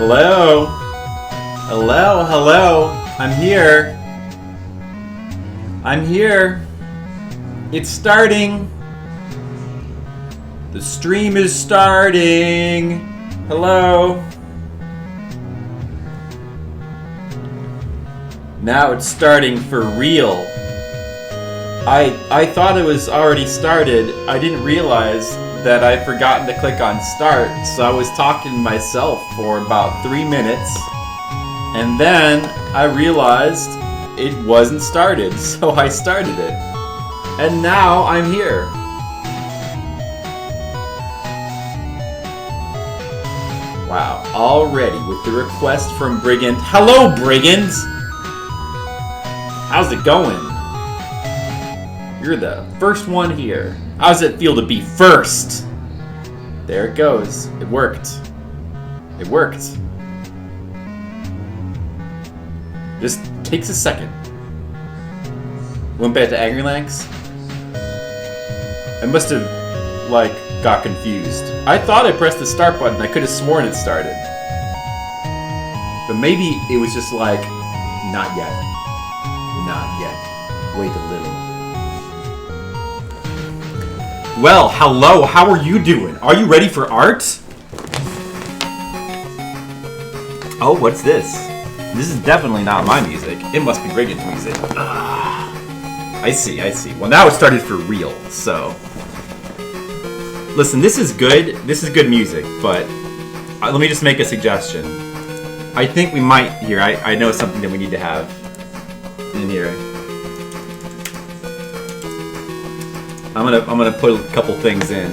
Hello? Hello, hello. I'm here. I'm here. It's starting. The stream is starting. Hello? Now it's starting for real. I thought it was already started. I didn't realize that I'd forgotten to click on start, so I was talking to myself for about 3 minutes, and then I realized it wasn't started, so I started it. And now I'm here. Wow, already with the request from Brigand. Hello, Brigand! How's it going? You're the first one here. How does it feel to be first? There it goes. It worked. It worked. Just takes a second. Went back to Angry Lanks. I must have, got confused. I thought I pressed the start button. I could have sworn it started. But maybe it was just not yet. Not yet. Wait a little. Well, hello, how are you doing? Are you ready for art? Oh, what's this? This is definitely not my music. It must be Brigand's music. I see. Well, now it started for real, so... Listen, this is good. This is good music, but... let me just make a suggestion. I think we might... Here, I know something that we need to have in here. I'm gonna put a couple things in.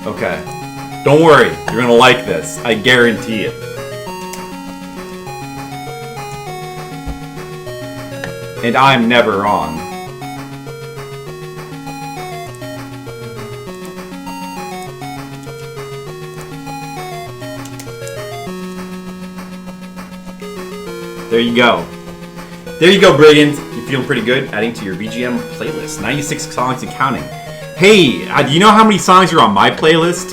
Okay. Don't worry, you're gonna like this. I guarantee it. And I'm never wrong. There you go. There you go, Brigand. You feeling pretty good? Adding to your VGM playlist. 96 songs and counting. Hey, do you know how many songs are on my playlist?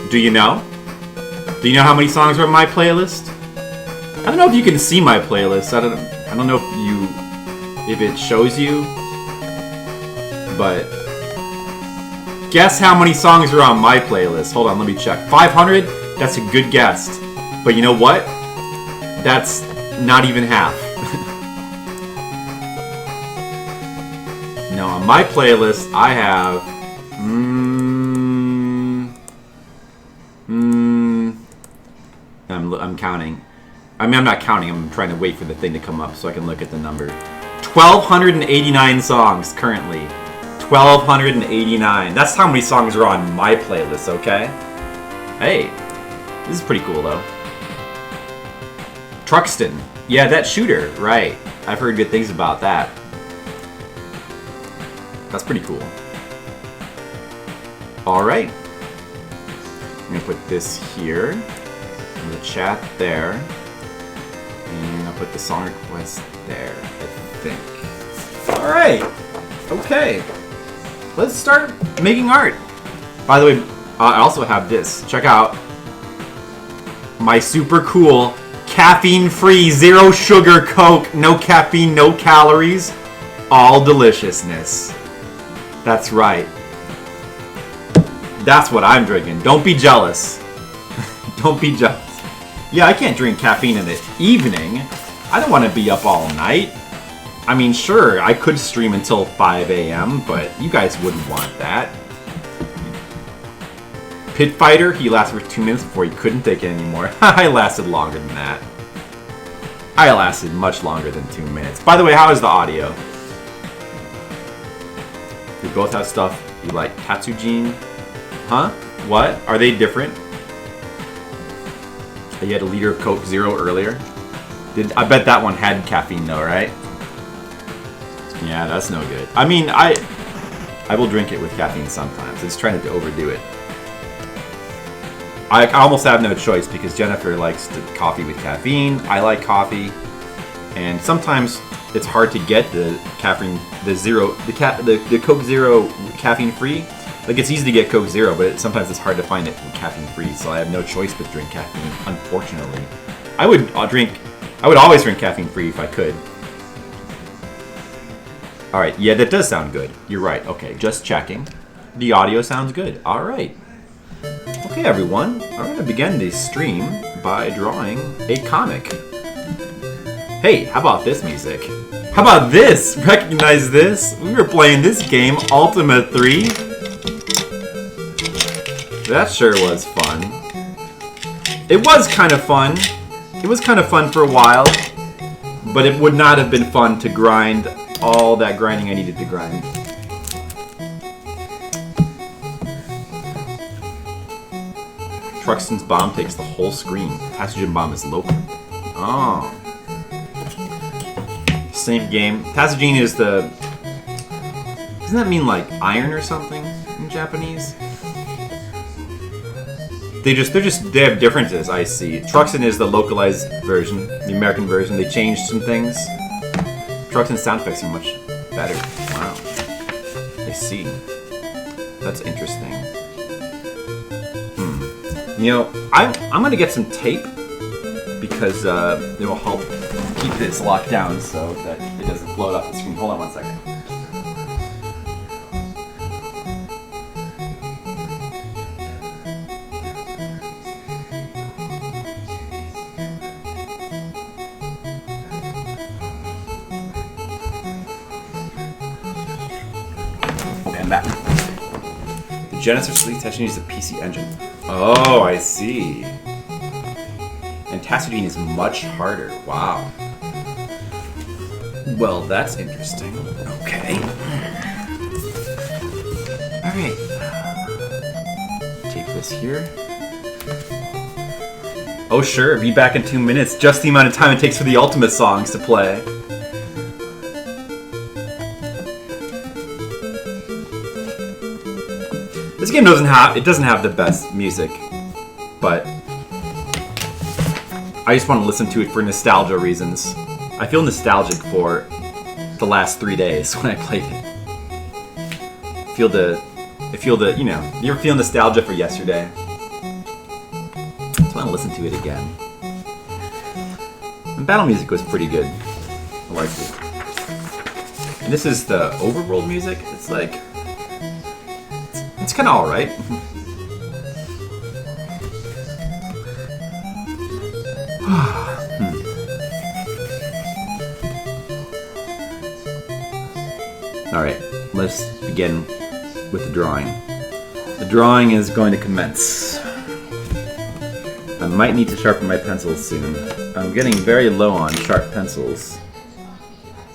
Do you know? Do you know how many songs are on my playlist? I don't know if you can see my playlist. I don't know if it shows you. But guess how many songs are on my playlist? Hold on, let me check. 500? That's a good guess. But you know what? That's not even half. No, on my playlist, I have... I'm counting. I mean, I'm not counting. I'm trying to wait for the thing to come up so I can look at the number. 1,289 songs currently. 1,289. That's how many songs are on my playlist, okay? Hey, this is pretty cool, though. Truxton. Yeah, that shooter. Right. I've heard good things about that. That's pretty cool. Alright. I'm going to put this here. In the chat there. And I'll put the song request there, I think. Alright. Okay. Let's start making art. By the way, I also have this. Check out my super cool caffeine-free, zero sugar Coke, no caffeine, no calories, all deliciousness. That's right. That's what I'm drinking. Don't be jealous. Don't be jealous. Yeah, I can't drink caffeine in the evening. I don't want to be up all night. I mean, sure, I could stream until 5 a.m., but you guys wouldn't want that. Pit Fighter, he lasted for 2 minutes before he couldn't take it anymore. I lasted longer than that. I lasted much longer than 2 minutes. By the way, how is the audio? We both have stuff you like. Tatsujin? Huh? What? Are they different? You had a liter of Coke Zero earlier? I bet that one had caffeine though, right? Yeah, that's no good. I mean, I will drink it with caffeine sometimes. Just trying to overdo it. I almost have no choice because Jennifer likes coffee with caffeine. I like coffee. and sometimes it's hard to get the caffeine, the Coke Zero caffeine free. Like, it's easy to get Coke Zero, but sometimes it's hard to find it caffeine free. So I have no choice but drink caffeine. Unfortunately, I would always drink caffeine free if I could. All right, yeah, that does sound good. You're right. Okay, just checking. The audio sounds good. All right. Okay, everyone. I'm going to begin this stream by drawing a comic. Hey, how about this music? How about this? Recognize this? We were playing this game, Ultima 3. That sure was fun. It was kind of fun. It was kind of fun for a while, but it would not have been fun to grind all that grinding I needed to grind. Truxton's bomb takes the whole screen. Passaging bomb is local. Oh. Same game. Passaging is the... Doesn't that mean like iron or something in Japanese? They have differences, I see. Truxton is the localized version, the American version. They changed some things. Truxton's sound effects are much better. Wow. I see. That's interesting. You know, I'm gonna get some tape because it will help keep this locked down so that it doesn't float off the screen. Hold on one second. And back. The Genesis release testing uses the PC Engine. Oh, I see. And Tassadine is much harder. Wow. Well, that's interesting. Okay. Alright. Take this here. Oh, sure. Be back in 2 minutes. Just the amount of time it takes for the Ultima songs to play. This game doesn't have the best music, but I just want to listen to it for nostalgia reasons. I feel nostalgic for the last 3 days when I played it. I feel the, you know, you ever feel nostalgia for yesterday? I just want to listen to it again. And battle music was pretty good. I liked it. And this is the overworld music. It's like, it's kind of alright. Alright, let's begin with the drawing. The drawing is going to commence. I might need to sharpen my pencils soon. I'm getting very low on sharp pencils.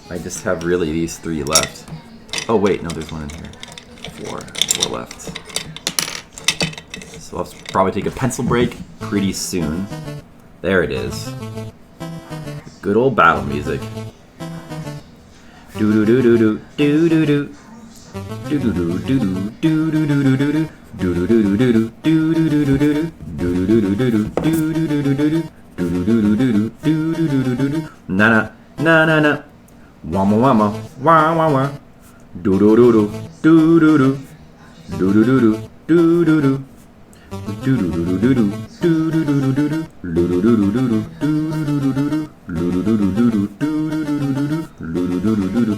I just have really these 3 left. Oh wait, no, there's one in here. 4 left. So I'll probably take a pencil break pretty soon. There it is. Good old battle music. Do do do do do do do do. Do do do do do do do do do do. Do do do do do do do do do do. Do do do do do do do do do do. Do do do do do do do do do do. Na na na na na. Wama wama wah wah wah. Do do do do do do do. Do do do do do do do. Do do do do do do do do do do do. Do do do do do do do do do do. Do do do do do do do do do do do. Do do do do do do do.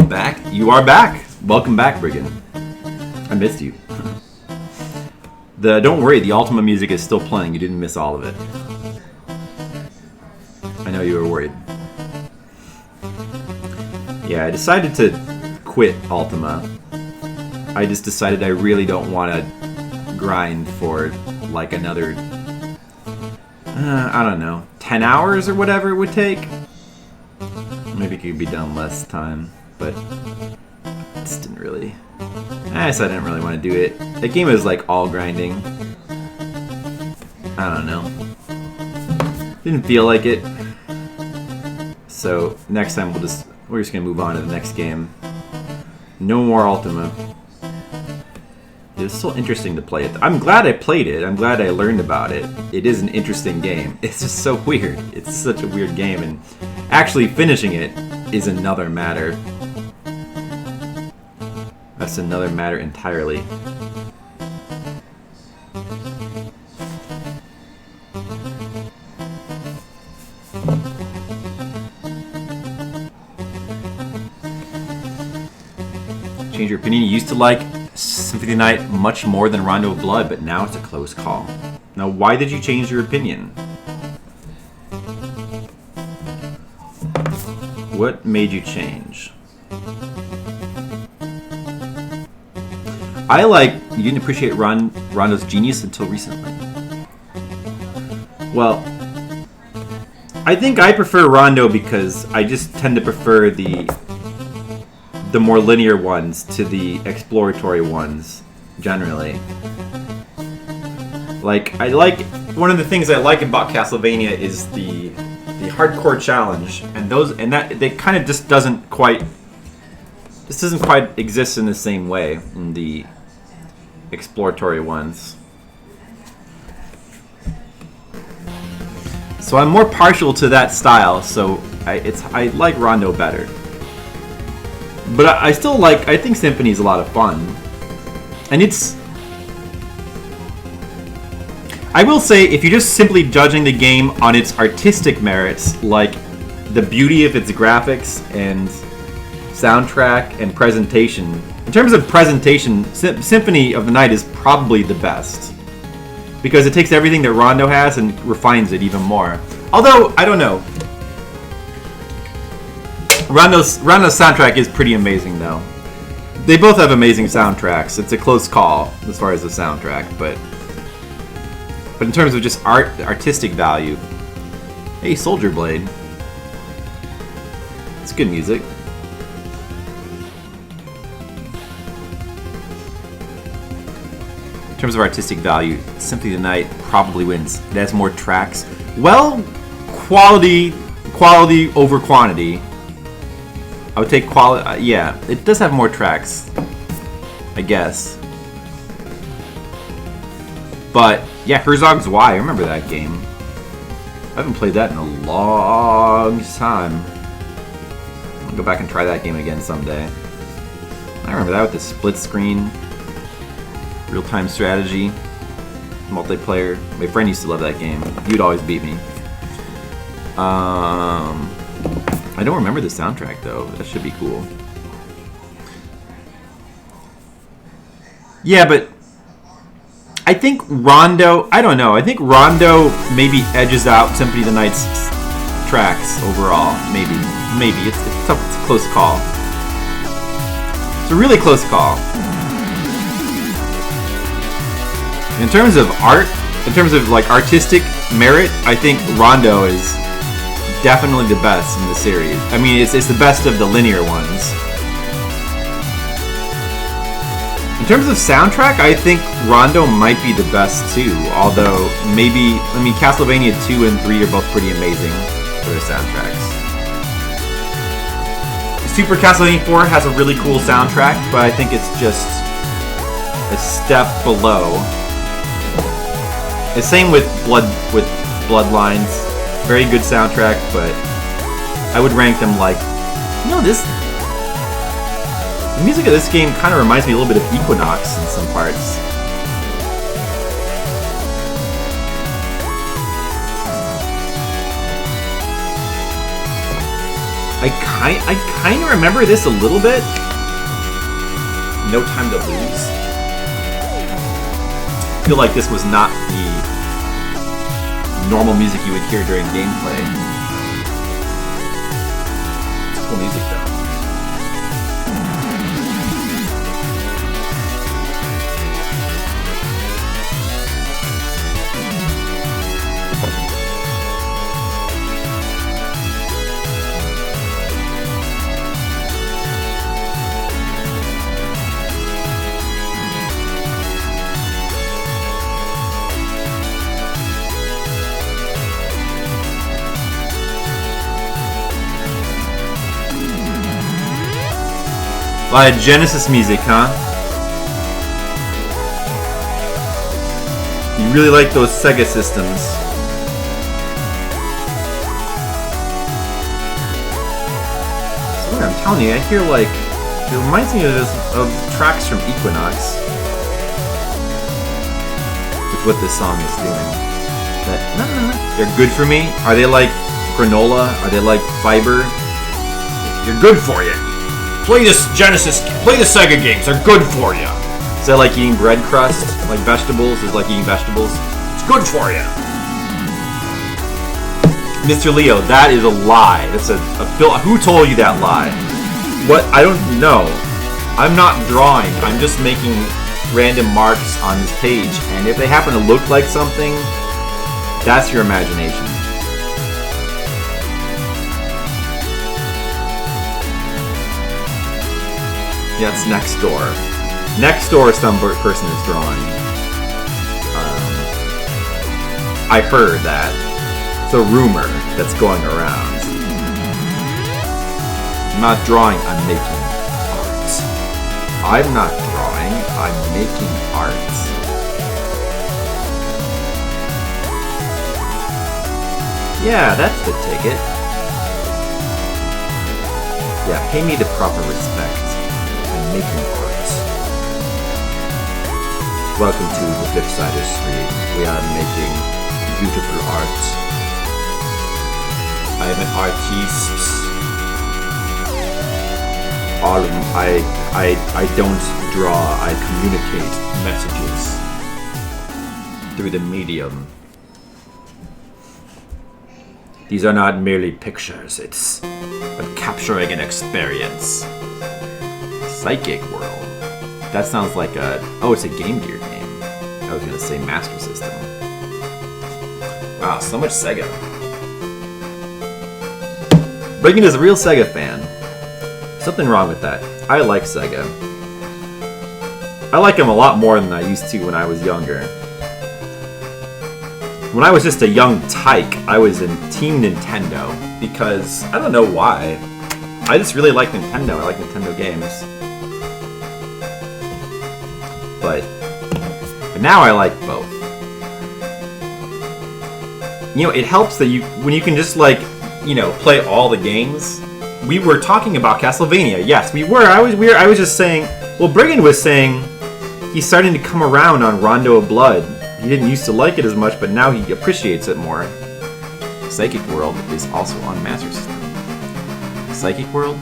Back? You are back. Welcome back, Brigand. I missed you. Don't worry, the Ultima music is still playing. You didn't miss all of it. I know you were worried. Yeah, I decided to quit Ultima. I just decided I really don't want to grind for like another, I don't know, 10 hours or whatever it would take. Maybe it could be done less time, but just didn't really. I guess I didn't really want to do it. The game was like all grinding. I don't know. Didn't feel like it. So next time we're just gonna move on to the next game. No more Ultima. It's so interesting to play it. I'm glad I played it. I'm glad I learned about it. It is an interesting game. It's just so weird. It's such a weird game, and actually finishing it is another matter. That's another matter entirely. Change your opinion. You used to like Symphony of the Night much more than Rondo of Blood, but now it's a close call. Now, why did you change your opinion? What made you change? You didn't appreciate Rondo's genius until recently. Well, I think I prefer Rondo because I just tend to prefer the more linear ones to the exploratory ones, generally. One of the things I like about Castlevania is the hardcore challenge, and that they kind of just doesn't quite exist in the same way in the exploratory ones. So I'm more partial to that style, so I like Rondo better. But I think Symphony is a lot of fun. And I will say, if you're just simply judging the game on its artistic merits, like the beauty of its graphics and soundtrack and presentation, in terms of presentation, Symphony of the Night is probably the best. Because it takes everything that Rondo has and refines it even more. Although, I don't know. Rondo's soundtrack is pretty amazing, though. They both have amazing soundtracks. It's a close call as far as the soundtrack, but in terms of just artistic value, hey, Soldier Blade, it's good music. In terms of artistic value, Symphony of the Night probably wins. It has more tracks. Well, quality over quantity. I would take quality. Yeah, it does have more tracks, I guess. But yeah, Herzog Zwei. I remember that game. I haven't played that in a long time. I'll go back and try that game again someday. I remember that with the split screen, real-time strategy, multiplayer. My friend used to love that game. He'd always beat me. I don't remember the soundtrack though. That should be cool. Yeah, but I think Rondo, I don't know. I think Rondo maybe edges out Symphony of the Night's tracks overall. Maybe. It's tough. It's a close call. It's a really close call. In terms of art, in terms of like artistic merit, I think Rondo is definitely the best in the series. I mean, it's the best of the linear ones. In terms of soundtrack, I think Rondo might be the best too. Although maybe, I mean, Castlevania 2 and 3 are both pretty amazing for their soundtracks. Super Castlevania 4 has a really cool soundtrack, but I think it's just a step below. The same with Bloodlines. Very good soundtrack, but I would rank them like, the music of this game kind of reminds me a little bit of Equinox in some parts. I kind of remember this a little bit. No Time to Lose. I feel like this was not the normal music you would hear during gameplay. It's cool music though. A lot of Genesis music, huh? You really like those Sega systems. So I'm telling you, I hear like it reminds me of tracks from Equinox. With what this song is doing. They're good for me. Are they like granola? Are they like fiber? You're good for you. Play this Genesis. Play the Sega games. They're good for you. Is that like eating bread crust? Like vegetables? Is like eating vegetables? It's good for you. Mr. Leo, that is a lie. That's a who told you that lie? What? I don't know. I'm not drawing. I'm just making random marks on this page, and if they happen to look like something, that's your imagination. Yeah, it's next door. Next door, some person is drawing. I heard that. It's a rumor that's going around. I'm not drawing, I'm making art. I'm not drawing, I'm making art. Yeah, that's the ticket. Yeah, pay me the proper respect. I'm making art. Welcome to the flip side of the street. We are making beautiful art. I am an artiste. All of them, I don't draw, I communicate messages through the medium. These are not merely pictures, it's I'm capturing an experience. Psychic World. That sounds like it's a Game Gear game. I was gonna say Master System. Wow, so much Sega. Reagan is a real Sega fan. Something wrong with that. I like Sega. I like them a lot more than I used to when I was younger. When I was just a young tyke, I was in Team Nintendo because I don't know why. I just really like Nintendo. I like Nintendo games. But now I like both. You know, it helps that when you can just play all the games. We were talking about Castlevania. Yes, we were. I was just saying. Well, Brigand was saying he's starting to come around on Rondo of Blood. He didn't used to like it as much, but now he appreciates it more. Psychic World is also on Master System. Psychic World?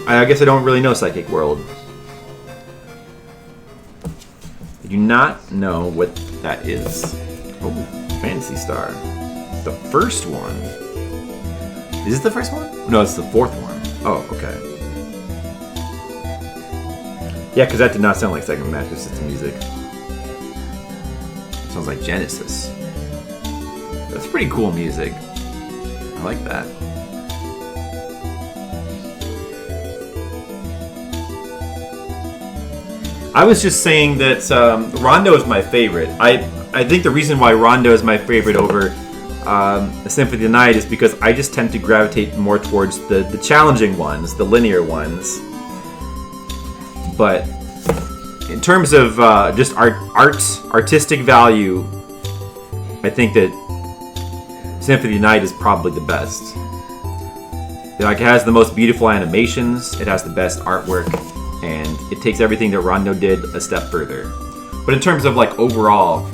I guess I don't really know Psychic World. I do not know what that is. Oh, Phantasy Star. The first one. Is it the first one? No, it's the fourth one. Oh, okay. Yeah, because that did not sound like Sega Master System music. Sounds like Genesis. That's pretty cool music. I like that. I was just saying that Rondo is my favorite. I think the reason why Rondo is my favorite over Symphony of the Night is because I just tend to gravitate more towards the challenging ones, the linear ones. But in terms of just artistic value, I think that Symphony of the Night is probably the best. It has the most beautiful animations, it has the best artwork, and it takes everything that Rondo did a step further. But in terms of overall,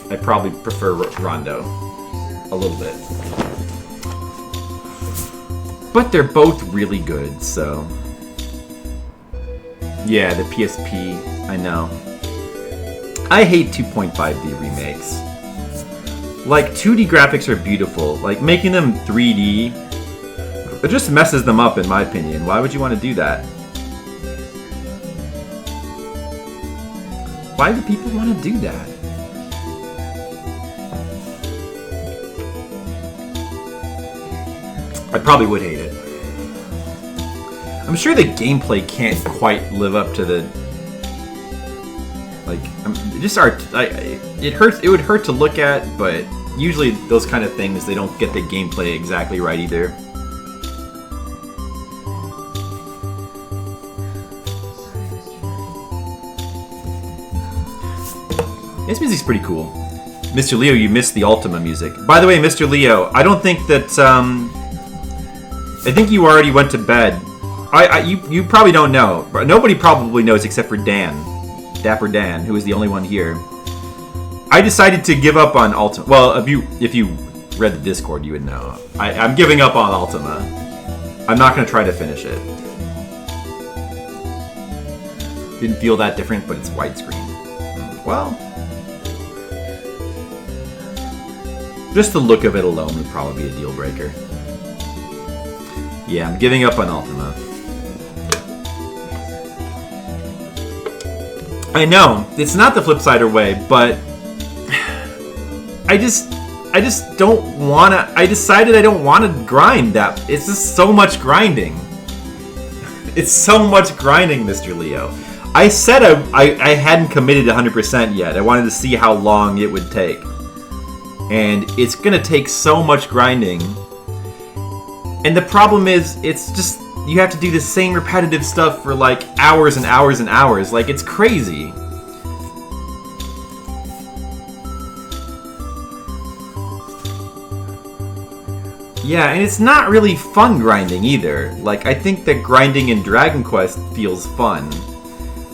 I probably prefer Rondo a little bit. But they're both really good, so... Yeah, the PSP, I know. I hate 2.5D remakes. 2D graphics are beautiful. Making them 3D, it just messes them up in my opinion. Why would you want to do that? Why do people want to do that? I probably would hate it. I'm sure the gameplay can't quite live up to the it hurts. It would hurt to look at, but usually those kind of things they don't get the gameplay exactly right either. This music's pretty cool. Mr. Leo, you missed the Ultima music. By the way, Mr. Leo, I don't think that, I think you already went to bed. You probably don't know. Nobody probably knows except for Dan. Dapper Dan, who is the only one here. I decided to give up on Ultima. Well, if you read the Discord, you would know. I'm giving up on Ultima. I'm not going to try to finish it. Didn't feel that different, but it's widescreen. Well, just the look of it alone would probably be a deal breaker. Yeah, I'm giving up on Ultima. I know, it's not the Flipsider way, but I just don't wanna. I decided I don't wanna grind that. It's just so much grinding. It's so much grinding, Mr. Leo. I said I hadn't committed 100% yet. I wanted to see how long it would take. And it's gonna take so much grinding. And the problem is, it's just, you have to do the same repetitive stuff for like hours and hours and hours. Like, it's crazy. Yeah, and it's not really fun grinding either. Like, I think that grinding in Dragon Quest feels fun.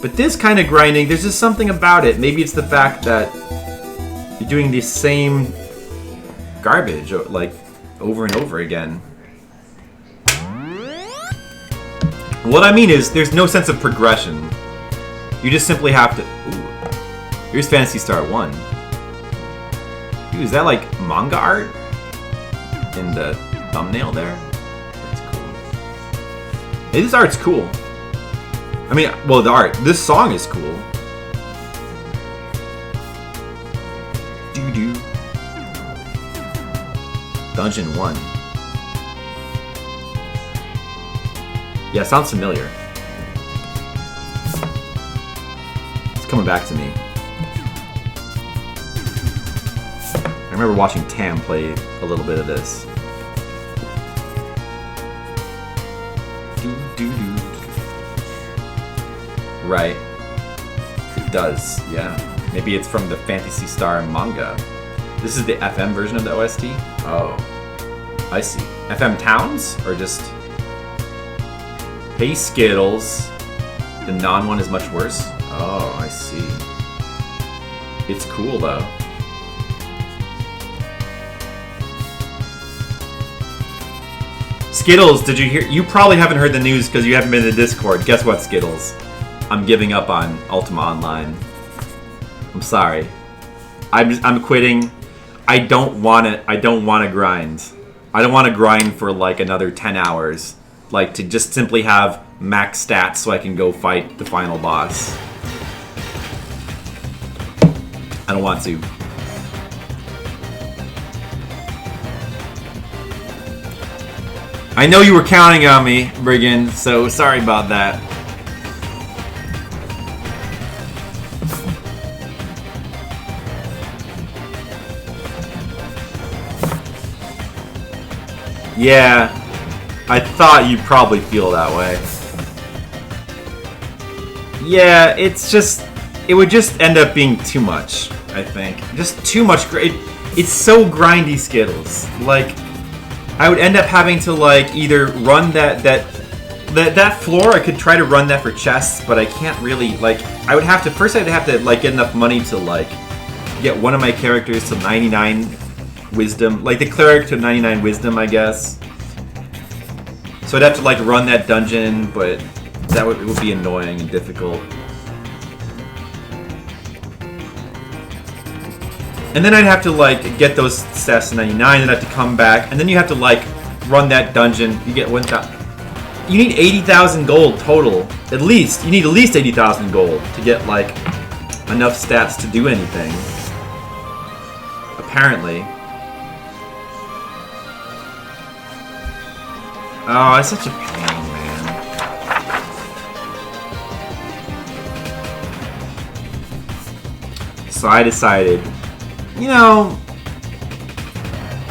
But this kind of grinding, there's just something about it. Maybe it's the fact that you're doing the same garbage, like, over and over again. What I mean is, there's no sense of progression. You just simply have to... Ooh. Here's Phantasy Star 1. Dude, is that like manga art? In the thumbnail there? That's cool. Hey, this art's cool. I mean, well, the art. This song is cool. Doo-doo. Dungeon 1. Yeah, sounds familiar. It's coming back to me. I remember watching Tam play a little bit of this. Right. It does, yeah. Maybe it's from the Phantasy Star manga. This is the FM version of the OST? Oh. I see. FM Towns? Or just... Hey Skittles. The non one is much worse? Oh, I see. It's cool though. Skittles, did you hear? You probably haven't heard the news because you haven't been in the Discord. Guess what, Skittles? I'm giving up on Ultima Online. I'm sorry. I'm quitting. I don't want to grind. I don't want to grind for like another 10 hours. Like, to just simply have max stats so I can go fight the final boss. I don't want to. I know you were counting on me, Brigand, so sorry about that. Yeah, I thought you'd probably feel that way. Yeah, it's just... It would just end up being too much, I think. Just too much... It's so grindy, Skittles. Like, I would end up having to, like, either run that floor. I could try to run that for chests, but I can't really, like... I would have to... First, I'd have to, like, get enough money to, like, get one of my characters to 99... wisdom, like the cleric to 99 wisdom, I guess. So I'd have to like run that dungeon, but it would be annoying and difficult. And then I'd have to like get those stats to 99, and I'd have to come back, and then you have to like run that dungeon. You get 1,000. You need 80,000 gold total, at least. You need at least 80,000 gold to get like enough stats to do anything. Apparently. Oh, it's such a pain, man. So I decided, you know,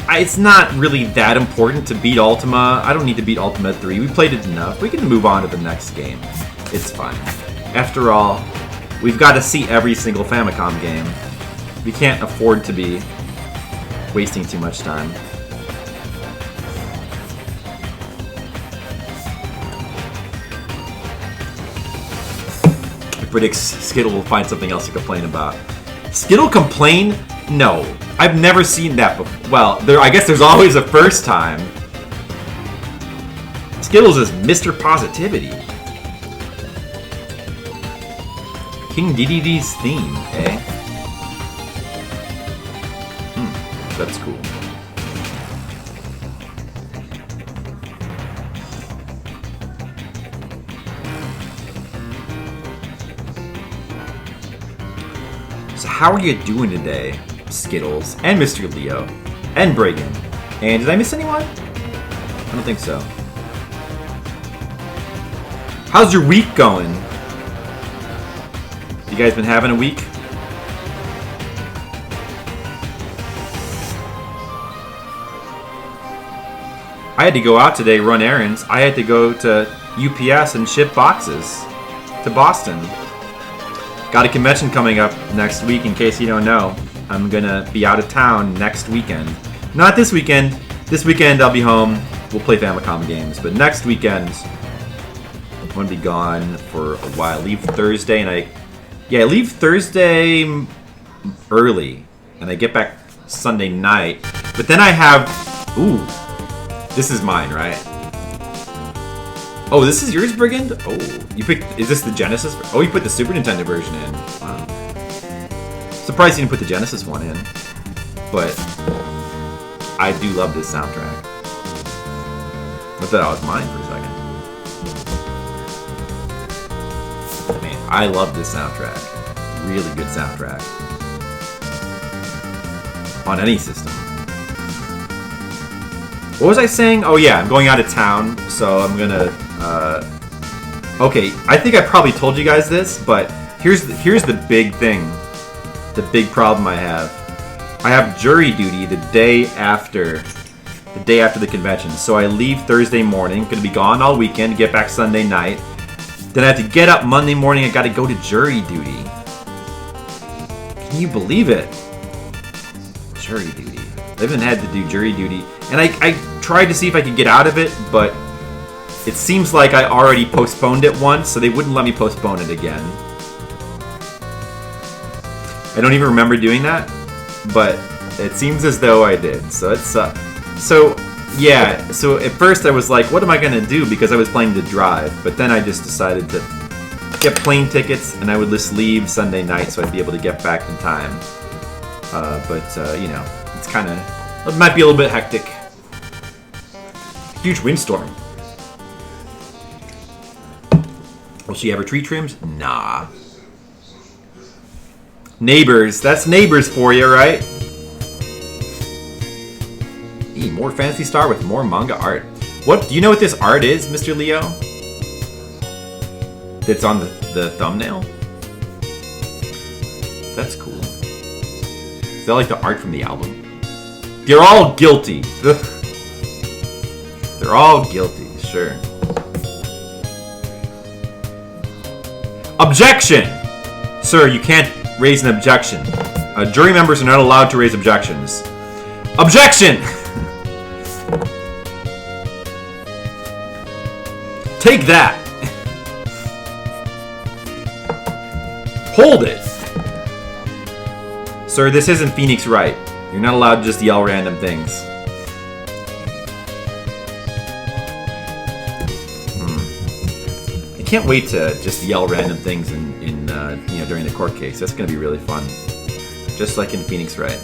it's not really that important to beat Ultima. I don't need to beat Ultima 3. We played it enough. We can move on to the next game. It's fine. After all, we've got to see every single Famicom game. We can't afford to be wasting too much time. It predicts Skittle will find something else to complain about. Skittle complain? No. I've never seen that before. Well, I guess there's always a first time. Skittles is Mr. Positivity. King DDD's theme, eh? That's cool. So how are you doing today, Skittles, and Mr. Leo, and Brayden? And did I miss anyone? I don't think so. How's your week going? You guys been having a week? I had to go out today, run errands. I had to go to UPS and ship boxes to Boston. Got a convention coming up next week, in case you don't know. I'm gonna be out of town next weekend. Not this weekend. This weekend I'll be home. We'll play Famicom games. But next weekend, I'm gonna be gone for a while. Leave Thursday, and I leave Thursday early, and I get back Sunday night. But then I have, this is mine, right? Oh, this is yours, Brigand? Oh, you picked, is this the Genesis? Oh, you put the Super Nintendo version in. Wow. Surprised you didn't put the Genesis one in. But I do love this soundtrack. I thought that was mine for a second. Man, I love this soundtrack. Really good soundtrack. On any system. What was I saying? Oh yeah, I'm going out of town, so I'm gonna, okay, I think I probably told you guys this, but here's the big thing. The big problem I have. I have jury duty the day after the convention. So I leave Thursday morning, gonna be gone all weekend, get back Sunday night. Then I have to get up Monday morning, I gotta go to jury duty. Can you believe it? Jury duty. I haven't had to do jury duty. And I tried to see if I could get out of it, but it seems like I already postponed it once, so they wouldn't let me postpone it again. I don't even remember doing that, but it seems as though I did, so it sucks. So, yeah, so at first I was like, what am I going to do? Because I was planning to drive, but then I just decided to get plane tickets, and I would just leave Sunday night so I'd be able to get back in time. You know, it's kind of, it might be a little bit hectic. Huge windstorm. Will she have her tree trimmed? Nah. Neighbors. That's Neighbors for you, right? More Phantasy Star with more manga art. What? Do you know what this art is, Mr. Leo? That's on the thumbnail? That's cool. Is that like the art from the album? They're all guilty. They're all guilty, sure. Objection! Sir, you can't raise an objection. Jury members are not allowed to raise objections. Objection! Take that! Hold it! Sir, this isn't Phoenix Wright. You're not allowed to just yell random things. I can't wait to just yell random things you know, during the court case. That's going to be really fun. Just like in Phoenix Wright.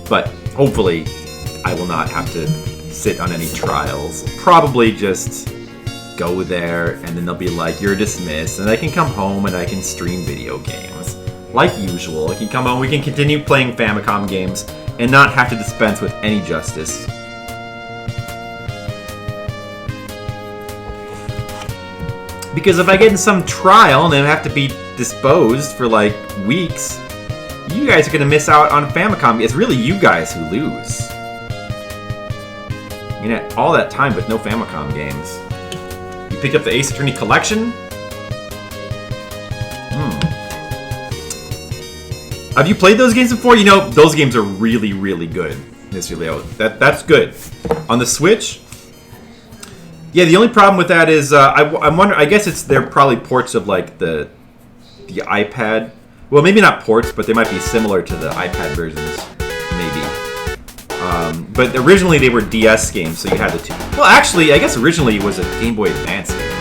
But hopefully I will not have to sit on any trials. Probably just go there and then they'll be like, you're dismissed, and I can come home and I can stream video games. Like usual, I can come home, we can continue playing Famicom games and not have to dispense with any justice. Because if I get in some trial and then I have to be disposed for like weeks, you guys are going to miss out on Famicom. It's really you guys who lose. You know, all that time with no Famicom games. You picked up the Ace Attorney collection? Have you played those games before? You know, those games are really, really good, Mr. Leo. That's good. On the Switch, yeah, the only problem with that is I'm wondering. I guess they're probably ports of like the iPad. Well, maybe not ports, but they might be similar to the iPad versions, maybe. But originally they were DS games, so you had the two. Well, actually, I guess originally it was a Game Boy Advance game,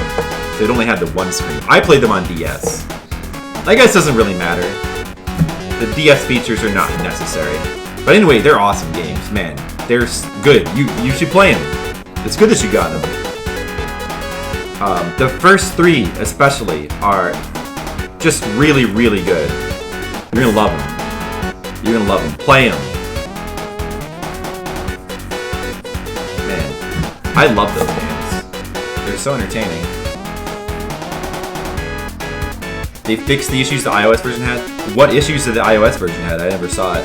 so it only had the one screen. I played them on DS. I guess it doesn't really matter. The DS features are not necessary. But anyway, they're awesome games, man. They're good. You should play them. It's good that you got them. The first three, especially, are just really, really good. You're gonna love them. You're gonna love them. Play them. Man, I love those games. They're so entertaining. They fixed the issues the iOS version had. What issues did the iOS version had? I never saw it.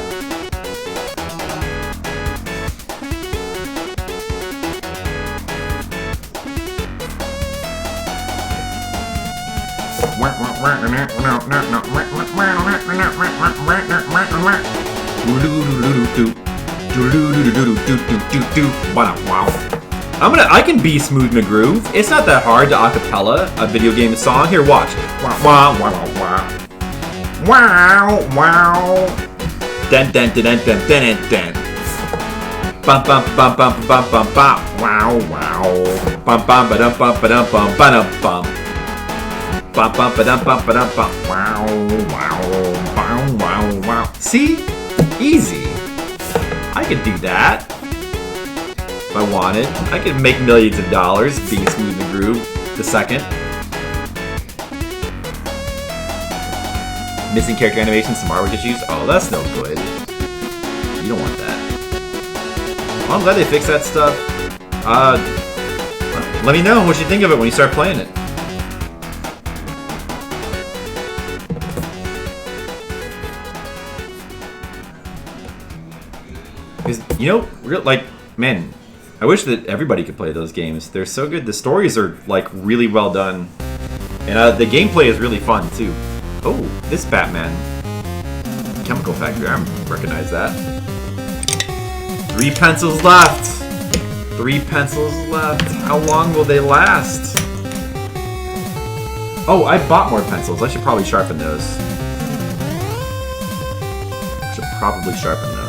I can be Smooth McGroove. It's not that hard to acapella a video game song. Here, watch. Wow, wow. Den den den den den den den. Bum bum bum bum bum bum bum. Wow wow. Bum bum ba dum bum ba dum bum ba dum bum. Bum bum ba dum bum ba dum bum. Wow wow wow wow. See, easy. I could do that. If I wanted, I could make millions of dollars being Smooth McGroove the second. Missing character animations, some artwork issues. Oh, that's no good. You don't want that. Well, I'm glad they fixed that stuff. Let me know what you think of it when you start playing it. You know, like, man, I wish that everybody could play those games. They're so good. The stories are, like, really well done. And the gameplay is really fun, too. Oh, this Batman. Chemical Factory, I recognize that. 3 pencils left. 3 pencils left. How long will they last? Oh, I bought more pencils. I should probably sharpen those. Should probably sharpen those.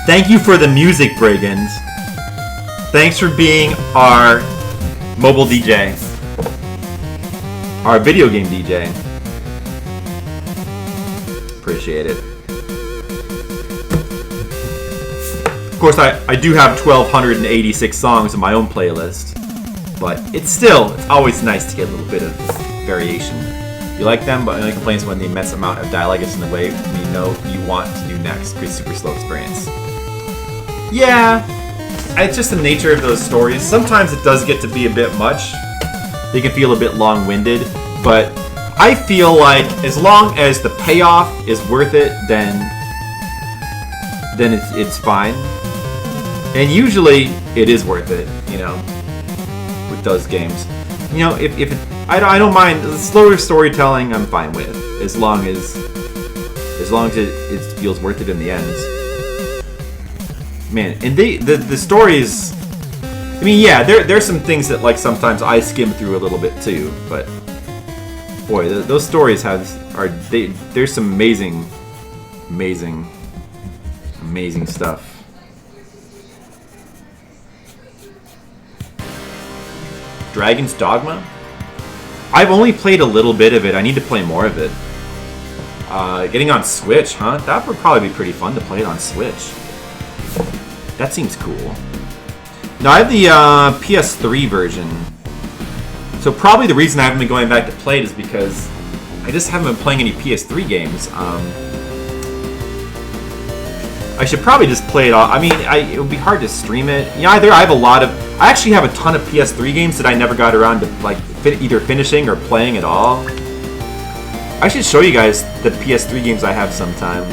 Thank you for the music, Brigand. Thanks for being our mobile DJ. Our video game DJ. Appreciate it. Of course, I do have 1,286 songs in my own playlist, but it's always nice to get a little bit of variation. You like them, but only complaints when the immense amount of dialogue gets in the way when you know you want to do next. Pretty super slow experience. Yeah, it's just the nature of those stories. Sometimes it does get to be a bit much. They can feel a bit long-winded, but I feel like as long as the payoff is worth it, then it's fine. And usually it is worth it, you know, with those games. You know, if I don't mind slower storytelling, I'm fine with, as long as it feels worth it in the end. Man, and the stories, I mean, yeah, there's some things that, like, sometimes I skim through a little bit too, but boy, those stories there's some amazing stuff. Dragon's Dogma? I've only played a little bit of it. I need to play more of it. Getting on Switch, huh? That would probably be pretty fun to play it on Switch. That seems cool. Now, I have the PS3 version. So probably the reason I haven't been going back to play it is because I just haven't been playing any PS3 games. I should probably just play it all. I mean, it would be hard to stream it. Yeah, I actually have a ton of PS3 games that I never got around to, like, either finishing or playing at all. I should show you guys the PS3 games I have sometime.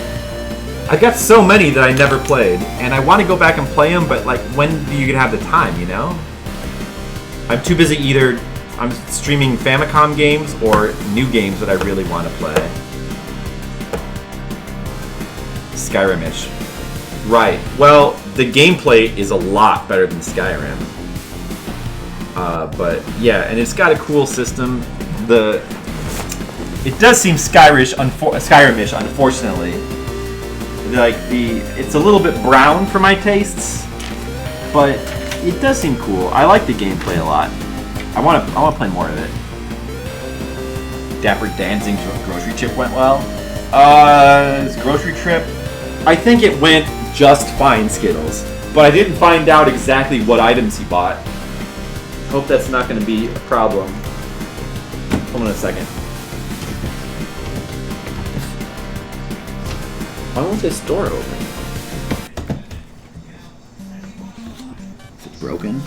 I've got so many that I never played, and I want to go back and play them, but, like, when do you have the time, you know? I'm too busy either I'm streaming Famicom games or new games that I really want to play. Skyrim-ish. Right. Well, the gameplay is a lot better than Skyrim. But yeah, and it's got a cool system. It does seem Skyrim-ish, unfortunately. It's a little bit brown for my tastes, but it does seem cool. I like the gameplay a lot. I want to play more of it. Dapper Danzig's grocery trip went well. His grocery trip, I think it went just fine, Skittles. But I didn't find out exactly what items he bought. Hope that's not going to be a problem. Hold on a second. Why won't this door open? Is it broken?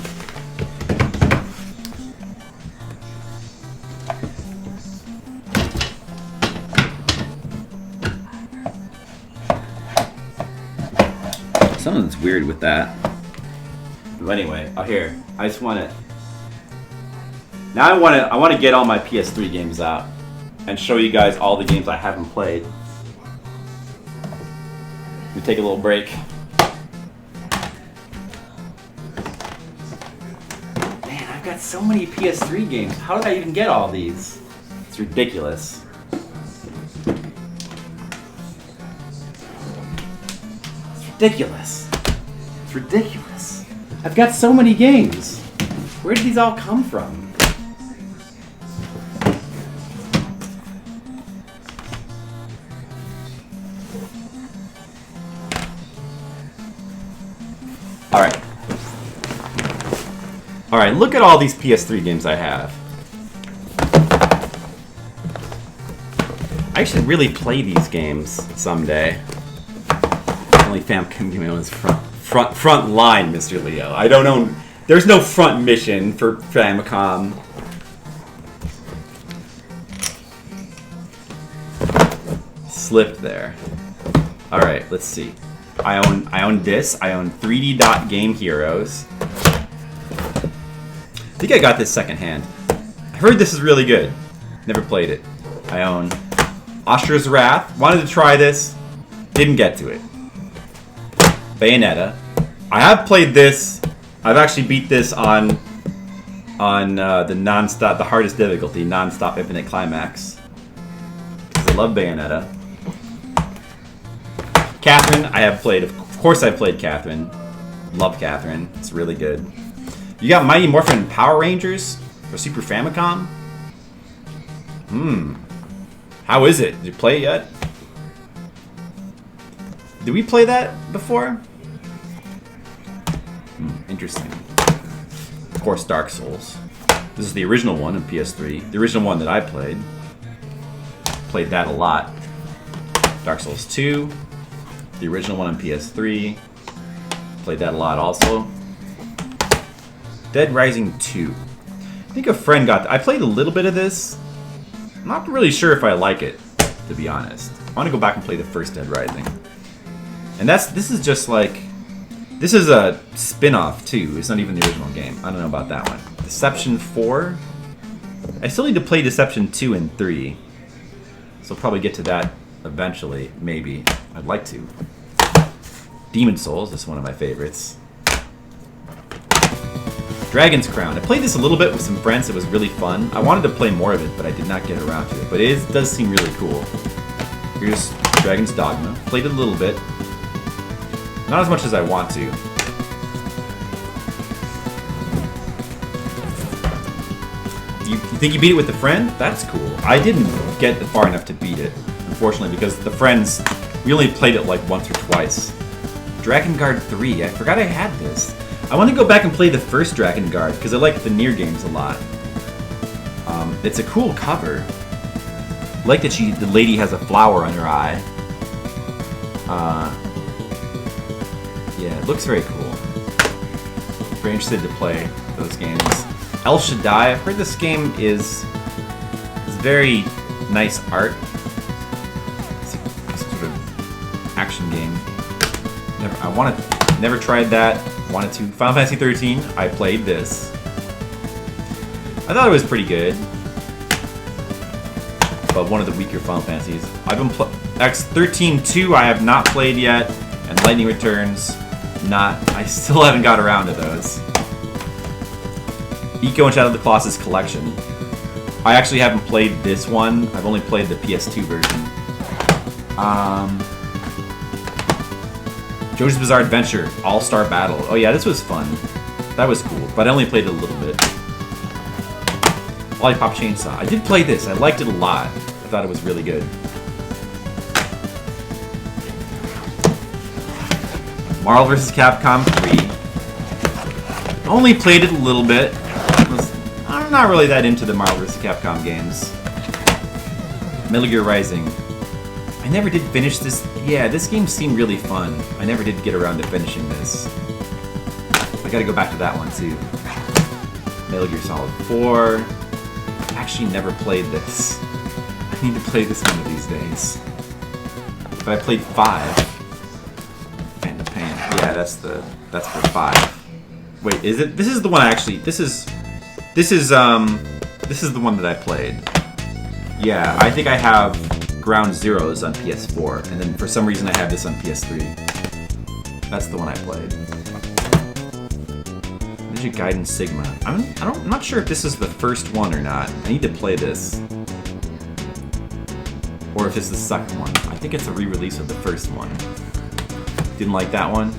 Something's weird with that. But anyway, here. I just want to. Now I want to get all my PS3 games out and show you guys all the games I haven't played. We take a little break. Man, I've got so many PS3 games. How did I even get all these? It's ridiculous. Ridiculous. It's ridiculous. I've got so many games. Where did these all come from? Alright, look at all these PS3 games I have. I should really play these games someday. Only Famicom game was front line, Mr. Leo. I don't know. There's no front mission for Famicom. Slipped there. All right, let's see. I own this. I own 3D Dot Game Heroes. I think I got this secondhand. I heard this is really good. Never played it. I own Asura's Wrath. Wanted to try this. Didn't get to it. Bayonetta. I have played this. I've actually beat this on the hardest difficulty, non-stop infinite climax. I love Bayonetta. Catherine, I have played. Of course, I played Catherine. Love Catherine. It's really good. You got Mighty Morphin Power Rangers for Super Famicom. How is it? Did you play it yet? Did we play that before? Interesting. Of course, Dark Souls. This is the original one on PS3. The original one that I played. Played that a lot. Dark Souls 2. The original one on PS3. Played that a lot also. Dead Rising 2. I think a friend got... I played a little bit of this. I'm not really sure if I like it, to be honest. I want to go back and play the first Dead Rising. And this is just like... This is a spin-off, too. It's not even the original game. I don't know about that one. Deception 4? I still need to play Deception 2 and 3. So I'll probably get to that eventually, maybe. I'd like to. Demon Souls is one of my favorites. Dragon's Crown. I played this a little bit with some friends. It was really fun. I wanted to play more of it, but I did not get around to it. But it does seem really cool. Here's Dragon's Dogma. Played it a little bit. Not as much as I want to. You think you beat it with a friend? That's cool. I didn't get far enough to beat it, unfortunately, because the friends, we only played it like once or twice. Dragon Guard 3. I forgot I had this. I want to go back and play the first Dragon Guard, because I like the Nier games a lot. It's a cool cover. I like that the lady has a flower on her eye. Yeah, it looks very cool. Very interested to play those games. El Shaddai, I've heard this game is very nice art. It's a sort of action game. Never tried that. Wanted to. Final Fantasy 13, I played this. I thought it was pretty good. But one of the weaker Final Fantasies. I've been X13-2 I have not played yet, and Lightning Returns, I still haven't got around to those. Ico and Shadow of the Colossus Collection. I actually haven't played this one. I've only played the PS2 version. JoJo's Bizarre Adventure All-Star Battle. Oh yeah, this was fun. That was cool, but I only played it a little bit. Lollipop Chainsaw. I did play this. I liked it a lot. I thought it was really good. Marvel vs. Capcom 3. Only played it a little bit. I'm not really that into the Marvel vs. Capcom games. Metal Gear Rising. I never did finish this. Yeah, this game seemed really fun. I never did get around to finishing this. I gotta go back to that one too. Metal Gear Solid 4. Actually never played this. I need to play this one of these days. But I played 5. Phantom Pain. Yeah, that's for 5. Wait, is it? This is the one I actually. This is the one that I played. Yeah, I think I have Ground Zeroes on PS4, and then for some reason I have this on PS3. That's the one I played. Ninja Gaiden Sigma. I'm not sure if this is the first one or not. I need to play this. Or if it's the second one. I think it's a re-release of the first one. Didn't like that one?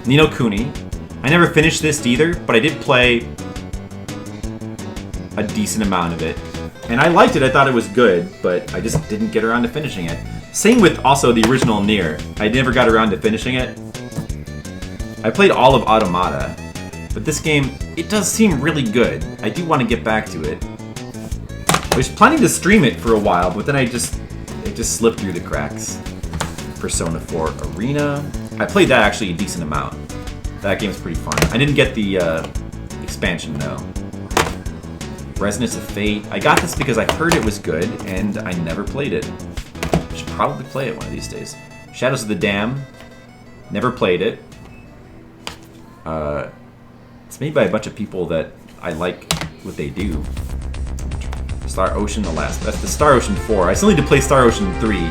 Ni no Kuni. I never finished this either, but I did play a decent amount of it. And I liked it, I thought it was good, but I just didn't get around to finishing it. Same with also the original Nier. I never got around to finishing it. I played all of Automata, but this game, it does seem really good. I do want to get back to it. I was planning to stream it for a while, but then it just slipped through the cracks. Persona 4 Arena. I played that actually a decent amount. That game's pretty fun. I didn't get the expansion though. Resonance of Fate. I got this because I heard it was good, and I never played it. I should probably play it one of these days. Shadows of the Dam. Never played it. It's made by a bunch of people that I like what they do. Star Ocean, that's the Star Ocean 4. I still need to play Star Ocean 3.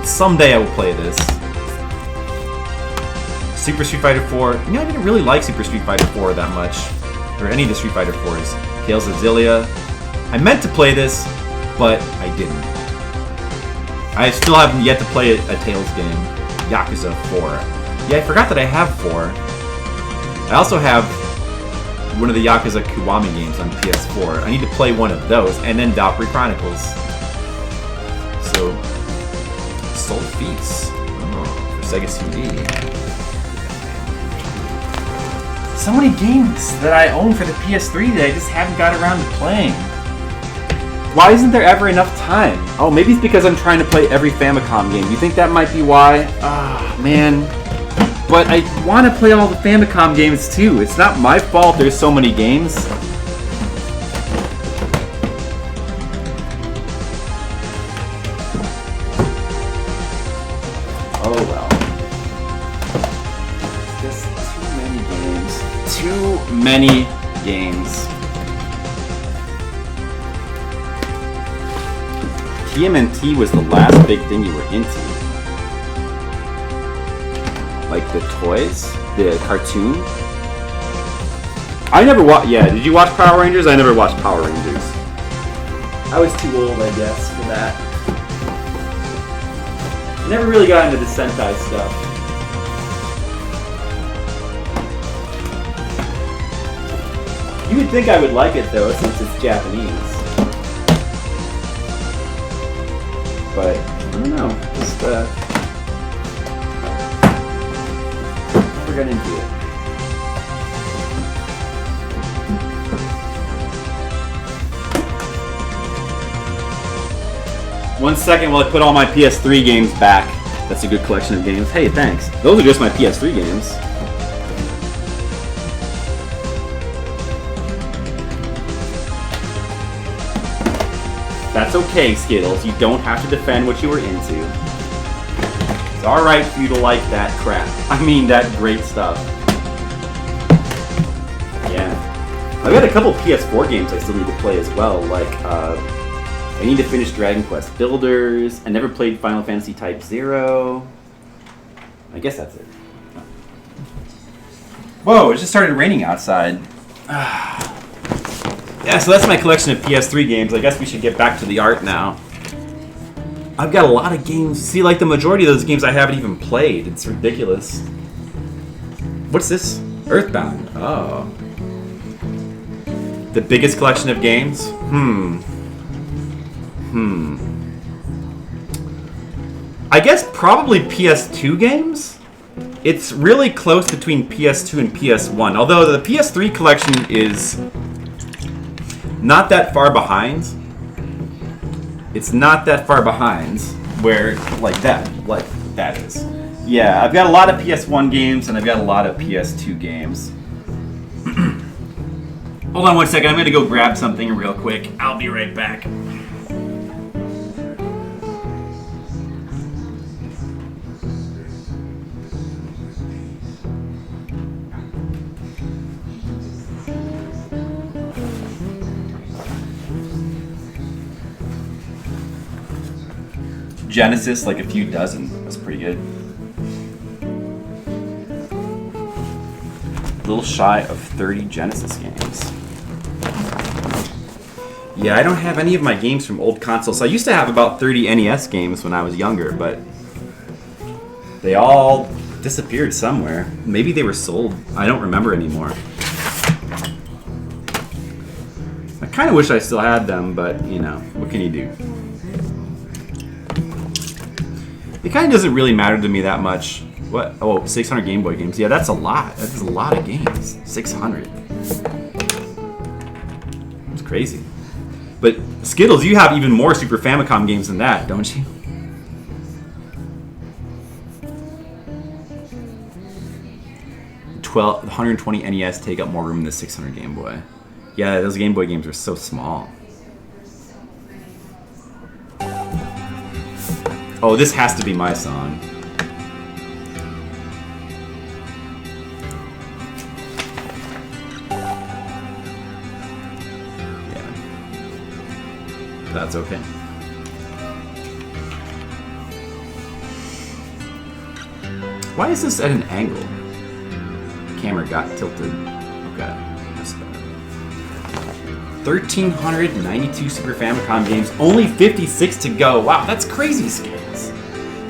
Someday I will play this. Super Street Fighter 4. You know, I didn't really like Super Street Fighter 4 that much. Or any of the Street Fighter 4s. Tales of Xillia. I meant to play this, but I didn't. I still haven't yet to play a Tales game. Yakuza 4. Yeah, I forgot that I have 4. I also have one of the Yakuza Kiwami games on PS4. I need to play one of those, and then Valkyrie Chronicles. So, Soul Feats. Oh, for Sega CD. So many games that I own for the PS3 that I just haven't got around to playing. Why isn't there ever enough time? Oh, maybe it's because I'm trying to play every Famicom game. You think that might be why? Ah, man. But I want to play all the Famicom games too. It's not my fault there's so many games. Oh well. Just too many games. Too many games. TMNT was the last big thing you were into. Like the toys? The cartoon? I never watched... Yeah, did you watch Power Rangers? I never watched Power Rangers. I was too old, I guess, for that. I never really got into the Sentai stuff. You would think I would like it, though, since it's Japanese. But, I don't know. Just, never got into it. One second while I put all my PS3 games back. That's a good collection of games. Hey, thanks. Those are just my PS3 games. That's okay, Skittles. You don't have to defend what you were into. It's alright for you to like that crap. I mean, that great stuff. Yeah. I've got a couple PS4 games I still need to play as well. Like, I need to finish Dragon Quest Builders. I never played Final Fantasy Type 0. I guess that's it. Whoa, it just started raining outside. Yeah, so that's my collection of PS3 games. I guess we should get back to the art now. I've got a lot of games. See, like the majority of those games I haven't even played. It's ridiculous. What's this? Earthbound. Oh. The biggest collection of games? I guess probably PS2 games? It's really close between PS2 and PS1. Although the PS3 collection is not that far behind. It's not that far behind where, like that is. Yeah, I've got a lot of PS1 games and I've got a lot of PS2 games. Hold on one second, I'm gonna go grab something real quick. I'll be right back. Genesis, like a few dozen. That's pretty good. A little shy of 30 Genesis games. Yeah, I don't have any of my games from old consoles. I used to have about 30 NES games when I was younger, but they all disappeared somewhere. Maybe they were sold. I don't remember anymore. I kind of wish I still had them, but, you know, what can you do? It kind of doesn't really matter to me that much. What? Oh, 600 Game Boy games. Yeah, that's a lot. That is a lot of games. 600. It's crazy. But Skittles, you have even more Super Famicom games than that, don't you? The 120 NES take up more room than the 600 Game Boy. Yeah, those Game Boy games are so small. Oh, this has to be my song. Yeah. That's okay. Why is this at an angle? The camera got tilted. Okay. That's better. 1,392 Super Famicom games. Only 56 to go. Wow, that's crazy scales.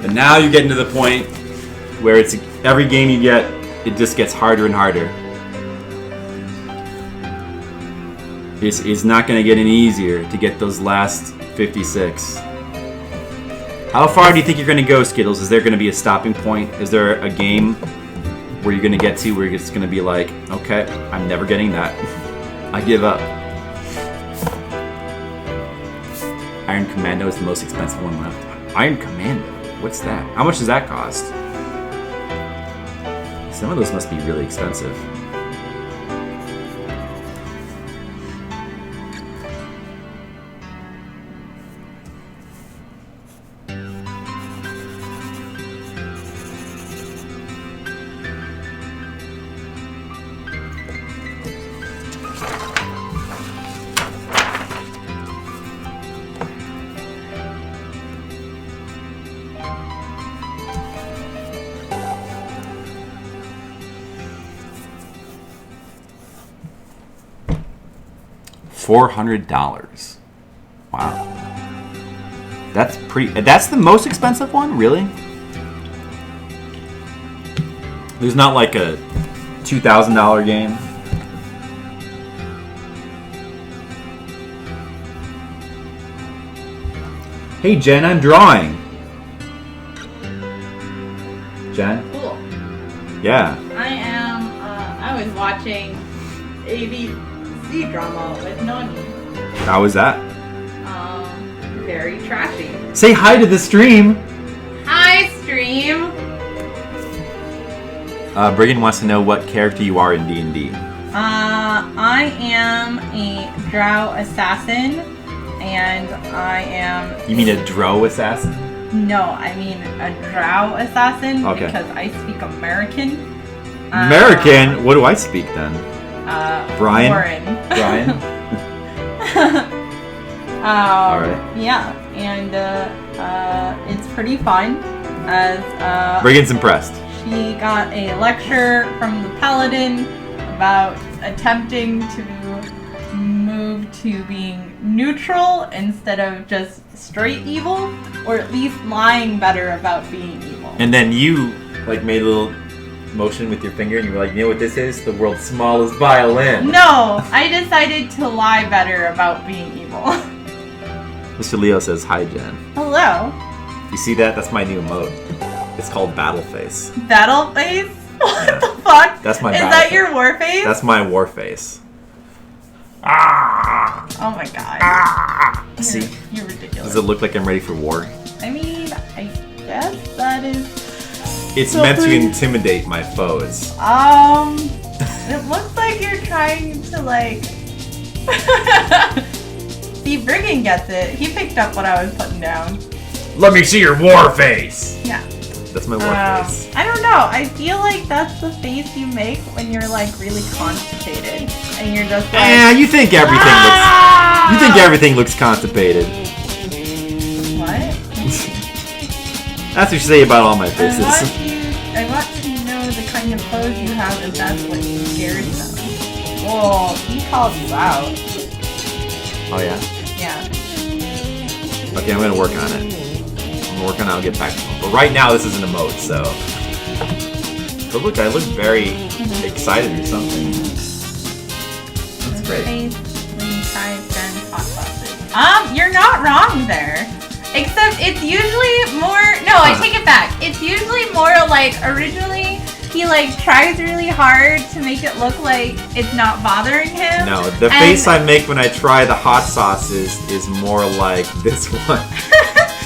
But now you're getting to the point where it's every game you get, it just gets harder and harder. It's not going to get any easier to get those last 56. How far do you think you're going to go, Skittles? Is there going to be a stopping point? Is there a game where you're going to get to where it's going to be like, okay, I'm never getting that. I give up. Iron Commando is the most expensive one left. Iron Commando? What's that? How much does that cost? Some of those must be really expensive. $400. Wow. That's pretty... That's the most expensive one? Really? There's not like a $2,000 game? Hey, Jen, I'm drawing. Jen? Cool. Yeah. I was watching ABC drama with Noni. How was that? Very trashy. Say hi to the stream. Hi, stream. Brigham wants to know what character you are in D&D. I am a drow assassin, and I am... You mean a drow assassin? No, I mean a drow assassin, Okay. because I speak American. American? What do I speak then? Brian? Warren. Brian? Alright. Yeah, and it's pretty fun as Brigand's impressed. she got a lecture from the paladin about attempting to move to being neutral instead of just straight evil, or at least lying better about being evil. And then you, like, made a little motion with your finger and you were like, you know what this is? The world's smallest violin. No, I decided to lie better about being evil. Mr. Leo says, hi, Jen. Hello. You see that? That's my new emote. It's called Battle Face. Battle face? What Yeah. the fuck? That's my Is battle that face. your war face? That's my war face. Ah! Oh my god. Ah! See? You're ridiculous. Does it look like I'm ready for war? I mean, I guess that is... It's meant to Something- intimidate my foes. It looks like you're trying to, like... See, Brigand gets it. He picked up what I was putting down. Let me see your war face! Yeah. That's my war face. I don't know. I feel like that's the face you make when you're, like, really constipated. And you're just like... You think everything looks... "Ah!" You think everything looks constipated. What? That's what you say about all my faces. I want to know the kind of clothes you have if that's what scares them. Whoa, he called you out. Oh yeah? Yeah. Okay, I'm gonna work on it. I'm gonna work on it, I'll get back to him. But right now this is an emote, so... But look, I look very excited or something. That's great. Face when you try Jen's hot sauces. You're not wrong there. Except it's usually more... No, I take it back. It's usually more like, originally, he like tries really hard to make it look like it's not bothering him. No, the And- face I make when I try the hot sauces is more like this one.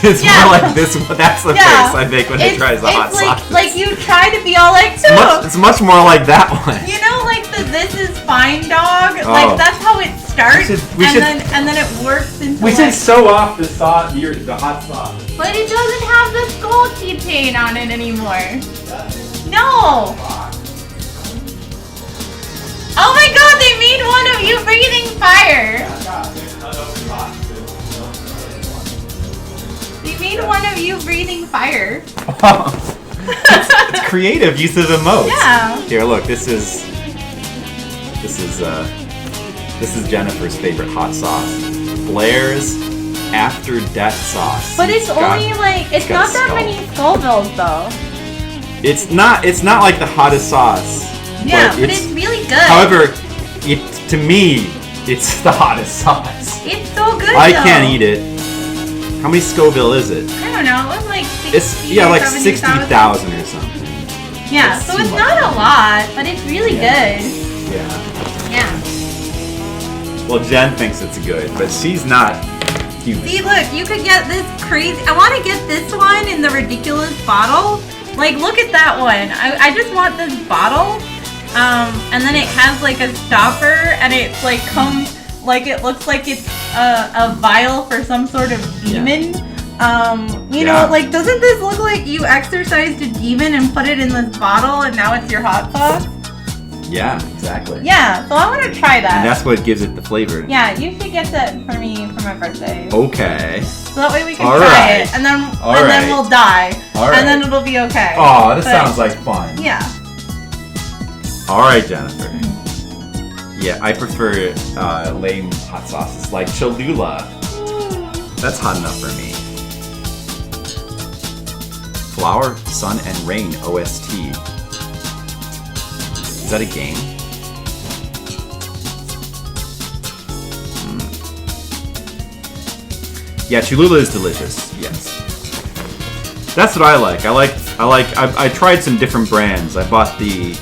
It's Yeah. more like this one. That's the Yeah. face I make when I try the hot like, sauces. like you try to be all like, It's much more like that one. you know, like the "This is fine" dog. Oh. Like that's how it starts, We should- and then it works into. We like, should sew off the hot sauce. But it doesn't have the skull keychain on it anymore. No. Oh my god! They made one of you breathing fire. They made one of you breathing fire. It's creative use of emotes. Yeah. Here, look. This is Jennifer's favorite hot sauce. Blair's After Death sauce. But it's got- only like it's got not a that skull. many Scovilles though. It's not like the hottest sauce. Yeah, but it's really good. However, to me, it's the hottest sauce. It's so good. I though. can't eat it. How many Scoville is it? I don't know. It was like 60, It's like 70,000. 60,000 or something. Yeah, It's so too it's much. not a lot, but it's really Yeah. good. Yeah. Yeah. Well, Jen thinks it's good, but she's not human. See, look, you could get this crazy. I want to get this one in the ridiculous bottle. Like, look at that one. I just want this bottle. And then it has like a stopper, and it's like comes like it looks like it's a vial for some sort of demon. You know, like doesn't this look like you exorcised a demon and put it in this bottle, and now it's your hot sauce? Yeah, exactly. Yeah, so I want to try that. And that's what gives it the flavor. Yeah, you should get that for me for my birthday. Okay. So that way we can All try right. it, and then All and then right. we'll die, All and right. then it'll be okay. Oh, this But- sounds like fun. Yeah. All right, Jennifer. Yeah, I prefer lame hot sauces like Cholula. That's hot enough for me. Flower, Sun, and Rain OST. Is that a game? Yeah, Cholula is delicious. Yes. That's what I like. I tried some different brands. I bought the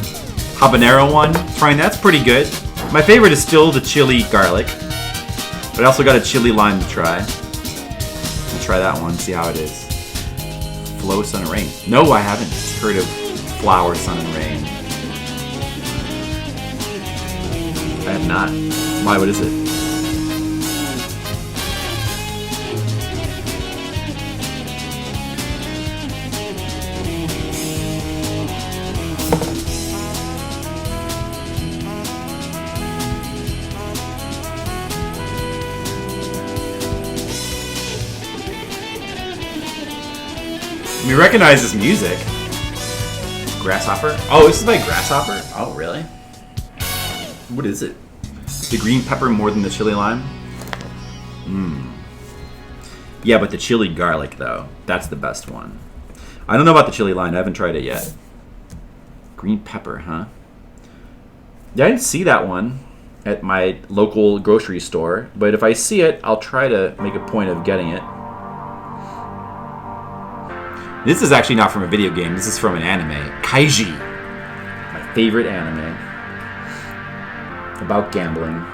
habanero one. Trying that's pretty good. My favorite is still the chili garlic. But I also got a chili lime to try. I'll try that one, see how it is. Flow, Sun, and Rain. No, I haven't heard of Flower, Sun, and Rain. I have not. Why, what is it? Let me recognize this music. Grasshopper? Oh, this is by Grasshopper? Oh, really? What is it? The green pepper more than the chili lime? Yeah, but the chili garlic, though. That's the best one. I don't know about the chili lime. I haven't tried it yet. Green pepper, huh? Yeah, I didn't see that one at my local grocery store. But if I see it, I'll try to make a point of getting it. This is actually not from a video game. This is from an anime. Kaiji. My favorite anime. About gambling.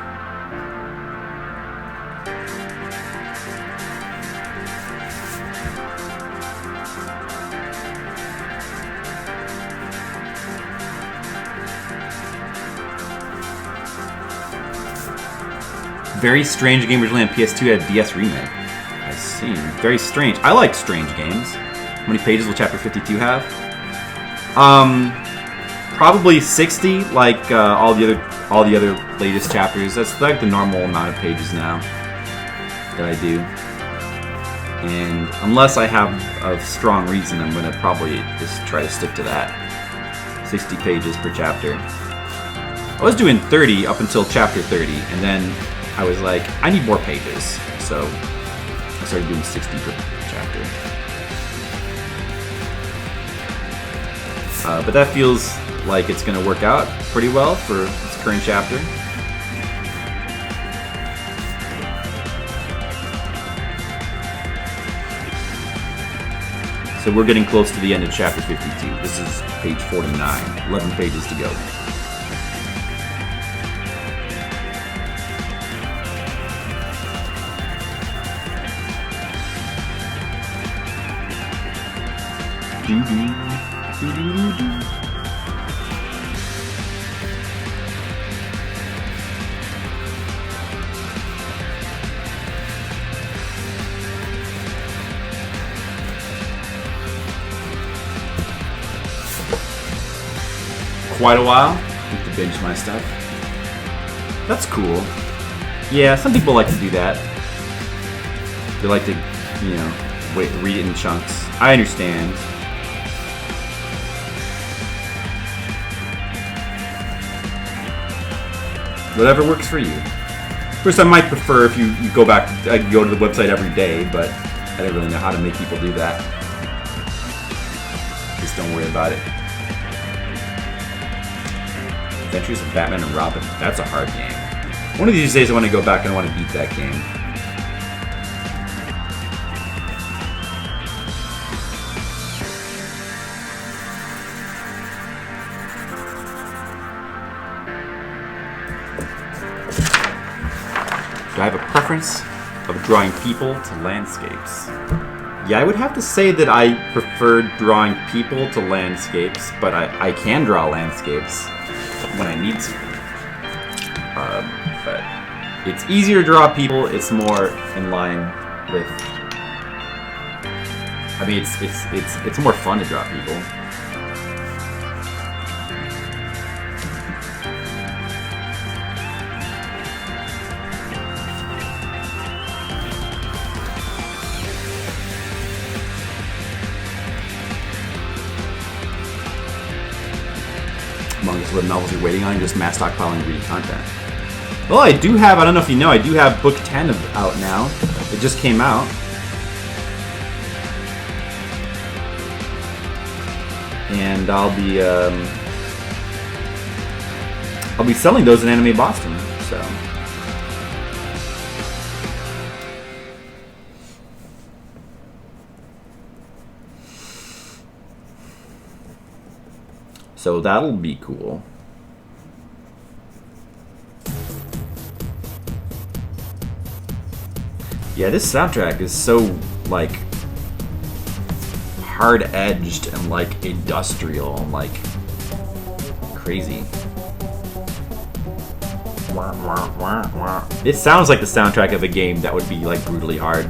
Very strange game originally on PS2 had a DS remake. I see. Very strange. I like strange games. How many pages will Chapter 52 have? Probably 60, like all the other latest chapters. That's like the normal amount of pages now that I do. And unless I have a strong reason, I'm gonna probably just try to stick to that. 60 pages per chapter. I was doing 30 up until chapter 30, and then I was like, I need more pages, so I started doing 60 per chapter. But that feels like it's going to work out pretty well for this current chapter. So we're getting close to the end of chapter 52. This is page 49, 11 pages to go. Quite a while. Need to binge my stuff. That's cool. Yeah, some people like to do that. They like to, you know, read it in chunks. I understand. Whatever works for you. Of course, I might prefer if you go back, go to the website every day, but I don't really know how to make people do that. Just don't worry about it. Adventures of Batman and Robin. That's a hard game. One of these days I want to go back and I want to beat that game. Do I have a preference of drawing people to landscapes? Yeah, I would have to say that I prefer drawing people to landscapes, but I can draw landscapes when I need to. But it's easier to draw people. It's more in line with. I mean, it's more fun to draw people. Among the novels you're waiting on, you're just mass stockpiling and reading content. Well, I do have, I don't know if you know, I do have book 10 out now. It just came out. And I'll be selling those in Anime Boston, so. So that'll be cool. Yeah, this soundtrack is so, like, hard-edged and, like, industrial and, like, crazy. It sounds like the soundtrack of a game that would be, like, brutally hard.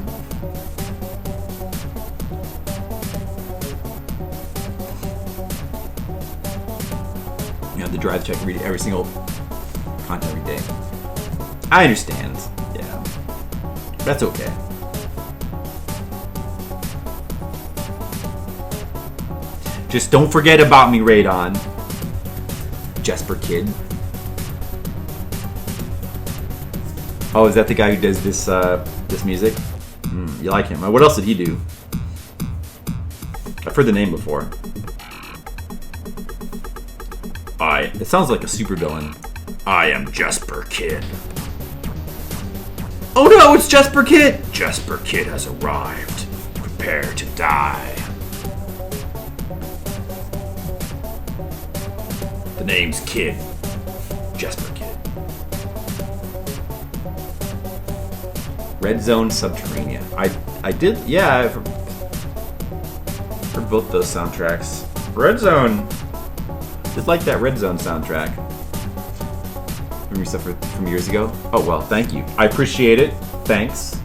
You have to drive check and read every single content every day. I understand. Yeah. That's okay. Just don't forget about me, Radon. Jesper Kid. Oh, is that the guy who does this this music? You like him. What else did he do? I've heard the name before. It sounds like a supervillain. I am Jesper Kid. Oh no, it's Jesper Kid! Jesper Kid has arrived. Prepare to die. The name's Kid. Jesper Kid. Red Zone Subterranea. I did, yeah, I've heard both those soundtracks. Red Zone. Just like that Red Zone soundtrack. Remember stuff from years ago? Oh well, thank you. I appreciate it. Thanks.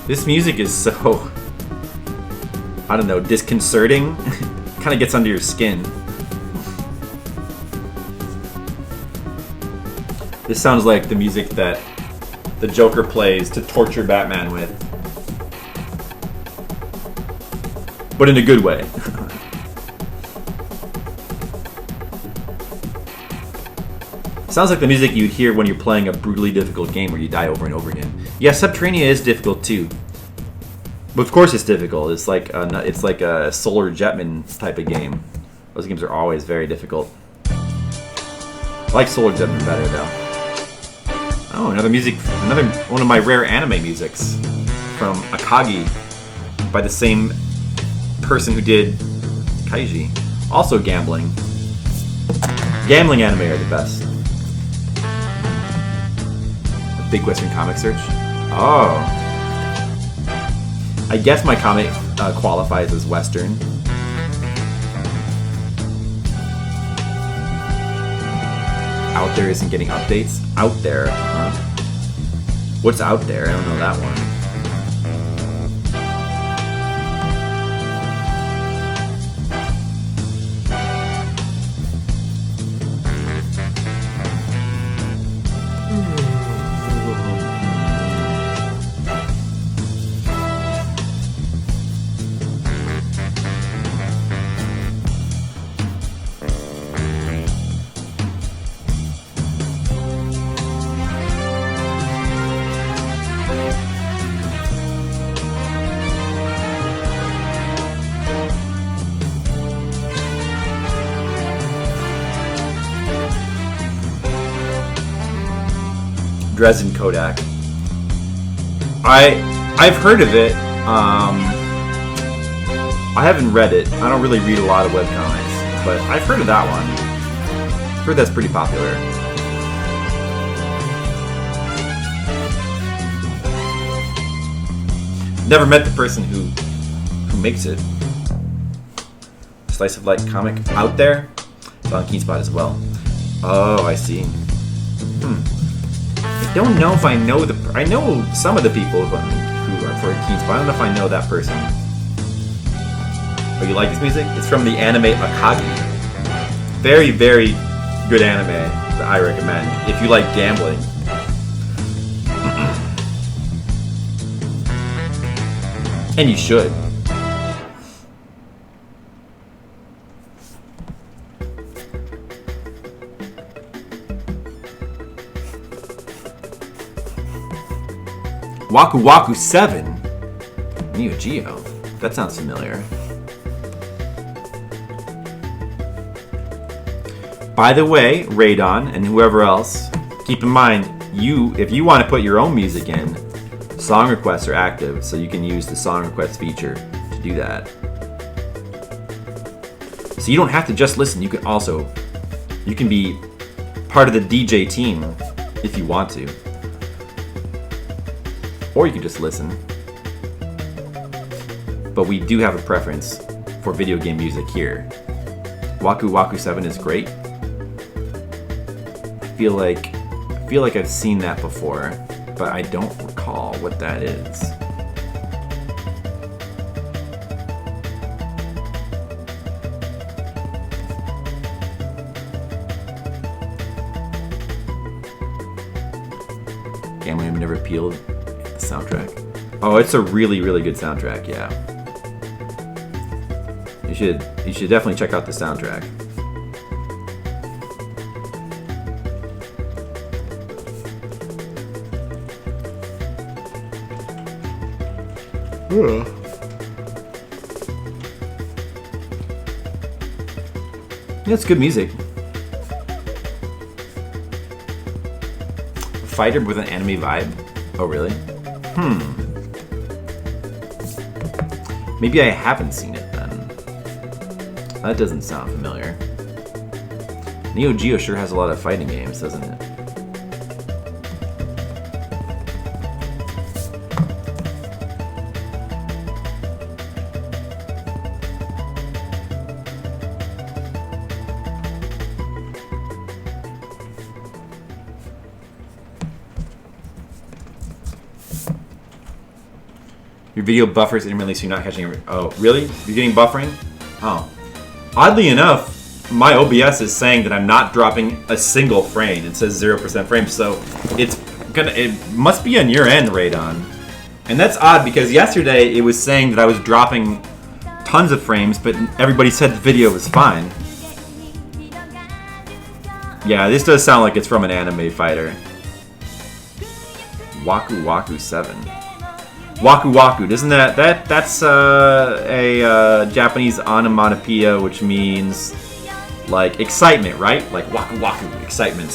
This music is so, I don't know, disconcerting. Kind of gets under your skin. This sounds like the music that the Joker plays to torture Batman with. But in a good way. Sounds like the music you'd hear when you're playing a brutally difficult game where you die over and over again. Yeah, Subterranea is difficult too. But of course it's difficult. It's like a Solar Jetman type of game. Those games are always very difficult. I like Solar Jetman better though. Oh, another one of my rare anime musics from Akagi by the same person who did Kaiji. Also gambling. Gambling anime are the best. A Big Western Comic Search. Oh. I guess my comic qualifies as Western. Out There isn't getting updates? Out There, huh? What's Out There? I don't know that one. Dresden Kodak. I've heard of it. I haven't read it. I don't really read a lot of webcomics, but I've heard of that one. I've heard that's pretty popular. Never met the person who makes it. Slice of Life comic Out There. It's on Keenspot as well. Oh, I see. I don't know if I know I know some of the people who are for Keenspot. I don't know if I know that person. But you like this music? It's from the anime Akagi. Very, very good anime that I recommend if you like gambling. And you should. Waku Waku 7? Neo Geo. That sounds familiar. By the way, Radon and whoever else, keep in mind, if you want to put your own music in, song requests are active, so you can use the song request feature to do that. So you don't have to just listen, you can be part of the DJ team if you want to. Or you can just listen. But we do have a preference for video game music here. Waku Waku 7 is great. I feel like I've seen that before, but I don't recall what that is. Family Never Appealed. The soundtrack. Oh, it's a really, really good soundtrack. Yeah. You should definitely check out the soundtrack. Yeah, it's good music. A fighter with an anime vibe? Oh, really? Maybe I haven't seen it then. That doesn't sound familiar. Neo Geo sure has a lot of fighting games, doesn't it? Your video buffers intermittently, so you're not catching it. Oh, really? You're getting buffering? Oh. Oddly enough, my OBS is saying that I'm not dropping a single frame. It says 0% frames, so it must be on your end, Radon. And that's odd because yesterday it was saying that I was dropping tons of frames, but everybody said the video was fine. Yeah, this does sound like it's from an anime fighter. Waku Waku 7. Waku Waku, isn't that's a Japanese onomatopoeia, which means like excitement, right? Like Waku Waku, excitement.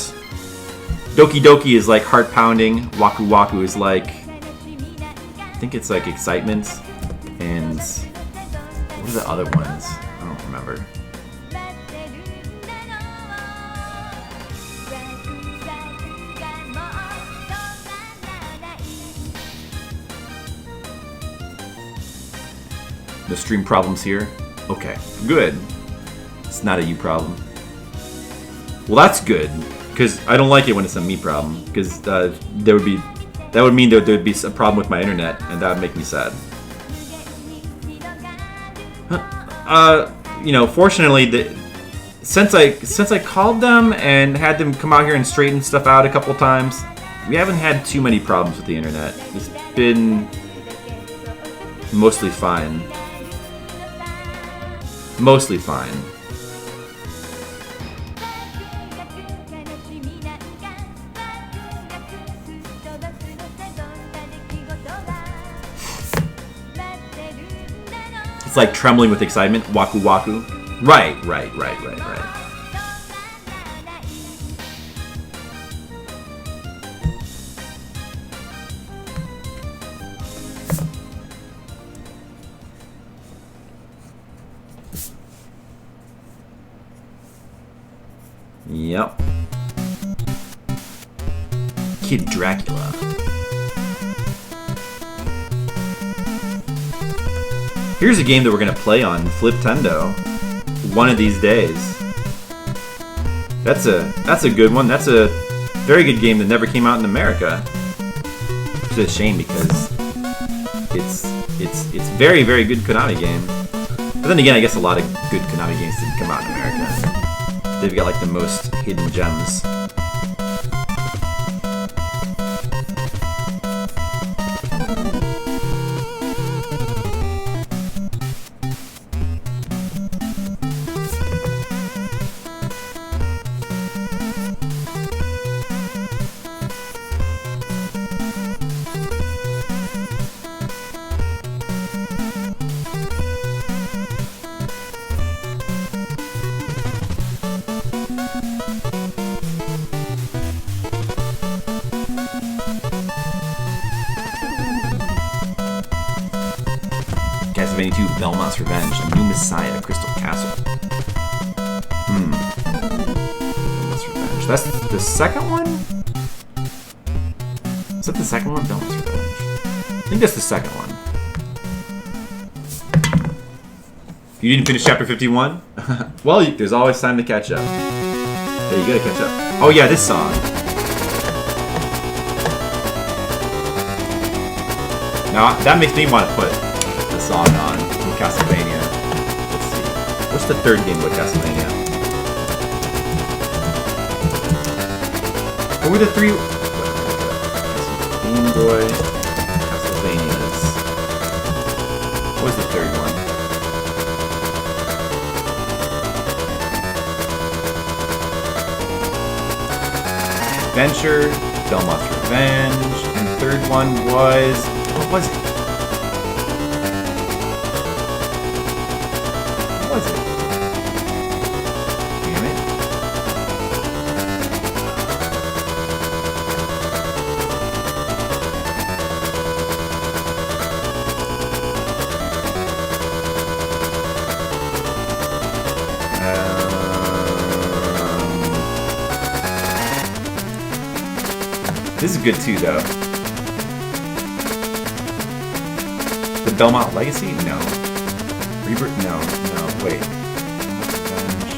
Doki Doki is like heart pounding. Waku Waku is like, I think it's like excitement. And what are the other ones? I don't remember. No stream problems here? Okay, good. It's not a you problem. Well, that's good, because I don't like it when it's a me problem, because that would mean that there would be a problem with my internet, and that would make me sad. You know, fortunately, since I called them and had them come out here and straighten stuff out a couple times, we haven't had too many problems with the internet. It's been mostly fine. Mostly fine. It's like trembling with excitement. Waku Waku. Right. Yep. Kid Dracula. Here's a game that we're gonna play on Fliptendo one of these days. That's a good one. That's a very good game that never came out in America. It's a shame because it's very, very good Konami game. But then again, I guess a lot of good Konami games didn't come out in America. They've got like the most hidden gems. Castlevania 2, Belmont's Revenge, A New Messiah, Crystal Castle. Belmont's Revenge. That's the second one? Is that the second one? Belmont's Revenge. I think that's the second one. You didn't finish chapter 51? Well, there's always time to catch up. Yeah, you gotta catch up. Oh yeah, this song. Now, that makes me want to put the song on from Castlevania. Let's see. What's the third game with Castlevania? What were the three? Game Boy Castlevanias. What was the third one? Adventure, Belmont's Revenge, and the third one was... What was it? What was it? Damn it. This is good too, though. The Belmont Legacy? No. Rebirth? No. No. Wait. Revenge.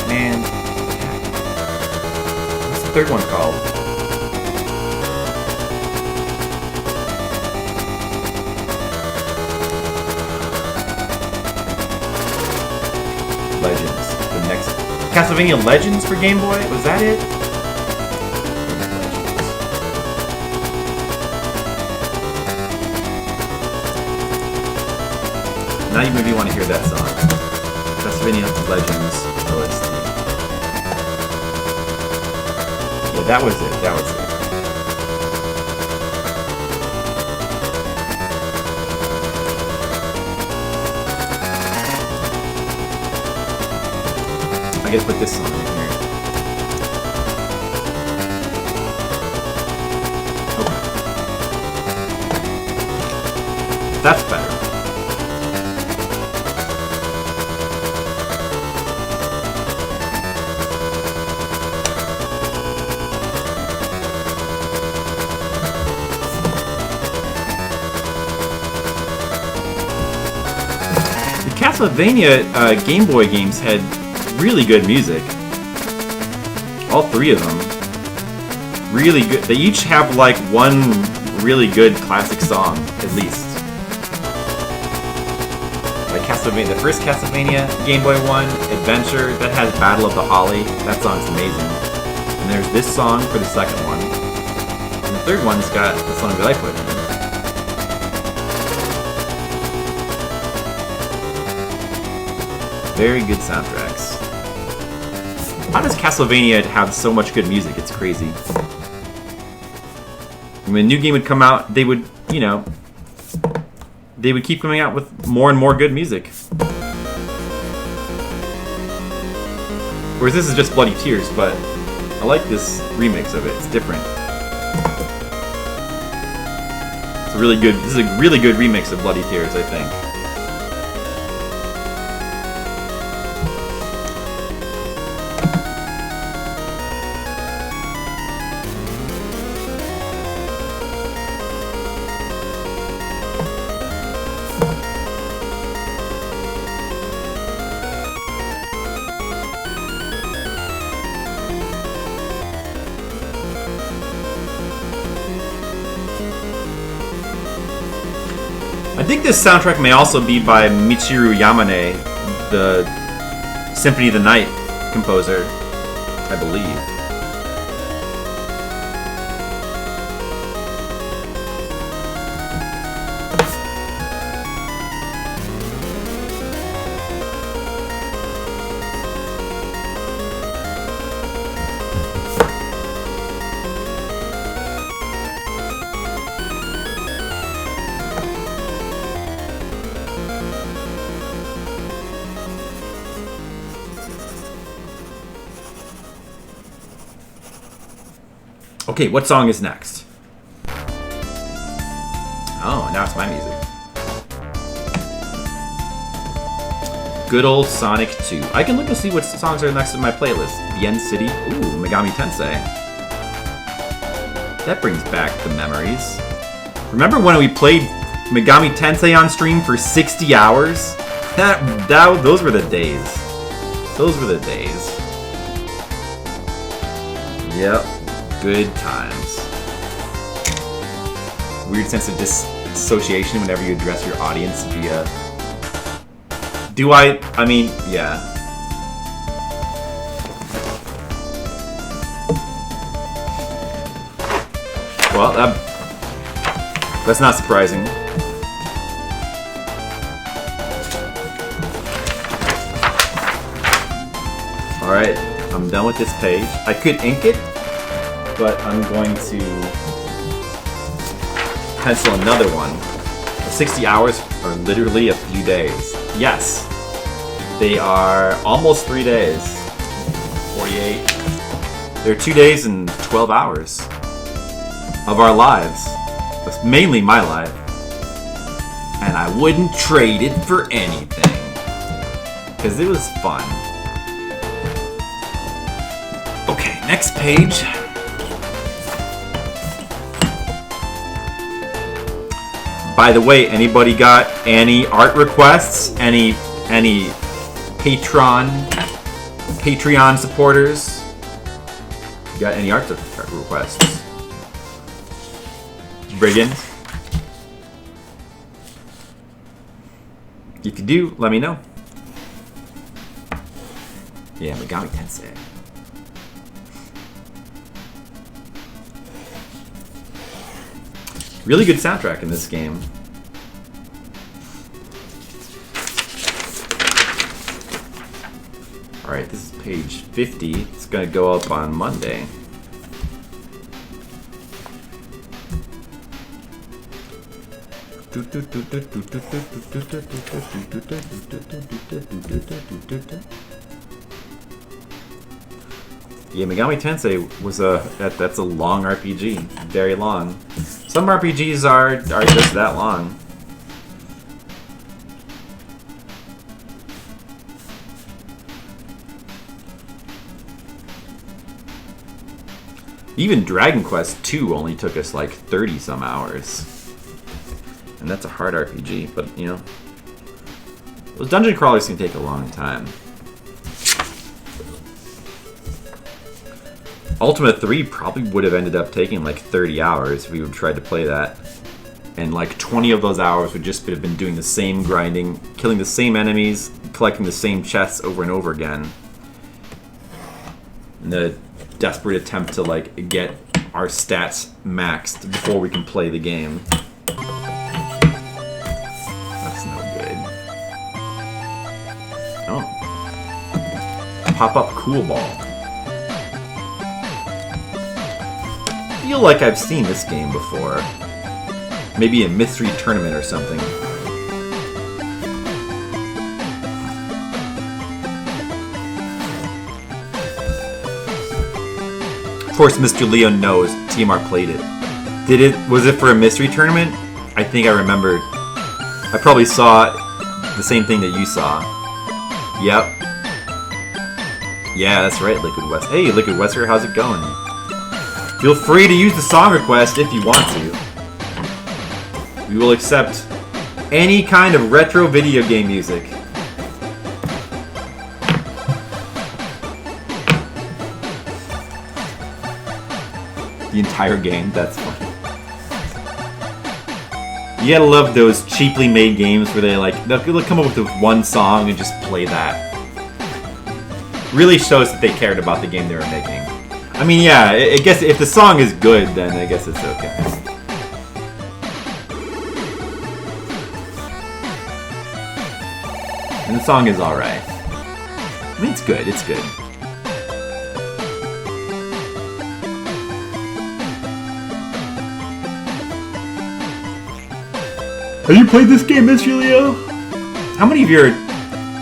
Man. What's the third one called? Legends. The next Castlevania Legends for Game Boy? Was that it? Now you maybe want to hear that song. Castlevania Legends OST. Yeah, that was it. That was it. I guess put this song in here. Okay. That's better. The Castlevania Game Boy games had really good music. All three of them. Really good. They each have like one really good classic song, at least. Like Castlevania, the first Castlevania Game Boy one, Adventure, that has Battle of the Holly. That song's amazing. And there's this song for the second one. And the third one's got the song that I put in. Very good soundtracks. How does Castlevania have so much good music? It's crazy. When a new game would come out, they would, you know, they would keep coming out with more and more good music. Whereas this is just Bloody Tears, but I like this remix of it. It's different. It's a really good. This is a really good remix of Bloody Tears, I think. I think this soundtrack may also be by Michiru Yamane, the Symphony of the Night composer, I believe. Okay, what song is next? Oh, now it's my music. Good old Sonic 2. I can look to see what songs are next in my playlist. The End City. Ooh, Megami Tensei. That brings back the memories. Remember when we played Megami Tensei on stream for 60 hours? Those were the days. Those were the days. Yep. Good times. Weird sense of dissociation whenever you address your audience via... Do I mean, yeah. Well, that's not surprising. Alright, I'm done with this page. I could ink it, but I'm going to pencil another one. 60 hours are literally a few days. Yes, they are almost 3 days. 48. They're 2 days and 12 hours of our lives. That's mainly my life. And I wouldn't trade it for anything. Because it was fun. Okay, next page. By the way, anybody got any art requests? Any Patreon supporters? You got any art requests? Brigand? If you do, let me know. Yeah, Megami Tensei. Really good soundtrack in this game. Alright, this is page 50. It's gonna go up on Monday. Yeah, Megami Tensei was that's a long RPG, very long. Some RPGs are just that long. Even Dragon Quest II only took us like 30 some hours. And that's a hard RPG, but you know, those dungeon crawlers can take a long time. Ultima 3 probably would have ended up taking like 30 hours if we would have tried to play that. And like 20 of those hours would just have been doing the same grinding, killing the same enemies, collecting the same chests over and over again. In the desperate attempt to like get our stats maxed before we can play the game. That's no good. Oh. Pop-up cool ball. I feel like I've seen this game before. Maybe a mystery tournament or something. Of course, Mr. Leo knows TMR played it. Was it for a mystery tournament? I think I remembered. I probably saw the same thing that you saw. Yep. Yeah, that's right, Liquid West. Hey, Liquid Wester, how's it going? Feel free to use the song request if you want to. We will accept any kind of retro video game music. The entire game, that's funny. You gotta love those cheaply made games where they'll come up with one song and just play that. Really shows that they cared about the game they were making. I mean, yeah, I guess if the song is good, then I guess it's okay. And the song is alright. I mean, it's good, it's good. Have you played this game, Mr. Leo? How many of your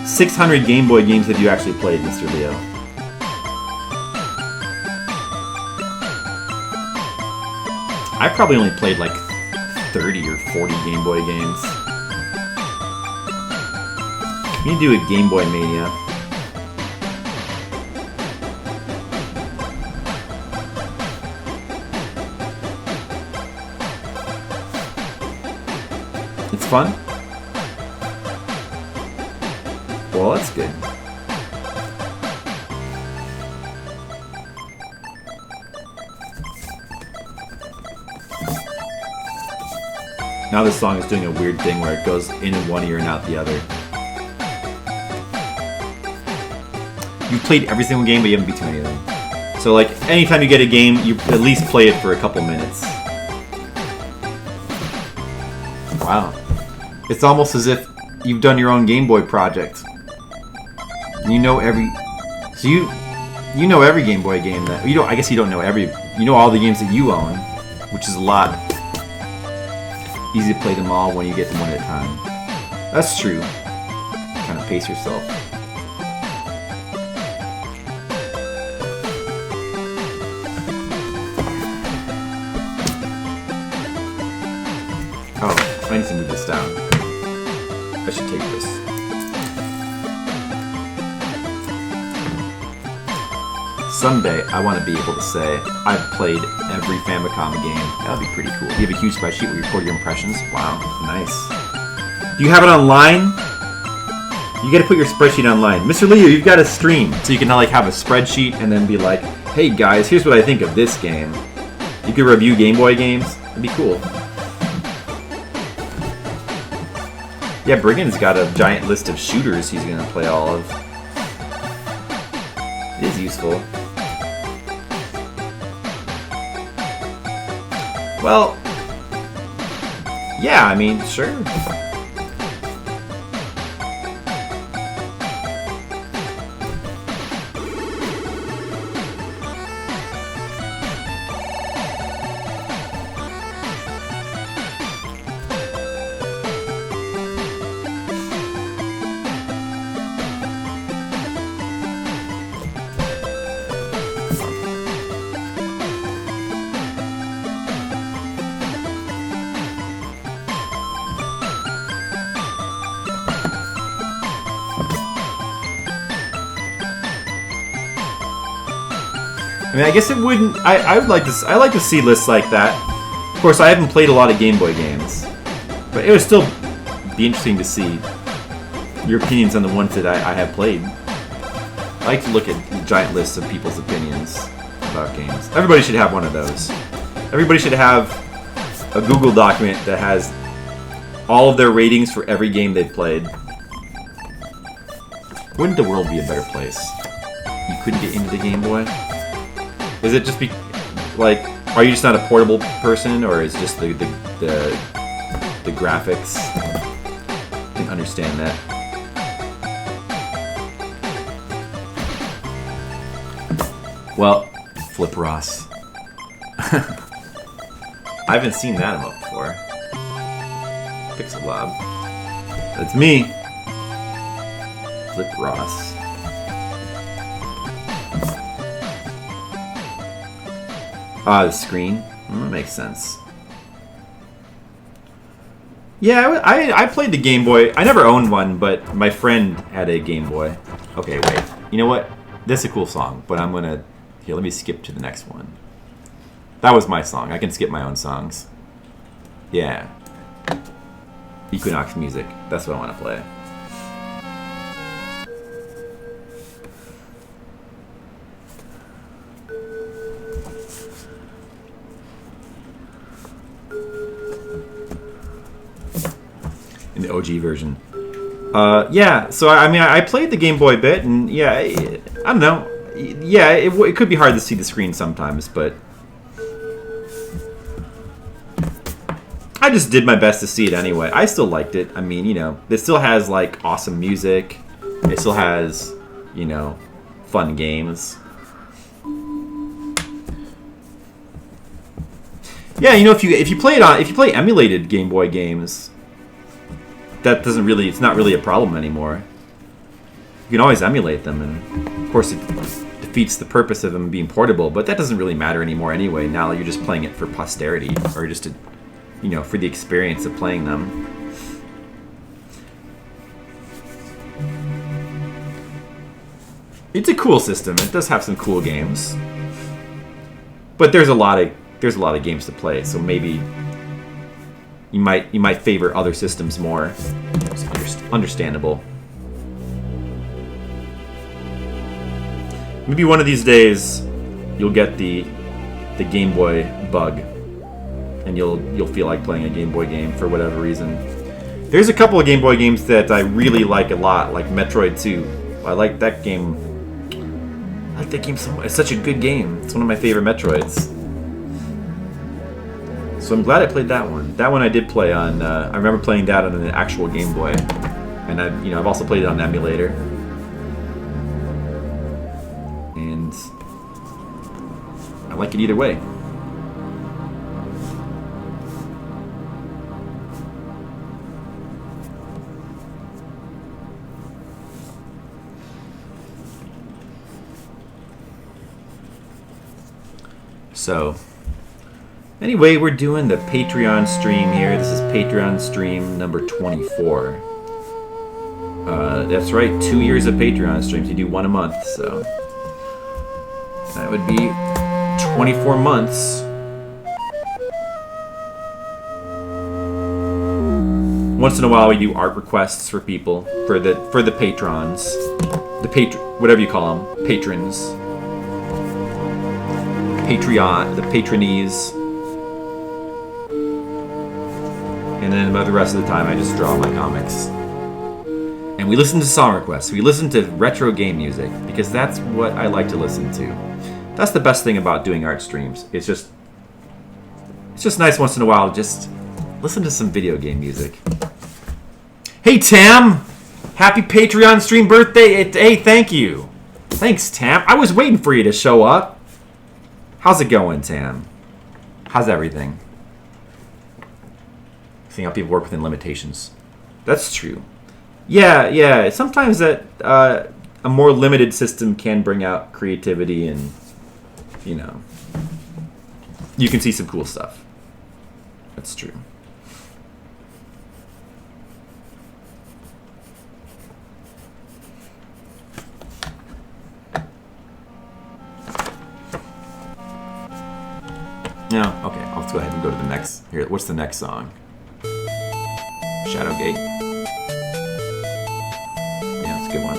600 Game Boy games have you actually played, Mr. Leo? I probably only played like 30 or 40 Game Boy games. We need to do a Game Boy Mania. It's fun? Well, that's good. Now this song is doing a weird thing where it goes in one ear and out the other. You've played every single game, but you haven't beat too many of them. So, like, anytime you get a game, you at least play it for a couple minutes. Wow. It's almost as if you've done your own Game Boy project. You know every... So you know every Game Boy game that... You don't, I guess you don't know every... You know all the games that you own, which is a lot. Easy to play them all when you get them one at a time. That's true. Kind of pace yourself. Oh, I need to move this down. I should take this. Someday, I want to be able to say, I've played every Famicom game. That would be pretty cool. You have a huge spreadsheet where you record your impressions. Wow, nice. Do you have it online? You gotta put your spreadsheet online. Mr. Leo, you've got a stream. So you can like have a spreadsheet and then be like, hey guys, here's what I think of this game. You could review Game Boy games. It'd be cool. Yeah, Brigand's got a giant list of shooters he's gonna play all of. It is useful. Well, yeah, I mean, sure. I mean, I guess it wouldn't. I would like to. I like to see lists like that. Of course, I haven't played a lot of Game Boy games, but it would still be interesting to see your opinions on the ones that I have played. I like to look at giant lists of people's opinions about games. Everybody should have one of those. Everybody should have a Google document that has all of their ratings for every game they've played. Wouldn't the world be a better place? You couldn't get into the Game Boy? Is it just like, are you just not a portable person, or is it just the graphics? I can understand that. Well, Flip Ross. I haven't seen that emote before. Pixel Bob. That's me. Flip Ross. Ah, the screen. That makes sense. Yeah, I played the Game Boy. I never owned one, but my friend had a Game Boy. Okay, wait. You know what? This is a cool song, but I'm gonna... Here, let me skip to the next one. That was my song. I can skip my own songs. Yeah. Equinox music. That's what I want to play. In the OG version. Yeah, so I mean, I played the Game Boy a bit, and yeah, I don't know. Yeah, it could be hard to see the screen sometimes, but I just did my best to see it anyway. I still liked it. I mean, you know, it still has, like, awesome music. It still has, you know, fun games. Yeah, you know, if you play emulated Game Boy games, that doesn't really, it's not really a problem anymore. You can always emulate them, and of course it defeats the purpose of them being portable, but that doesn't really matter anymore anyway. Now you're just playing it for posterity, or just to, you know, for the experience of playing them. It's a cool system. It does have some cool games, but there's a lot of games to play. So maybe you might favor other systems more. It's understandable. Maybe one of these days you'll get the Game Boy bug, and you'll feel like playing a Game Boy game for whatever reason. There's a couple of Game Boy games that I really like a lot, like Metroid 2. I like that game. I like that game so much. It's such a good game. It's one of my favorite Metroids. So I'm glad I played that one. That one I did play on. I remember playing that on an actual Game Boy, and I've also played it on emulator. And I like it either way. So, anyway, we're doing the Patreon stream here. This is Patreon stream number 24. That's right, 2 years of Patreon streams. You do one a month, so that would be 24 months. Once in a while, we do art requests for people, for the patrons, whatever you call them, patrons. Patreon, the patronies. And then about the rest of the time I just draw my comics. And we listen to song requests. We listen to retro game music because that's what I like to listen to. That's the best thing about doing art streams. It's just nice once in a while to just listen to some video game music. Hey Tam! Happy Patreon stream birthday! Hey, thank you! Thanks, Tam. I was waiting for you to show up. How's it going, Tam? How's everything? Seeing how people work within limitations. That's true. Yeah. Sometimes that a more limited system can bring out creativity and, you can see some cool stuff. That's true. No, okay, let's go ahead and go to the next. Here, what's the next song? Shadowgate. Yeah, that's a good one.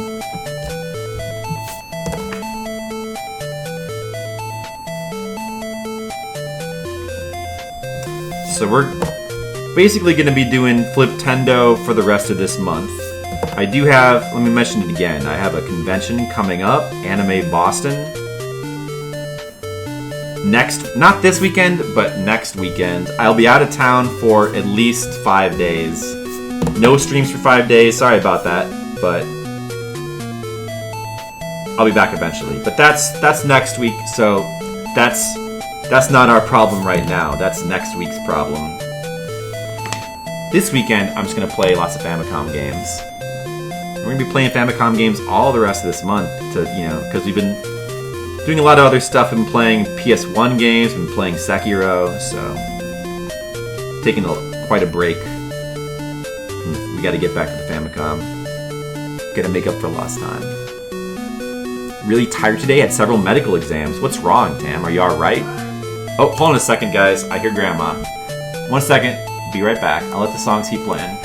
So we're basically going to be doing Fliptendo for the rest of this month. I do have, let me mention it again, I have a convention coming up, Anime Boston. Not this weekend, but next weekend. I'll be out of town for at least 5 days. No streams for 5 days, sorry about that, but I'll be back eventually. But that's next week, so that's not our problem right now. That's next week's problem. This weekend, I'm just gonna play lots of Famicom games. We're gonna be playing Famicom games all the rest of this month, because we've been doing a lot of other stuff. I've been playing PS1 games, I've been playing Sekiro, so taking quite a break. We gotta get back to the Famicom. Gotta make up for lost time. Really tired today, had several medical exams. What's wrong, Tam? Are you alright? Oh, hold on a second, guys. I hear Grandma. 1 second. Be right back. I'll let the songs keep playing.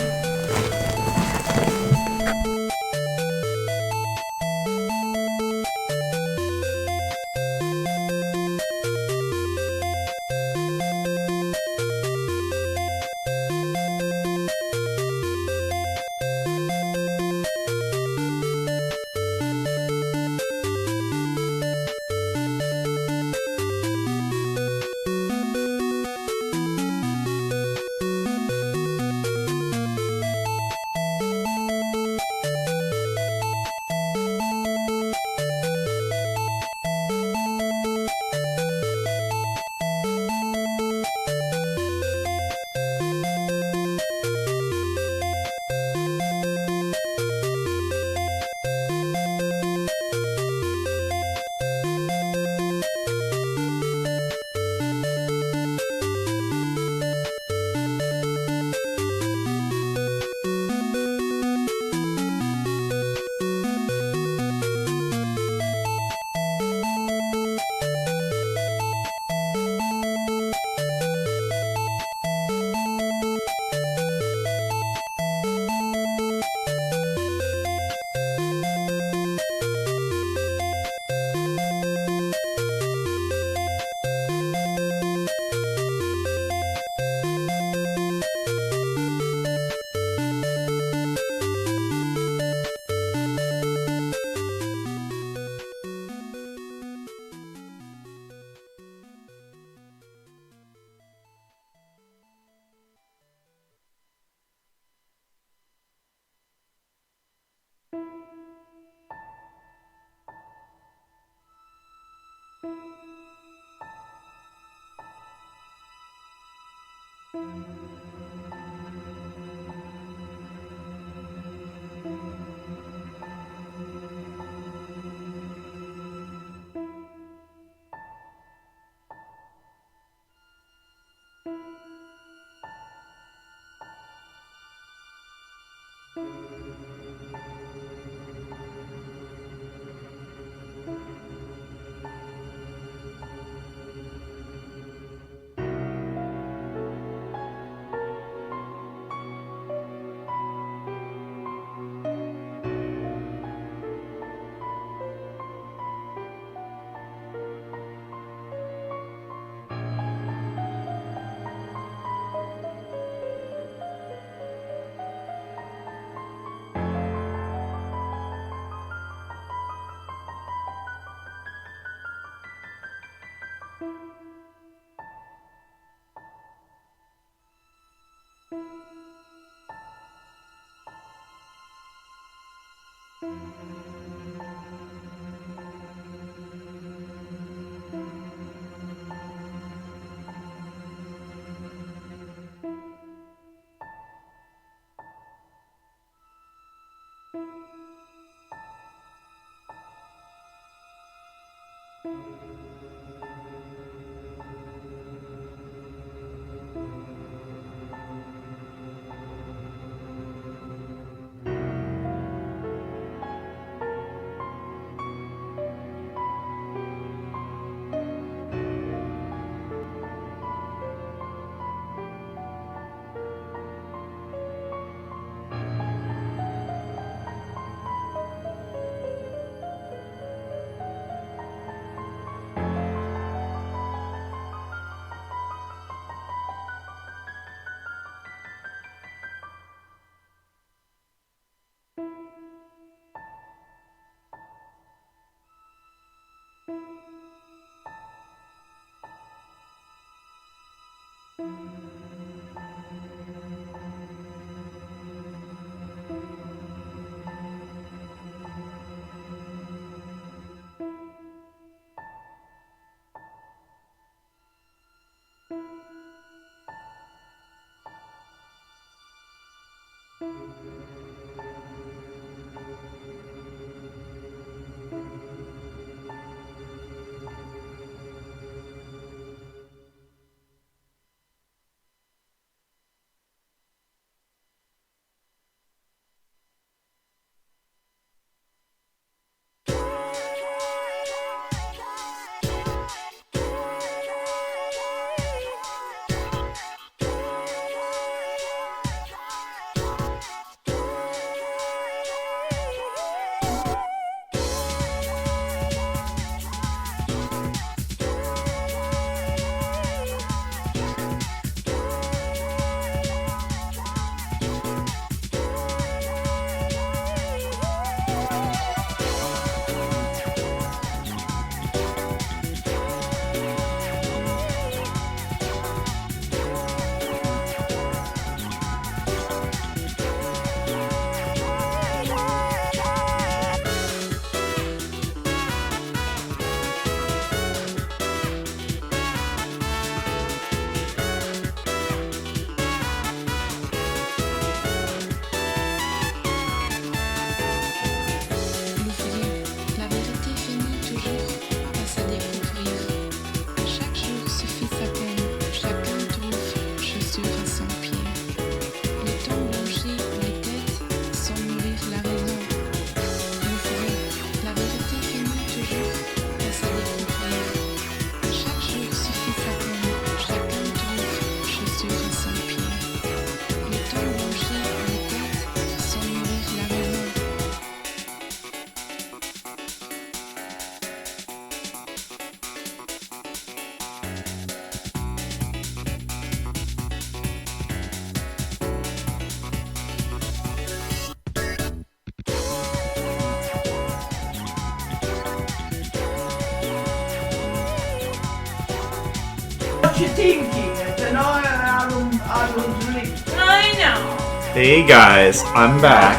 What you thinking? Tonight I don't drink. I know. Hey guys, I'm back.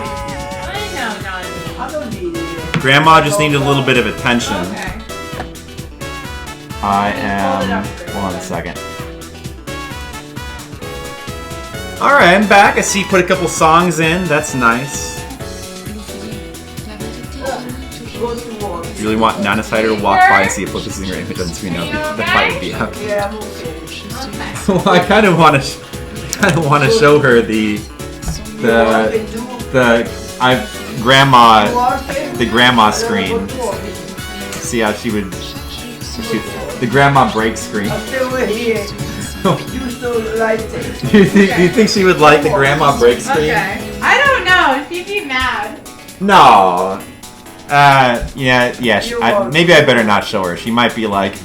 I know, Donnie. I don't need it. Grandma just needed a little bit of attention. Okay. I am. Hold on a second. Alright, I'm back. I see you put a couple songs in. That's nice. Go to work. You really want Nana Cider to walk by and see a flip singer if it doesn't screen out? The fight would be out. Yeah, I'm okay. Well, I kind of want to show her the grandma screen. See how she would the grandma break screen. I'm still here. You still like it. Do you think she would like the grandma break screen? Okay. I don't know. She'd be mad. No. Maybe I better not show her. She might be like,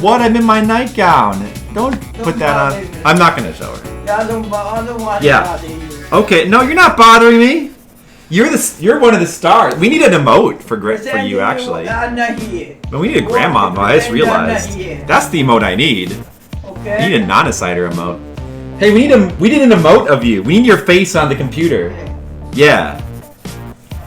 "What? I'm in my nightgown. Don't put that on." I'm not gonna show her. Yeah, I don't want to Yeah. bother you. Okay, no, you're not bothering me. You're one of the stars. We need an emote for you actually. I'm not here. But we need a grandma emote. I just realized that's the emote I need. Okay. We need a Nana Cider emote. Hey, we need an emote of you. We need your face on the computer. Yeah.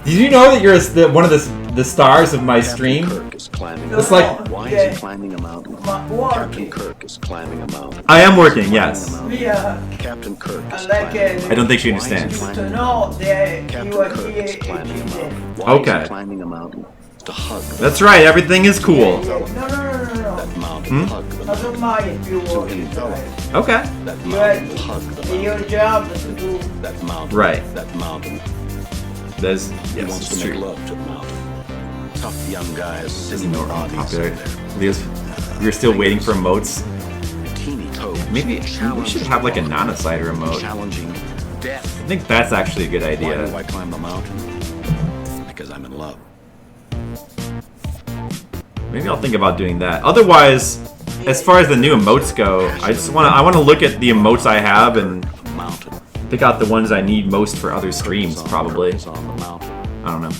Did you know that you're one of the stars of my stream? Kirk is climbing It's a like- mountain. Why is he climbing a mountain? Captain Working. Kirk is climbing a mountain. I am working. Yes. Yeah. Captain Kirk I is like climbing. it. I don't think she Why is he understands. climbing To a know mountain? that Captain you are Kirk here is climbing a every day. mountain. Why Okay. is he climbing a mountain? To hug. That's right. Everything is cool. No. That mountain. Hug the I mountain. don't mind if you To work. envelop. Okay. That You mountain. Hug the mountain. your job is to do. That mountain. Right. That mountain. That's He yes, wants it's to make true. love to the mountain. Tough young guys Doesn't sitting know their how bodies popular. in there. Leo's, we're still waiting for emotes. Teeny toes. Maybe we should have like a Nana Cider emote. Challenging death. I think that's actually a good Why idea. do I climb the mountain? Because I'm in love. Maybe I'll think about doing that. Otherwise, as far as the new emotes go, I want to look at the emotes I have and Mountain. pick out the ones I need most for other streams. Probably. Kirk is on the mountain. I don't know.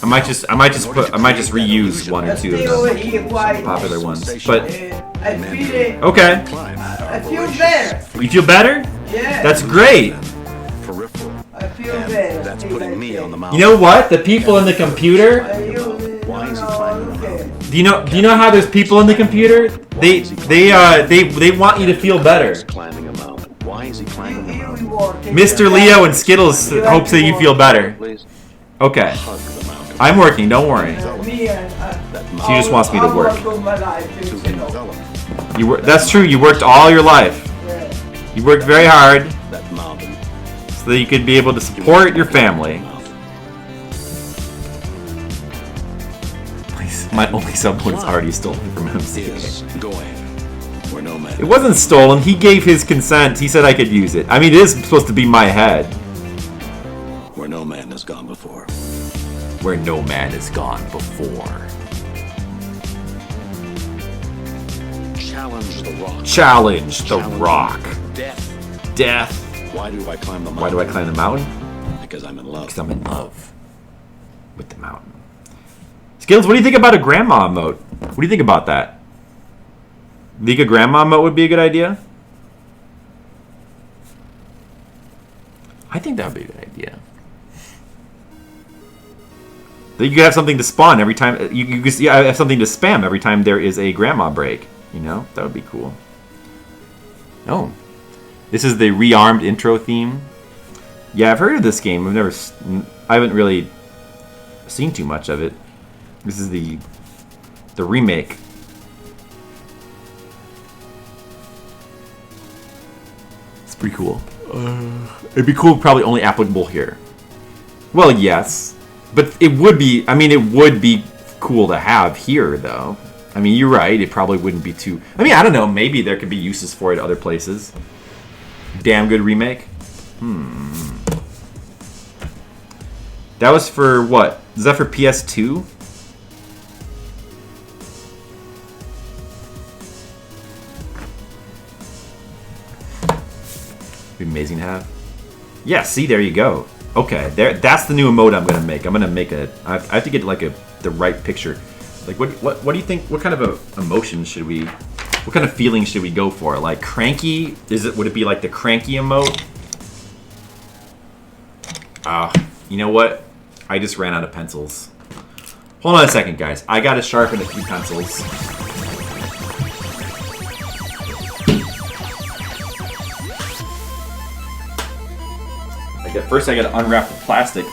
I might just reuse one or two Stay of over them, here quiet. popular ones. But I feel it. okay, Climb. I feel better. you feel better? Yeah. That's great. Peripheral. I feel better. That's Stay putting like me that. on the mountain. You know what? The people in the computer. Why is he climbing the mountain? Do you know how there's people in the computer? They want you to feel better. He's climbing a mountain. Why is he climbing a Here we mountain? walk. Mr. Leo and Skittles hopes that you feel better. Please Okay, hug the mountain. I'm working. Don't worry. Me and That She mountain just wants me to work. My life, to you know. envelop. That's true. You worked all your life. Yeah. You worked very hard That mountain. so that you could be able to support your family. Please, my only submode is already stolen from him. Is going where no man. It wasn't stolen. He gave his consent. He said I could use it. I mean, it is supposed to be my head. Where no man has gone before. Where no man has gone before. Challenge the rock. Challenge the Challenge rock. Death. Death. Why do I climb the mountain? Why do I climb the mountain? Because I'm in love. Because I'm in love with the mountain. Skills, what do you think about a grandma emote? What do you think about that? Think a grandma emote would be a good idea? I think that would be a good idea. You could have something to spawn every time. You could have something to spam every time there is a grandma break. You know, that would be cool. Oh, this is the rearmed intro theme. Yeah, I've heard of this game. I haven't really seen too much of it. This is the remake. It's pretty cool. It'd be cool, probably only applicable here. Well, yes, but it would be. I mean, it would be cool to have here, though. I mean, you're right. It probably wouldn't be too. I mean, I don't know. Maybe there could be uses for it other places. Damn good remake. That was for what? Is that for PS2? Be amazing to have. Yeah, see, there you go. Okay, that's the new emote I'm gonna make. I'm gonna make I have to get like the right picture. Like what do you think? What kind of a emotion should we? What kind of feeling should we go for? Like cranky? Would it be like the cranky emote? You know what? I just ran out of pencils. Hold on a second, guys. I gotta sharpen a few pencils. First I gotta unwrap the plastic.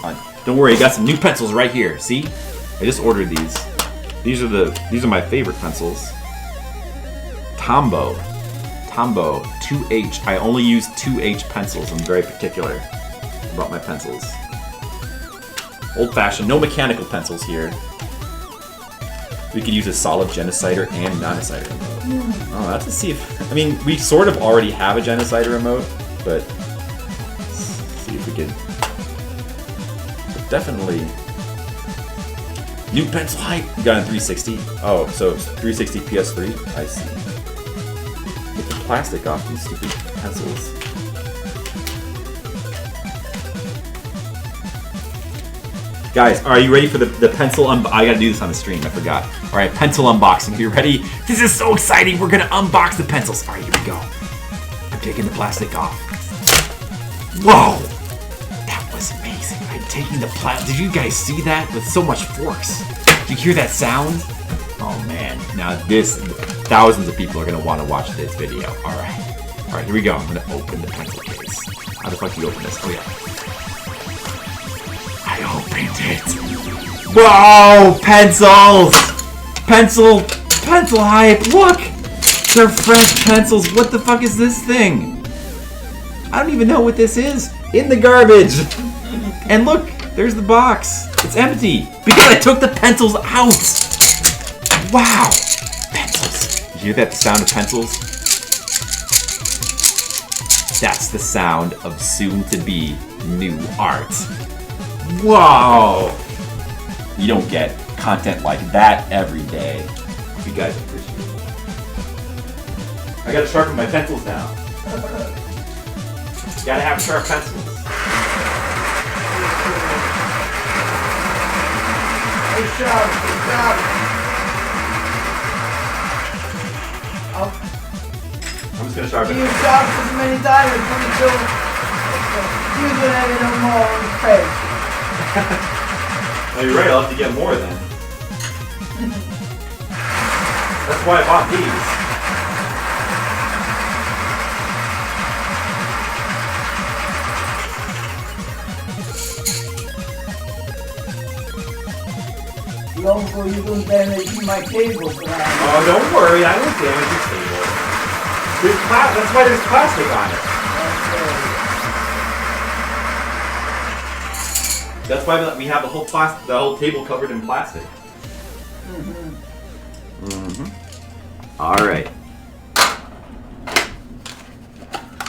Don't worry, I got some new pencils right here. See? I just ordered these. These are my favorite pencils. Tombow 2H. I only use 2H pencils. I'm very particular about my pencils. Old-fashioned, no mechanical pencils here. We could use a solid genocider and non-decider remote. Oh, let's see if... I mean, we sort of already have a genocider remote, but... Let's see if we can... But definitely... New pencil height! You got it in 360. Oh, so it's 360 PS3? I see. Get the plastic off these stupid pencils. Guys, are you ready for the pencil I gotta do this on the stream, I forgot. Alright, pencil unboxing. Are you ready? This is so exciting! We're gonna unbox the pencils. Alright, here we go. I'm taking the plastic off. Whoa! That was amazing. I'm taking the plastic. Did you guys see that? With so much force. Did you hear that sound? Oh man. Now thousands of people are gonna want to watch this video. Alright. Alright, here we go. I'm gonna open the pencil case. How the fuck do you open this? Oh yeah. I opened it. Whoa! Pencils! Pencil hype! Look! They're fresh pencils. What the fuck is this thing? I don't even know what this is. In the garbage! And look! There's the box. It's empty. Because I took the pencils out! Wow! Pencils. Did you hear that sound of pencils? That's the sound of soon-to-be new art. Whoa! You don't get content like that every day. You guys appreciate it. I gotta sharpen my pencils now. Gotta have sharp pencils. Good job, good job. I'm just gonna sharpen You it. shot as many times until you don't have it no more on the page. Oh, you're right, I'll have to get more then. That's why I bought these. Longo, you don't damage my table. Oh, don't worry, I won't damage your table. That's why there's plastic on it. That's why we have the whole table covered in plastic. All right.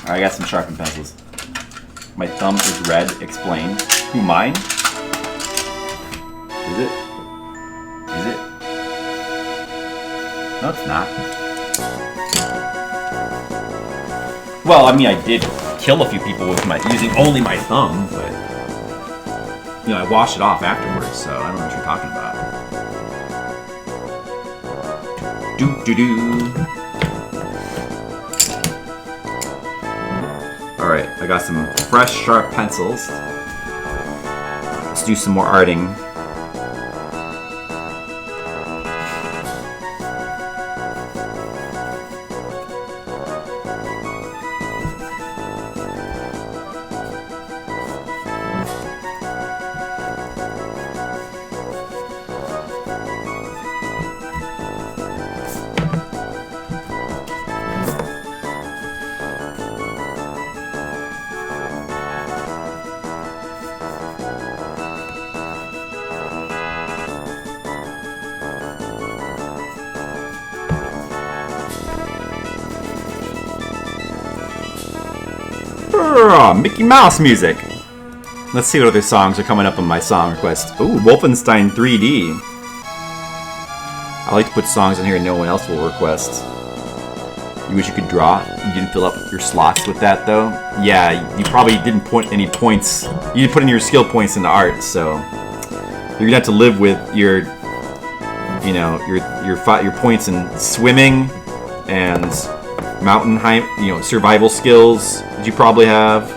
I got some sharpened pencils. My thumb is red. Explain. Who, mine? Is it? Is it? No, it's not. Well, I mean, I did kill a few people with using only my thumb, but you know, I washed it off afterwards, so I don't know what you're talking about. Alright, I got some fresh, sharp pencils. Let's do some more arting. Mickey Mouse music. Let's see what other songs are coming up on my song request. Ooh, Wolfenstein 3D. I like to put songs in here no one else will request. You wish you could draw? You didn't fill up your slots with that though? Yeah, you probably didn't put any points. You didn't put any of your skill points into art, so you're gonna have to live with your, you know, your points in swimming and mountain height, you know, survival skills that you probably have,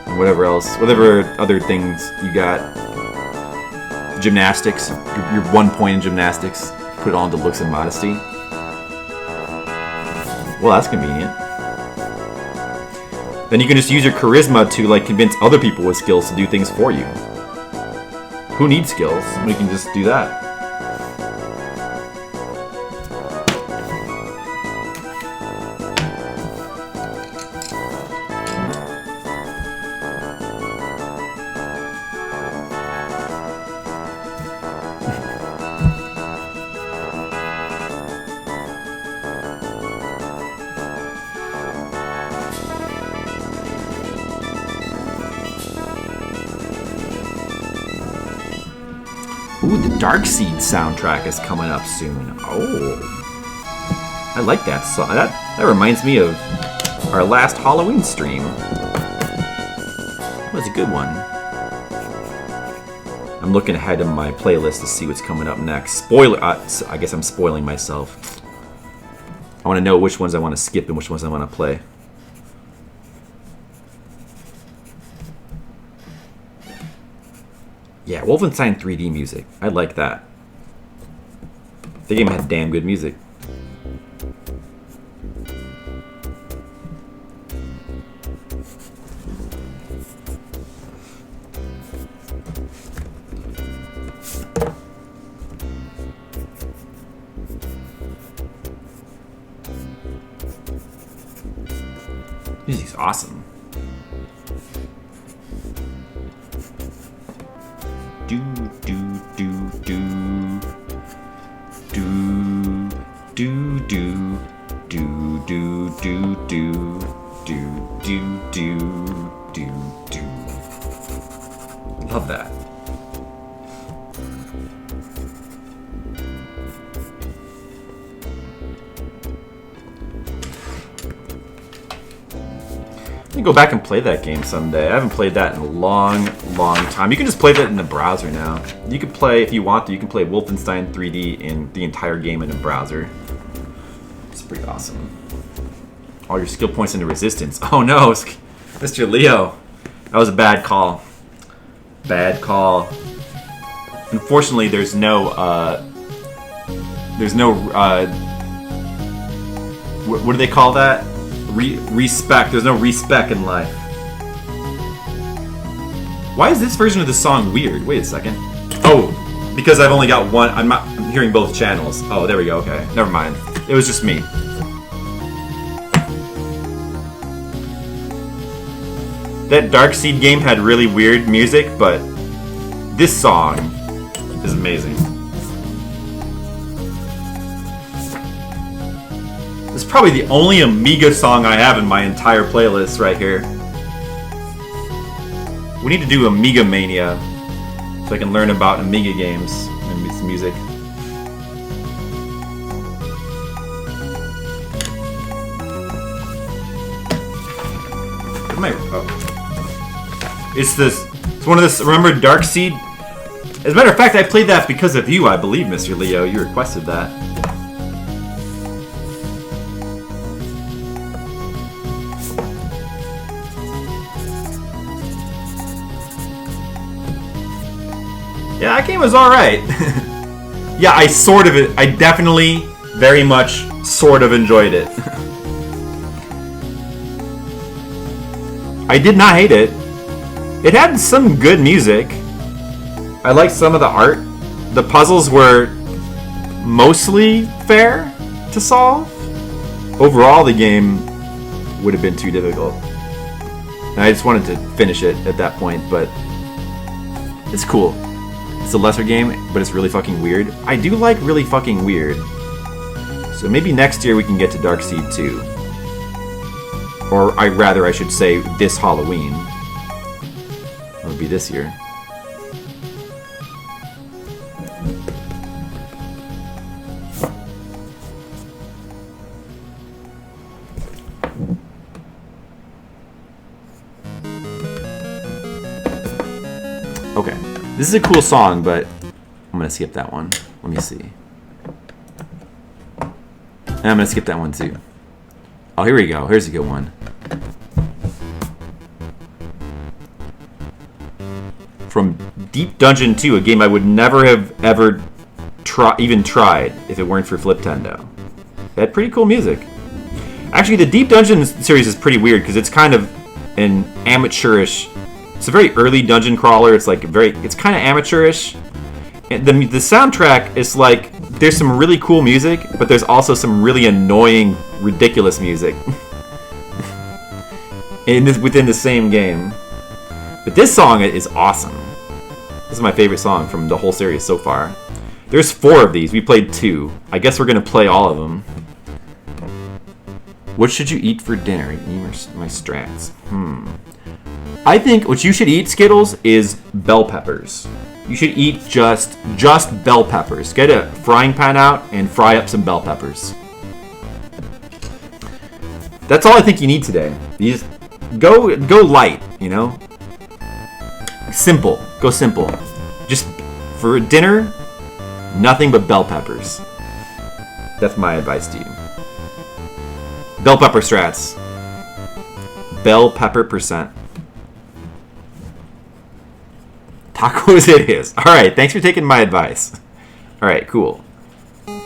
and whatever else, whatever other things you got. Gymnastics, your 1 point in gymnastics, put it on to looks and modesty. Well, that's convenient. Then you can just use your charisma to like convince other people with skills to do things for you. Who needs skills? We can just do that. Ooh, the Darkseed soundtrack is coming up soon. Oh. I like that song. That reminds me of our last Halloween stream. That was a good one. I'm looking ahead in my playlist to see what's coming up next. Spoiler. I guess I'm spoiling myself. I want to know which ones I want to skip and which ones I want to play. Yeah, Wolfenstein 3D music. I like that. The game had damn good music. Music's awesome. Do do do do do do do do do do do do do do do. Love that. I go back and play that game someday. I haven't played that in a long time. You can just play that in the browser now. You can play, if you want to, you can play Wolfenstein 3D in the entire game in a browser. It's pretty awesome. All your skill points into resistance. Oh no, Mr. Leo. That was a bad call. Bad call. Unfortunately, there's no, what do they call that? Respect. There's no respect in life. Why is this version of the song weird? Wait a second. Oh, because I've only got one. I'm hearing both channels. Oh, there we go. Okay, never mind. It was just me. That Darkseed game had really weird music, but this song is amazing. It's probably the only Amiga song I have in my entire playlist right here. We need to do Amiga Mania so I can learn about Amiga games and some music. It's one of this. Remember Darkseed? As a matter of fact, I played that because of you, I believe, Mr. Leo. You requested that. Yeah, that game was alright. Yeah, I definitely, very much, sort of enjoyed it. I did not hate it. It had some good music. I liked some of the art. The puzzles were mostly fair to solve. Overall, the game would have been too difficult. And I just wanted to finish it at that point, but it's cool. It's a lesser game, but it's really fucking weird. I do like really fucking weird. So maybe next year we can get to Darkseed 2. Or I should say this Halloween. It would be this year. Okay. This is a cool song, but I'm gonna skip that one. Let me see. And I'm gonna skip that one too. Oh, here we go. Here's a good one. From Deep Dungeon 2, a game I would never have ever even tried if it weren't for Fliptendo. It had pretty cool music. Actually, the Deep Dungeon series is pretty weird because it's kind of an amateurish. It's a very early dungeon crawler. It's like it's kind of amateurish. And the soundtrack is like there's some really cool music, but there's also some really annoying, ridiculous music within the same game. But this song is awesome. This is my favorite song from the whole series so far. There's 4 of these. We played 2. I guess we're gonna play all of them. What should you eat for dinner? My strats. I think what you should eat, Skittles, is bell peppers. You should eat just bell peppers. Get a frying pan out and fry up some bell peppers. That's all I think you need today. You just go light, you know? Simple. Go simple. Just for dinner, nothing but bell peppers. That's my advice to you. Bell pepper strats. Bell pepper percent. Tacos it is. Alright, thanks for taking my advice. Alright, cool.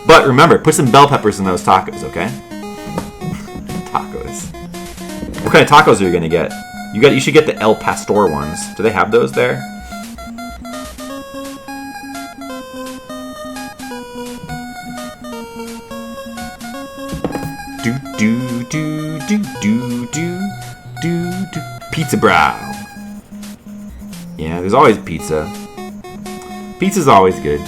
But remember, put some bell peppers in those tacos, okay? Tacos. What kind of tacos are you gonna get? You should get the El Pastor ones. Do they have those there? Do. Pizza brow. Yeah, there's always pizza. Pizza's always good.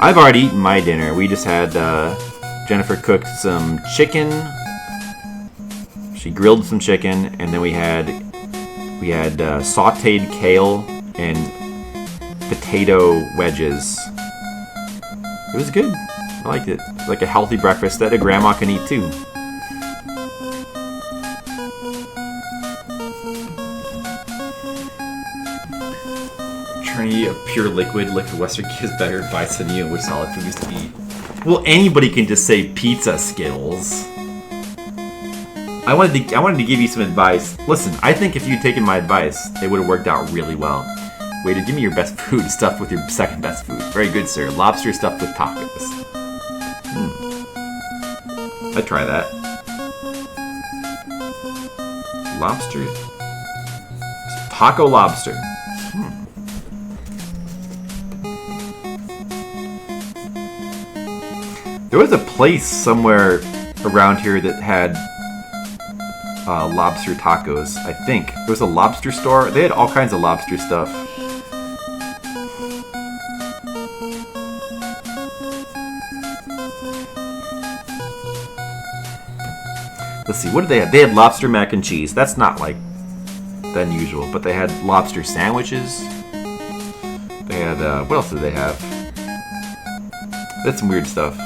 I've already eaten my dinner. We just had Jennifer cooked some chicken. She grilled some chicken, and then we had sautéed kale and potato wedges. It was good. I liked it. Like a healthy breakfast that a grandma can eat too. Trinity of pure liquid Western gives better advice than you which solid foods to eat. Well, anybody can just say pizza, Skittles. I wanted to give you some advice. Listen, I think if you'd taken my advice, it would have worked out really well. Waiter, give me your best food stuffed with your second best food. Very good, sir. Lobster stuffed with tacos. I'd try that. Lobster. Taco lobster. There was a place somewhere around here that had lobster tacos, I think. It was a lobster store. They had all kinds of lobster stuff. Let's see, what did they have? They had lobster mac and cheese. That's not like unusual, but they had lobster sandwiches. They had, what else did they have? That's some weird stuff.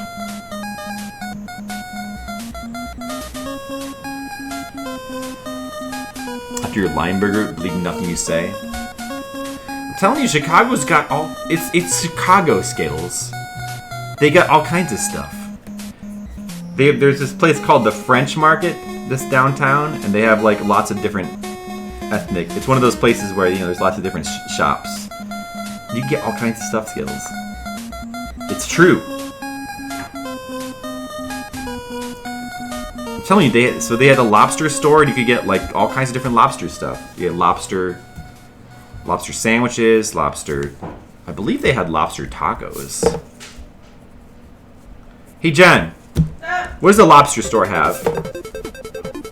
After your Lineburger, believe nothing you say. I'm telling you, Chicago's got all... It's Chicago, Skittles. They got all kinds of stuff. There's this place called the French Market, this downtown, and they have like lots of different ethnic... It's one of those places where, you know, there's lots of different shops. You can get all kinds of stuff, Skittles. It's true. I'm telling you, they had a lobster store, and you could get like all kinds of different lobster stuff. You had lobster sandwiches, lobster... I believe they had lobster tacos. Hey, Jen. What does the lobster store have?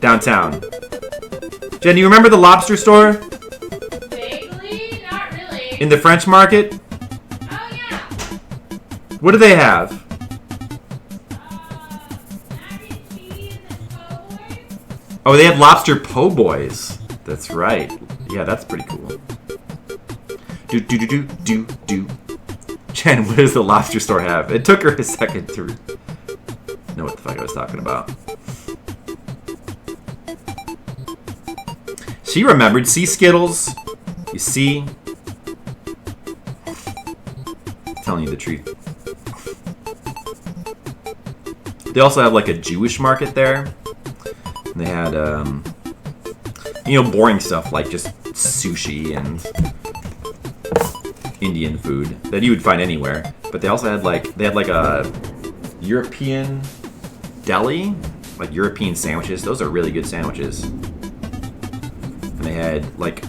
Downtown. Jen, do you remember the lobster store? Vaguely? Not really. In the French Market? Oh, yeah. What do they have? Mac and cheese and po' boys. Oh, they had lobster po' boys. That's right. Yeah, that's pretty cool. Do. Jen, what does the lobster store have? It took her a second to know what the fuck I was talking about. She remembered. See, Skittles? You see? I'm telling you the truth. They also have like a Jewish market there. And they had You know, boring stuff like just sushi and Indian food that you would find anywhere. But they also had like a European deli, like European sandwiches. Those are really good sandwiches. And they had like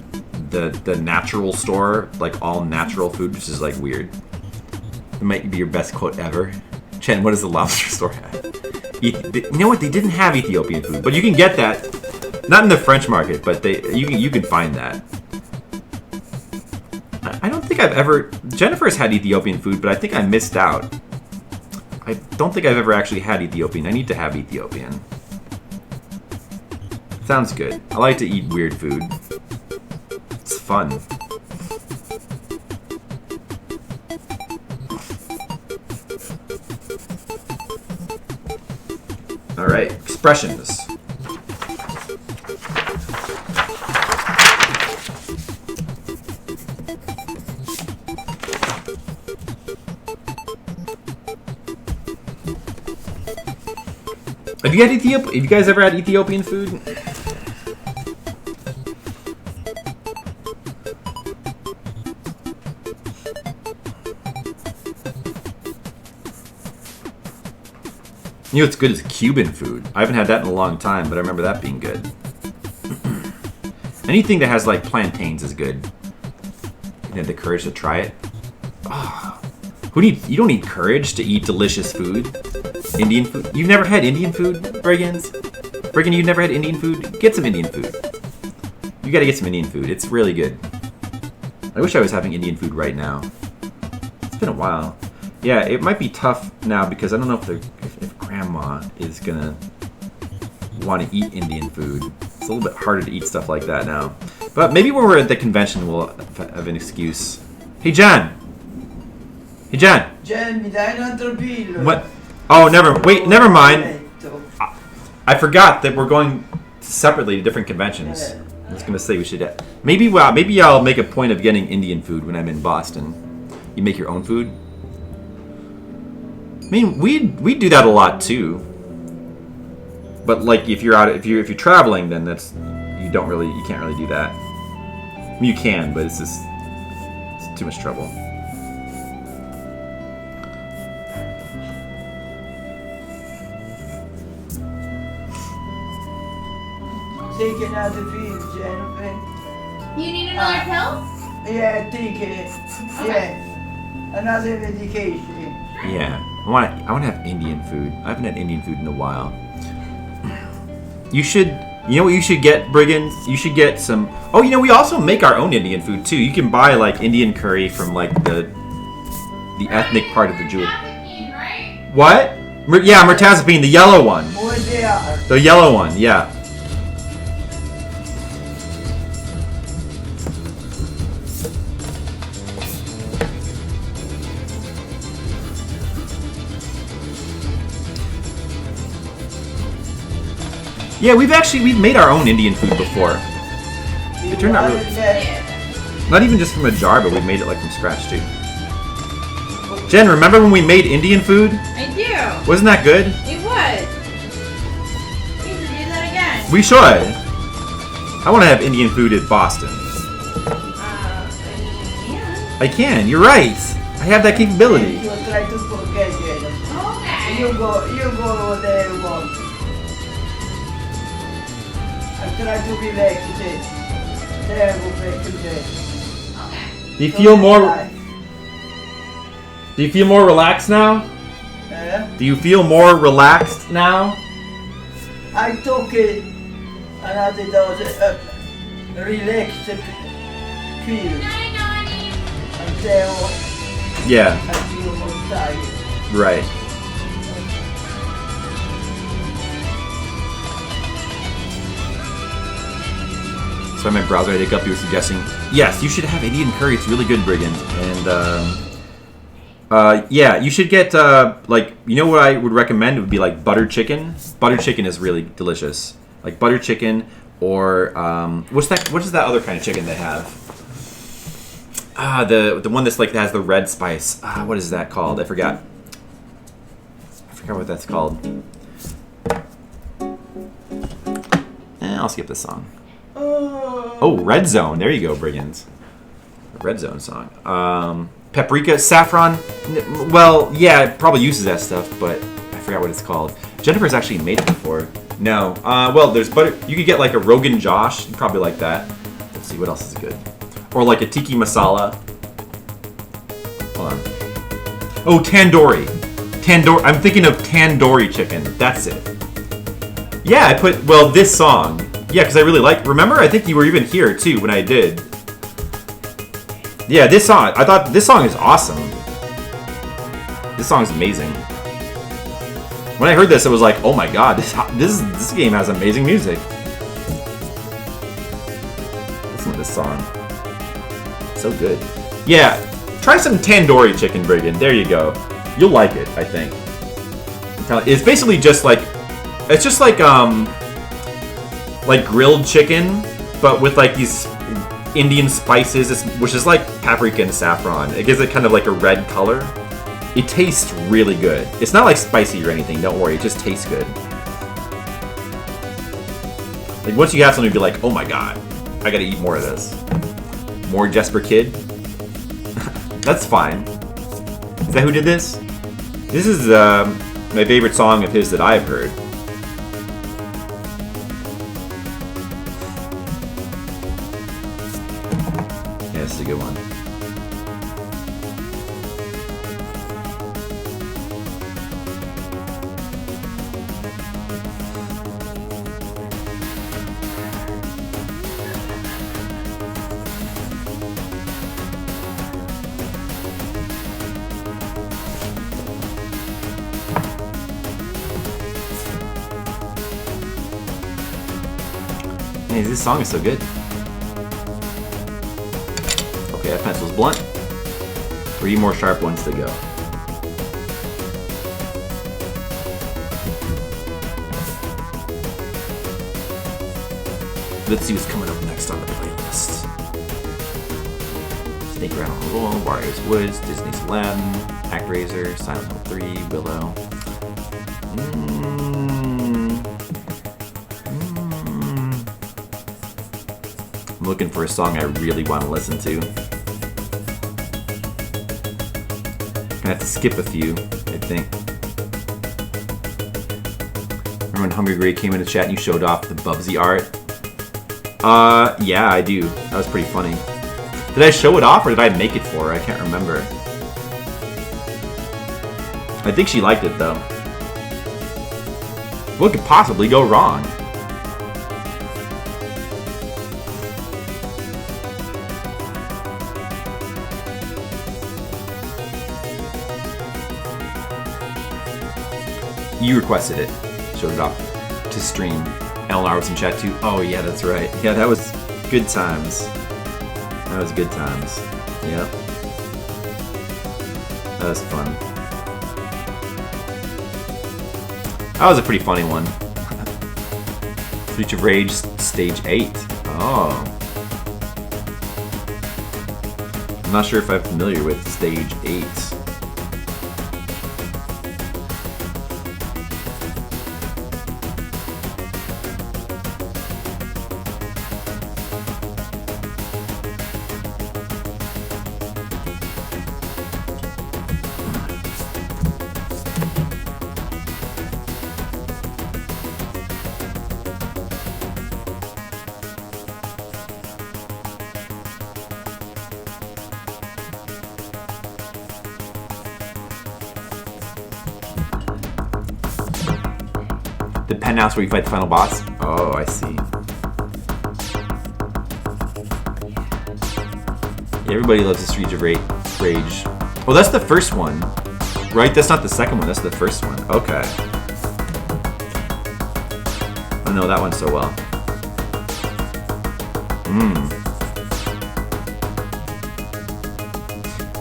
the natural store, like all natural food, which is like weird. It might be your best quote ever. Chen, what does the lobster store have? You know what? They didn't have Ethiopian food, but you can get that. Not in the French market, but you can find that. I don't think I've ever... Jennifer's had Ethiopian food, but I think I missed out. I don't think I've ever actually had Ethiopian. I need to have Ethiopian. Sounds good. I like to eat weird food. It's fun. Alright, expressions. Have you guys ever had Ethiopian food? You know what's good is Cuban food. I haven't had that in a long time, but I remember that being good. Anything that has like plantains is good. You have the courage to try it. Oh, you don't need courage to eat delicious food. Indian food? You've never had Indian food, Brigands? Brigan, you've never had Indian food? Get some Indian food. You gotta get some Indian food. It's really good. I wish I was having Indian food right now. It's been a while. Yeah, it might be tough now because I don't know if Grandma is gonna want to eat Indian food. It's a little bit harder to eat stuff like that now. But maybe when we're at the convention, we'll have an excuse. Hey, John! Hey, John! Jen, mi dai un altro pillo? What? Oh, never mind. I forgot that we're going separately to different conventions. I was gonna say we should. Maybe I'll make a point of getting Indian food when I'm in Boston. You make your own food. I mean, we do that a lot too. But like, if you're traveling, then you can't really do that. I mean, you can, but it's too much trouble. Take another pill, Jennifer. You need another pill? Yeah, take it. Yeah. Another medication. Yeah, I want to have Indian food. I haven't had Indian food in a while. You know what you should get, Brigands? You should get some. Oh, we also make our own Indian food too. You can buy like Indian curry from like the ethnic part of the Jewish. Right? What? Yeah, mirtazapine, the yellow one. What they are? The yellow one, yeah. Yeah, we've made our own Indian food before. It turned out really. Not even just from a jar, but we made it like from scratch too. Jen, remember when we made Indian food? I do. Wasn't that good? It was. We need to do that again. We should. I want to have Indian food in Boston. Yeah. I can. You're right. I have that capability. You try to forget, Jennifer. Okay. You go there once. I try to relax it. There, go back to bed. Okay. Do you feel more relaxed now? Do you feel more relaxed now? I took it another dose relax pill until Yeah. I feel more tired. Right. So my browser I up, you were suggesting, yes, you should have Indian curry. It's really good, Brigand. And yeah, you should get like, you know what I would recommend? It would be like butter chicken. Butter chicken is really delicious. Like butter chicken, or what is that other kind of chicken they have? The one that's like that has the red spice. What is that called? I forgot what that's called. I'll skip this song. Oh, Red Zone. There you go, Brigands. Red Zone song. Paprika, Saffron. Well, yeah, it probably uses that stuff, but I forgot what it's called. Jennifer's actually made it before. No. Well, there's butter. You could get like a Rogan Josh. You probably like that. Let's see what else is good. Or like a tiki masala. Hold on. Oh, tandoori. I'm thinking of tandoori chicken. That's it. Yeah, I put, well, this song. Yeah, because I really like, remember? I think you were even here too when I did. Yeah, this song. I thought this song is awesome. This song is amazing. When I heard this, I was like, oh my god, this game has amazing music. Listen to this song. So good. Yeah, try some tandoori chicken, Brigand. There you go. You'll like it, I think. It's basically just like, it's just like grilled chicken, but with like these Indian spices, which is like paprika and saffron. It gives it kind of like a red color. It tastes really good. It's not like spicy or anything, don't worry, it just tastes good. Like once you have something, you'll be like, oh my god, I gotta eat more of this. More Jesper Kid? That's fine. Is that who did this? This is my favorite song of his that I've heard. Yeah, this is a good one. Hey, this song is so good. Okay, that pencil's blunt. 3 more sharp ones to go. Let's see what's coming up next on the playlist. Snake Rattle, Warriors Woods, Disney's Aladdin, Actraiser, Silent Hill 3, Willow. I'm looking for a song I really want to listen to. Gonna have to skip a few, I think. Remember when Hungry Gray came into chat and you showed off the Bubsy art? Yeah, I do. That was pretty funny. Did I show it off or did I make it for her? I can't remember. I think she liked it though. What could possibly go wrong? You requested it. Showed it off to stream. LR was in chat too. Oh yeah, that's right. Yeah, that was good times. That was good times. Yep. That was fun. That was a pretty funny one. Streets of Rage Stage 8. Oh. I'm not sure if I'm familiar with Stage 8. The penthouse where you fight the final boss? Oh, I see. Yeah, everybody loves the Streets of Rage. Oh, that's the first one, right? That's not the second one, that's the first one. Okay. I know that one so well.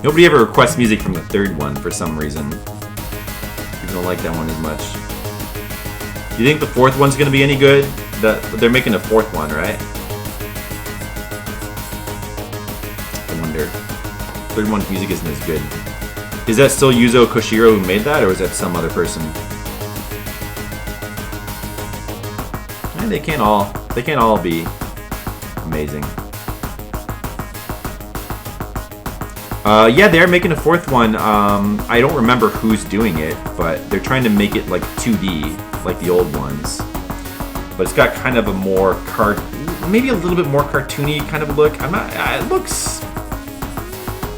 Nobody ever requests music from the third one for some reason. People don't like that one as much. You think the fourth one's gonna be any good? They're making a fourth one, right? I wonder. Third one's music isn't as good. Is that still Yuzo Koshiro who made that, or is that some other person? And they can't all be. Amazing. Yeah, they're making a fourth one. I don't remember who's doing it, but they're trying to make it like 2D, like the old ones. But it's got kind of a more maybe a little bit more cartoony kind of look. It looks,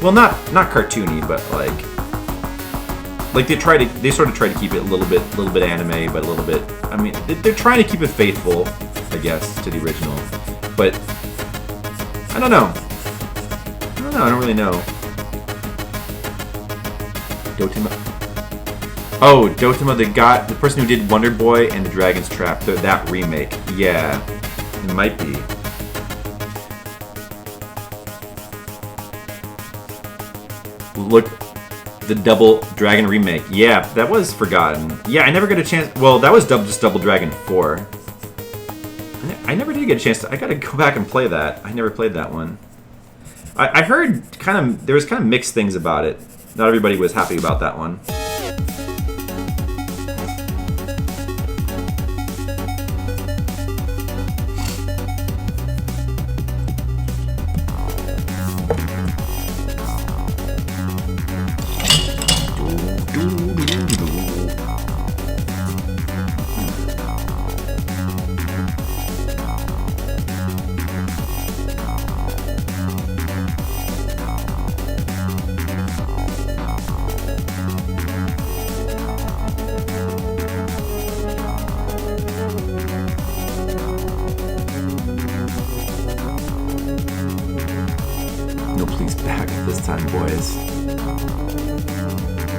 well, not cartoony, but like they sort of try to keep it a little bit anime, but a little bit. I mean, they're trying to keep it faithful, I guess, to the original. But I don't know. I don't really know. Dotemu. Oh, Dotemu, the person who did Wonder Boy and The Dragon's Trap, that remake. Yeah, it might be. Look, the Double Dragon remake. Yeah, that was forgotten. Yeah, I never got a chance. Well, that was just Double Dragon 4. I never did get a chance to. I gotta go back and play that. I never played that one. I heard there was kind of mixed things about it. Not everybody was happy about that one.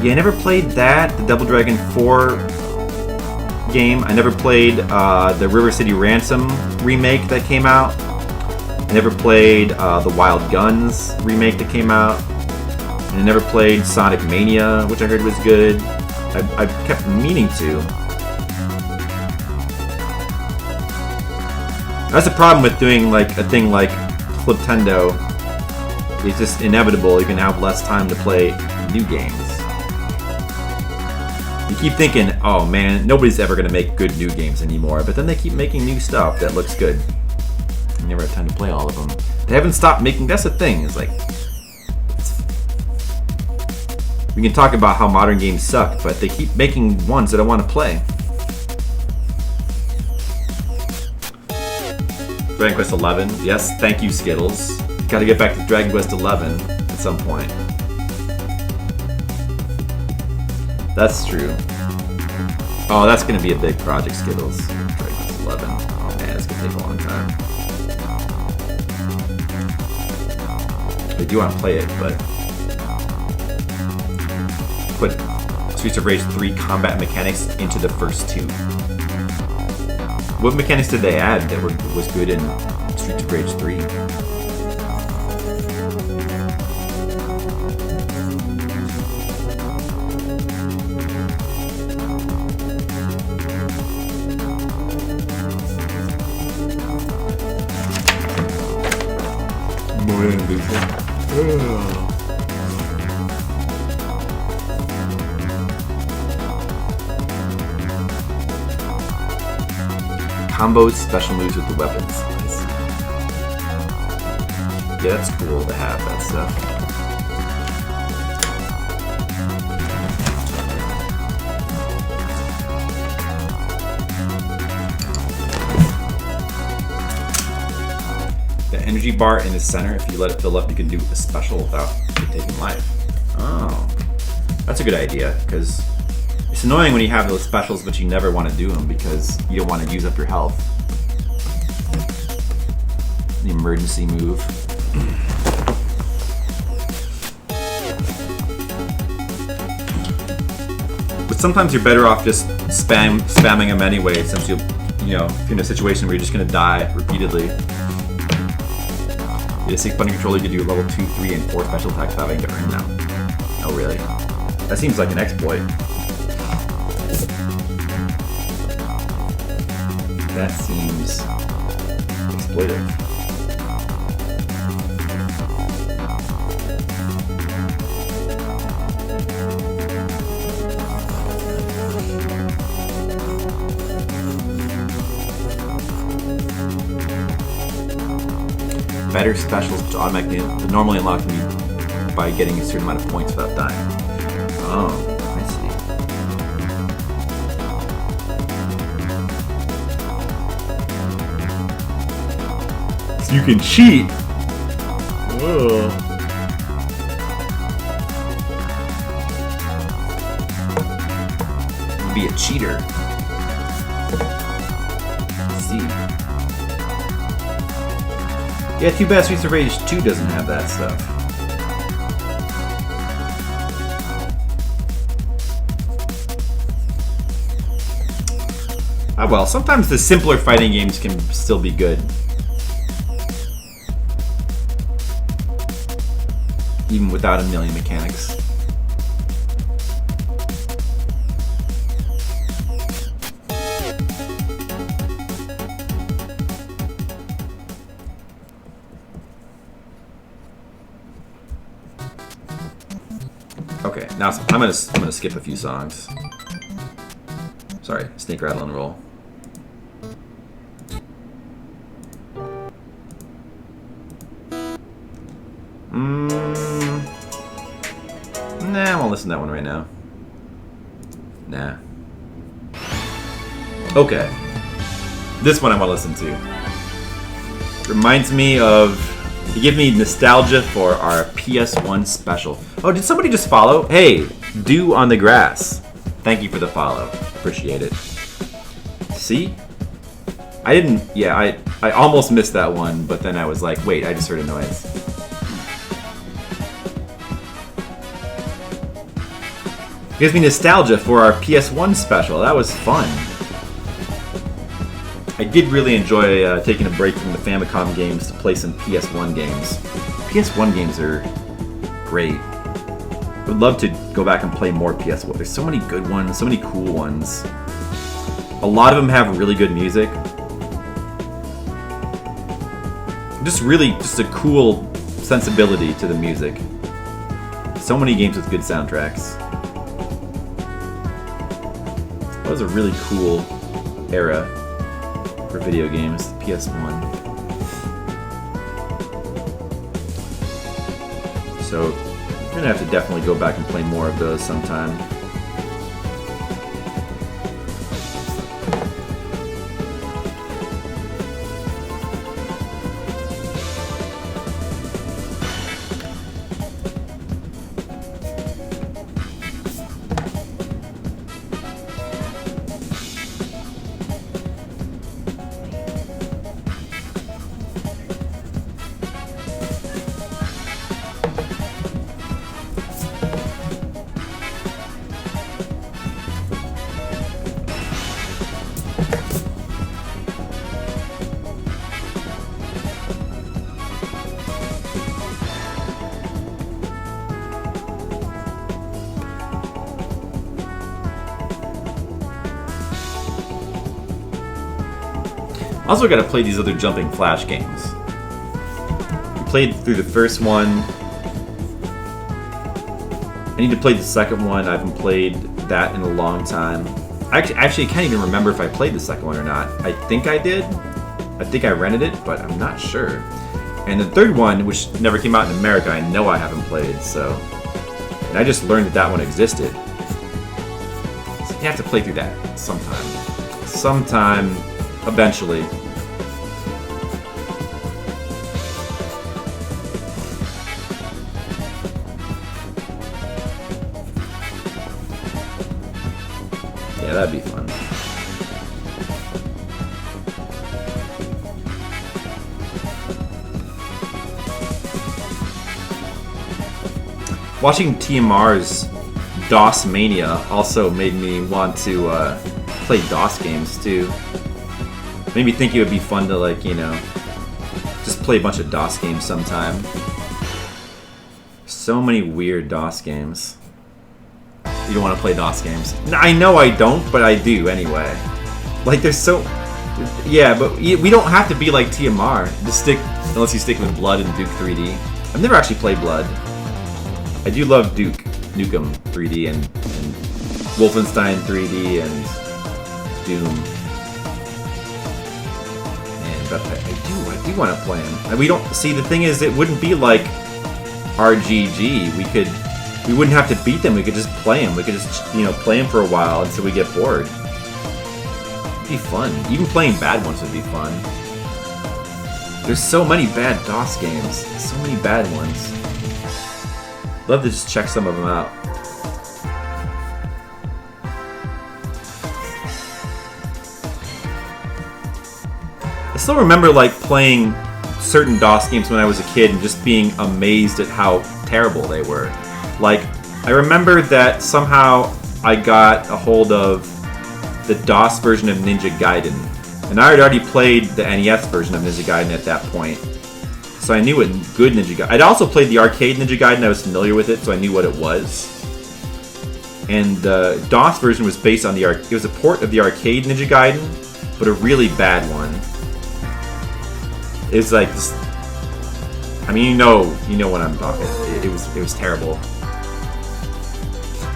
Yeah, I never played that, the Double Dragon 4 game. I never played the River City Ransom remake that came out. I never played the Wild Guns remake that came out. And I never played Sonic Mania, which I heard was good. I kept meaning to. That's the problem with doing like a thing like Fliptendo. It's just inevitable. You're gonna have less time to play new games. You keep thinking, oh man, nobody's ever gonna make good new games anymore, but then they keep making new stuff that looks good. You never have time to play all of them. They haven't stopped making. That's the thing. It's like we can talk about how modern games suck, but they keep making ones that I want to play. Dragon Quest 11. Yes, thank you, Skittles. Got to get back to Dragon Quest 11 at some point. That's true. Oh, that's going to be a big project, Skittles. Dragon Quest 11. Oh man, it's going to take a long time. I do want to play it, but put Streets of Rage 3 combat mechanics into the first two. What mechanics did they add that was good in Streets of Rage 3? Combos, special moves with the weapons. Yeah, that's cool to have that stuff. The energy bar in the center, if you let it fill up, you can do a special without it taking life. Oh, that's a good idea, because it's annoying when you have those specials, but you never want to do them because you don't want to use up your health. The emergency move. But sometimes you're better off just spamming them anyway, since if you're in a situation where you're just going to die repeatedly. The 6-button controller you can do level 2, 3, and 4 special attacks without having to earn them. Oh really? That seems like an exploit. That seems exploitive. better specials which automatically normally unlock them by getting a certain amount of points without dying. Oh, I see. So you can cheat. Whoa. Be a cheater. Let's see. Yeah, too bad Streets of Rage 2 doesn't have that stuff. Ah well, sometimes the simpler fighting games can still be good. Even without a million mechanics. Okay, now I'm gonna skip a few songs. Sorry, sneak, rattle, and roll. Nah, I won't listen to that one right now. Nah. Okay. This one I want to listen to. Reminds me of... You give me nostalgia for our PS1 special. Oh, did somebody just follow? Hey, Dew on the Grass. Thank you for the follow. Appreciate it. See? I didn't... Yeah, I almost missed that one, but then I was like, wait, I just heard a noise. Gives me nostalgia for our PS1 special. That was fun. I did really enjoy taking a break from the Famicom games to play some PS1 games. PS1 games are great. I would love to go back and play more PS1. There's so many good ones, so many cool ones. A lot of them have really good music. Just a cool sensibility to the music. So many games with good soundtracks. That was a really cool era for video games, the PS1. So, I'm gonna have to definitely go back and play more of those sometime. Also gotta play these other Jumping Flash games. I played through the first one. I need to play the second one. I haven't played that in a long time. Actually, I can't even remember if I played the second one or not. I think I did. I think I rented it, but I'm not sure. And the third one, which never came out in America, I know I haven't played, so... And I just learned that that one existed. So you have to play through that sometime. Sometime, eventually. Yeah, that'd be fun. Watching TMR's DOS Mania also made me want to play DOS games too. Made me think it would be fun to, like, you know, just play a bunch of DOS games sometime. So many weird DOS games. You don't want to play DOS games. I know I don't, but I do anyway. Like, there's so... Yeah, but we don't have to be like TMR. Just stick... Unless you stick with Blood and Duke 3D. I've never actually played Blood. I do love Duke Nukem 3D and Wolfenstein 3D and Doom. And but I do want to play them. And we don't see the thing is it wouldn't be like RGG. We wouldn't have to beat them. We could just play them. We could just play them for a while until we get bored. It'd be fun. Even playing bad ones would be fun. There's so many bad DOS games. So many bad ones. Love to just check some of them out. I still remember like playing certain DOS games when I was a kid and just being amazed at how terrible they were. Like, I remember that somehow I got a hold of the DOS version of Ninja Gaiden. And I had already played the NES version of Ninja Gaiden at that point. So I knew what good Ninja Gaiden... I'd also played the arcade Ninja Gaiden, I was familiar with it, so I knew what it was. And the DOS version was based on it was a port of the arcade Ninja Gaiden, but a really bad one. It was like this... I mean, you know what I'm talking. It was terrible.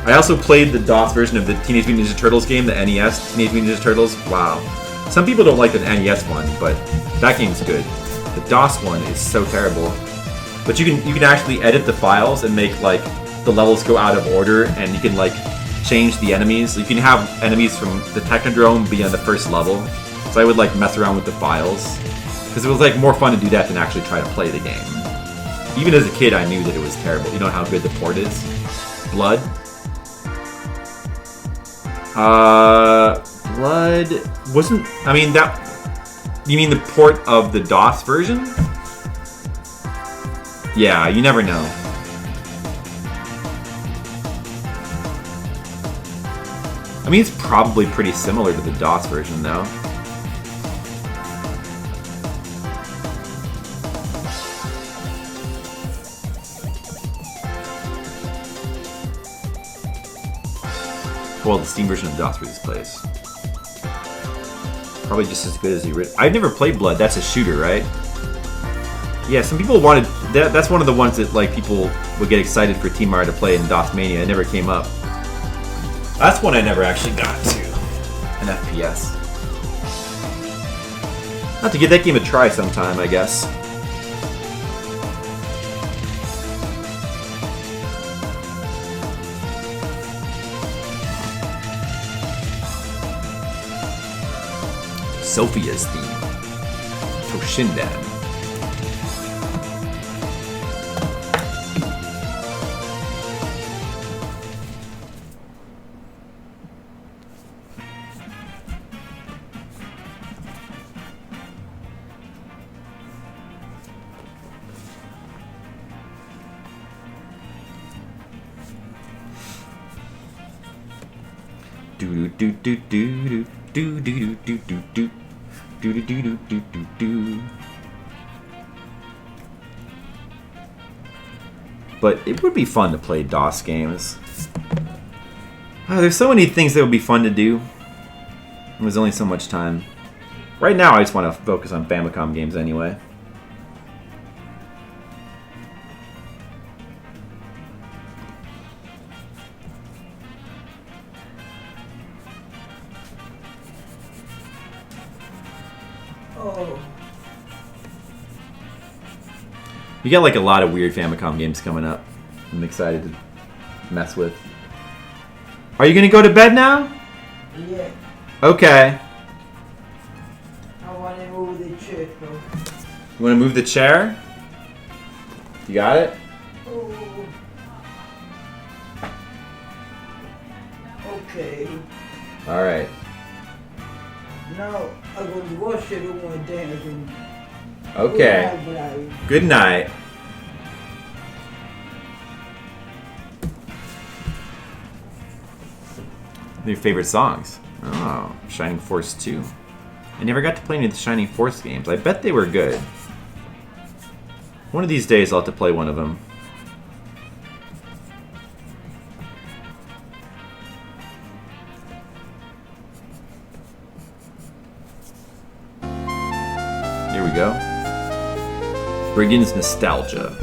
I also played the DOS version of the Teenage Mutant Ninja Turtles game, the NES Teenage Mutant Ninja Turtles. Wow. Some people don't like the NES one, but that game's good. The DOS one is so terrible. But you can actually edit the files and make like the levels go out of order, and you can like change the enemies. You can have enemies from the Technodrome be on the first level. So I would like mess around with the files because it was like more fun to do that than actually try to play the game. Even as a kid, I knew that it was terrible. You know how good the port is? Blood. Blood wasn't. I mean that. You mean the port of the DOS version? Yeah, you never know. I mean, it's probably pretty similar to the DOS version, though. Well, the Steam version of DOS for this place. Probably just as good as the original. I've never played Blood. That's a shooter, right? Yeah, some people wanted... That's one of the ones that like people would get excited for Team Mario to play in DOS Mania. It never came up. That's one I never actually got to. An FPS. I'll have to give that game a try sometime, I guess. Sophia's theme. Toshinden. Do do do do do do do do do do. Do do do do do do do. But it would be fun to play DOS games. Oh, there's so many things that would be fun to do. There's only so much time. Right now, I just want to focus on Famicom games anyway. You got like a lot of weird Famicom games coming up. I'm excited to mess with. Are you gonna go to bed now? Yeah. Okay. I want to move the chair, though. You wanna move the chair? You got it? Oh. Okay. Alright. Now I'm going to wash it in one day. Okay. Good night. Your favorite songs? Oh, Shining Force 2. I never got to play any of the Shining Force games. I bet they were good. One of these days I'll have to play one of them. Here we go. Brigand's Nostalgia.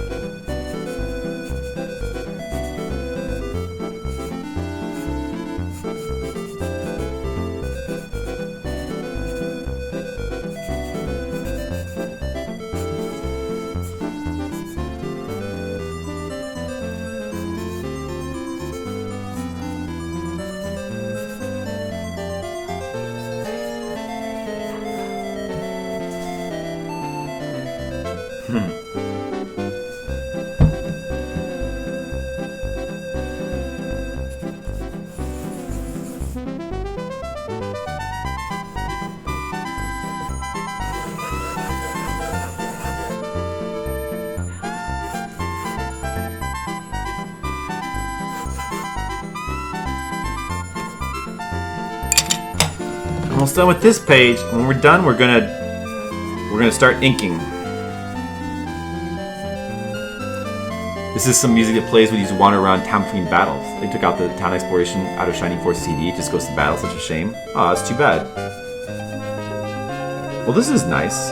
Almost done with this page. When we're done, we're gonna start inking. This is some music that plays when you wander around town between battles. They took out the town exploration out of Shining Force CD. It just goes to battle. Such a shame. Oh, that's too bad. Well, this is nice.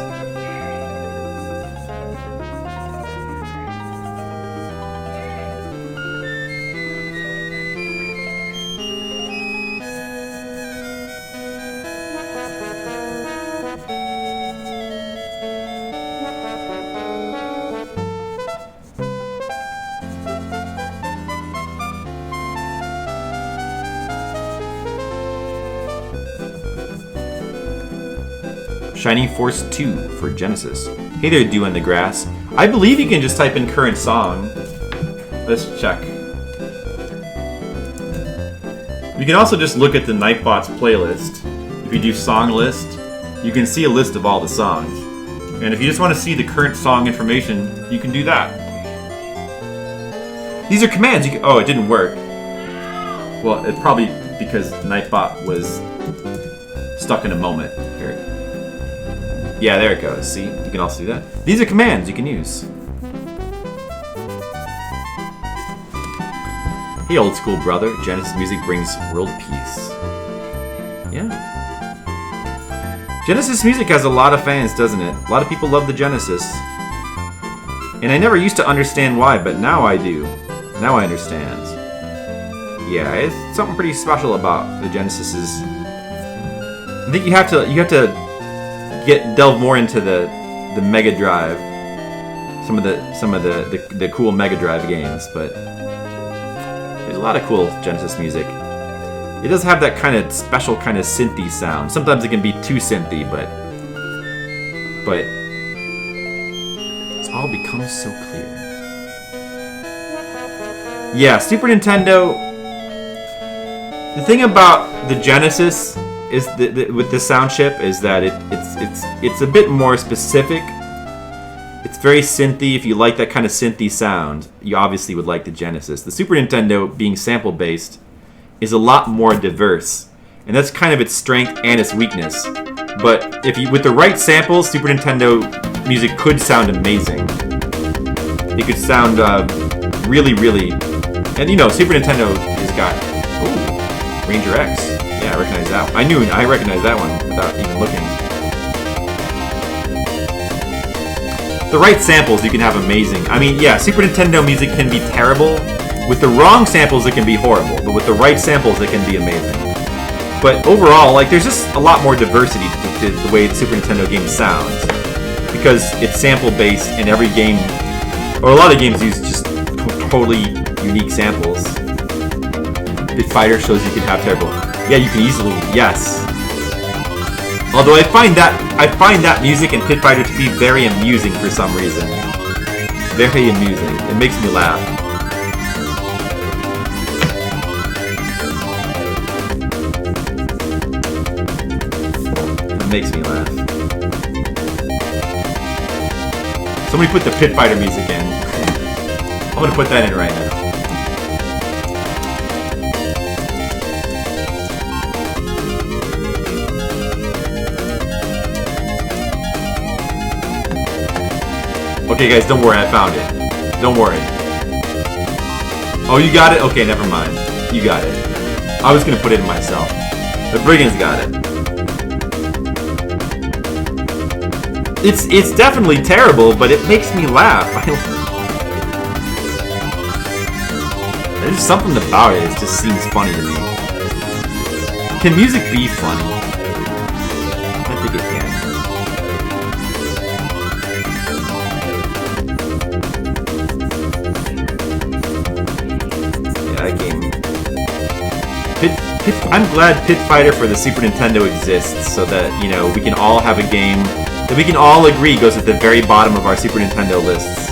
Shining Force 2 for Genesis. Hey there, Dew in the Grass. I believe you can just type in current song. Let's check. You can also just look at the Nightbot's playlist. If you do song list, you can see a list of all the songs. And if you just want to see the current song information, you can do that. These are commands. Oh, it didn't work. Well, it's probably because Nightbot was stuck in a moment. Here. Yeah, there it goes. See? You can also do that. These are commands you can use. Hey, old school brother. Genesis music brings world peace. Yeah. Genesis music has a lot of fans, doesn't it? A lot of people love the Genesis. And I never used to understand why, but now I do. Now I understand. Yeah, it's something pretty special about the Genesis's. I think you have to delve more into the Mega Drive, some of the cool Mega Drive games, but there's a lot of cool Genesis music. It does have that kind of special kind of synthy sound. Sometimes it can be too synthy, but it's all becomes so clear. Yeah, Super Nintendo. The thing about the Genesis is with the sound chip is that it's a bit more specific. It's very synthy. If you like that kind of synthy sound, you obviously would like the Genesis. The Super Nintendo, being sample based, is a lot more diverse, and that's kind of its strength and its weakness. But if you with the right samples, Super Nintendo music could sound amazing. It could sound really, really, and Super Nintendo has got Ranger X. Yeah, I recognize that one. I recognized that one without even looking. The right samples, you can have amazing. I mean, yeah, Super Nintendo music can be terrible. With the wrong samples, it can be horrible. But with the right samples, it can be amazing. But overall, there's just a lot more diversity to the way the Super Nintendo game sounds. Because it's sample-based, and every game, or a lot of games use just totally unique samples. Pit Fighter shows you can have terrible. Yeah, you can easily, yes. Although I find that music in Pit Fighter to be very amusing for some reason. Very amusing. It makes me laugh. It makes me laugh. Somebody put the Pit Fighter music in. I'm gonna put that in right now. Okay, guys, don't worry, I found it. Don't worry. Oh, you got it? Okay, never mind. You got it. I was gonna put it in myself. The Brigands got it. It's definitely terrible, but it makes me laugh. There's something about it. It just seems funny to me. Can music be funny? I think it can. I'm glad Pit Fighter for the Super Nintendo exists, so that we can all have a game that we can all agree goes at the very bottom of our Super Nintendo lists.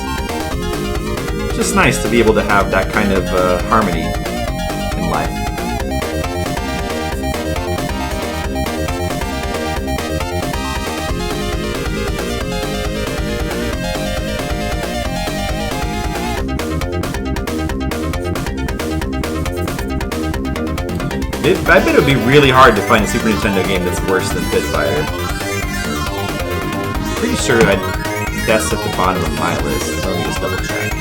It's just nice to be able to have that kind of harmony in life. I bet it would be really hard to find a Super Nintendo game that's worse than Pit Fighter. Pretty sure that's at the bottom of my list. Let me just double check.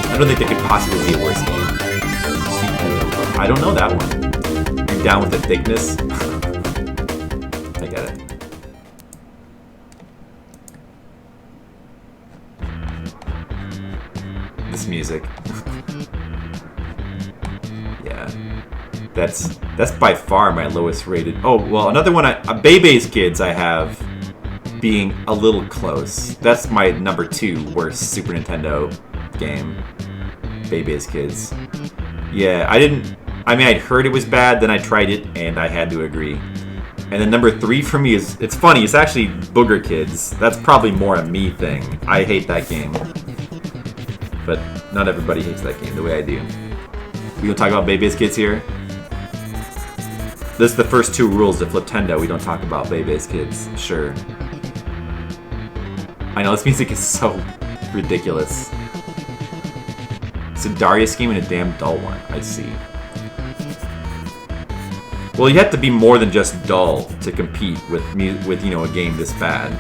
I don't think there could possibly be a worse game. I don't know that one. You're down with the thickness? I get it. This music. Yeah. That's by far my lowest rated. Oh, well, another one, Bebe's Kids I have being a little close. That's my number 2 worst Super Nintendo game. Bebe's Kids. Yeah, I'd heard it was bad, then I tried it, and I had to agree. And then number 3 for me is, it's funny, it's actually Booger Kids. That's probably more a me thing. I hate that game. But not everybody hates that game the way I do. We gonna talk about Bebe's Kids here? This is the first 2 rules of Fliptendo. We don't talk about Bebe's Kids. Sure. I know, this music is so ridiculous. It's a Darius game and a damn dull one. I see. Well, you have to be more than just dull to compete with you know, a game this bad.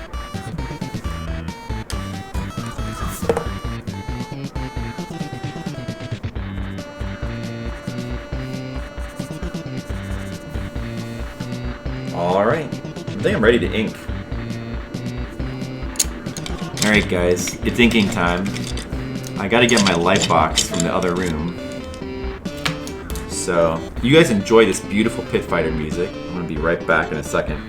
All right, I think I'm ready to ink. All right, guys, it's inking time. I gotta get my light box from the other room. So, you guys enjoy this beautiful Pit Fighter music. I'm gonna be right back in a second.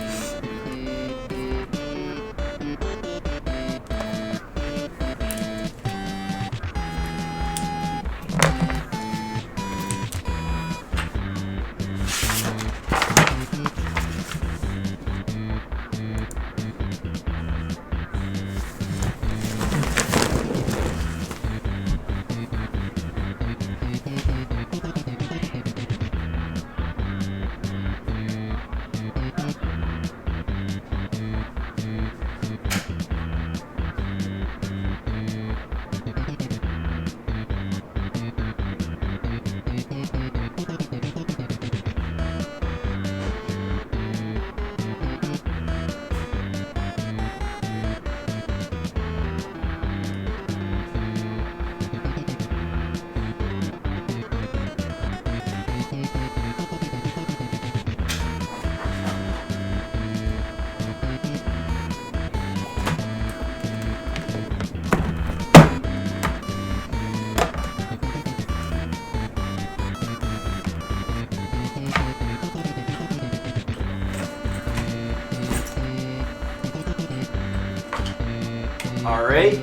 All right.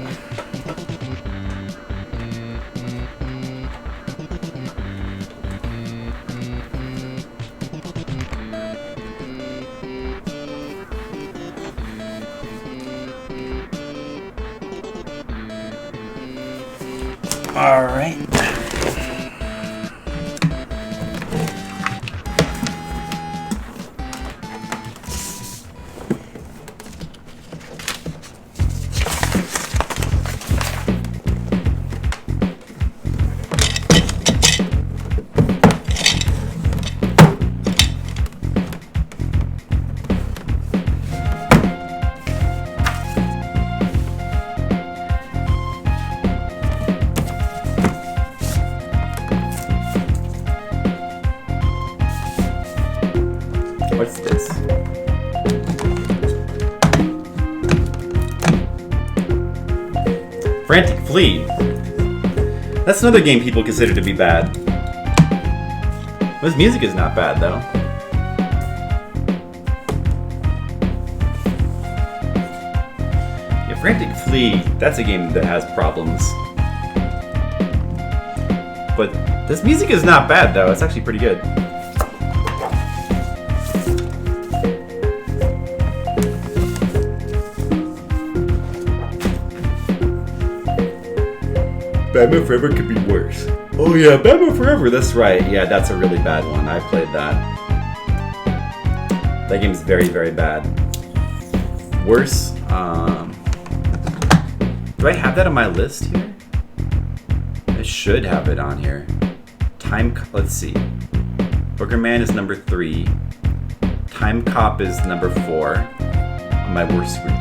All right. What's this? Frantic Flea. That's another game people consider to be bad. This music is not bad, though. Yeah, Frantic Flea, that's a game that has problems. But this music is not bad, though. It's actually pretty good. Batman Forever could be worse. Oh yeah, Batman Forever, that's right. Yeah, that's a really bad one. I played that. That game's very, very bad. Worse, do I have that on my list here? I should have it on here. Let's see. Booger Man is number 3. Time Cop is number 4. On my worst group.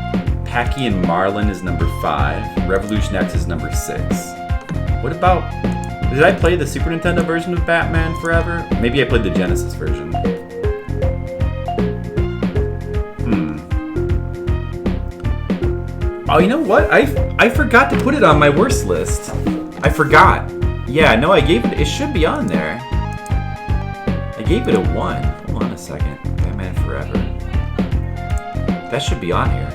Packy and Marlin is number 5. Revolution X is number 6. What about... Did I play the Super Nintendo version of Batman Forever? Maybe I played the Genesis version. Oh, you know what? I forgot to put it on my worst list. I forgot. Yeah, no, I gave it... It should be on there. I gave it a 1. Hold on a second. Batman Forever. That should be on here.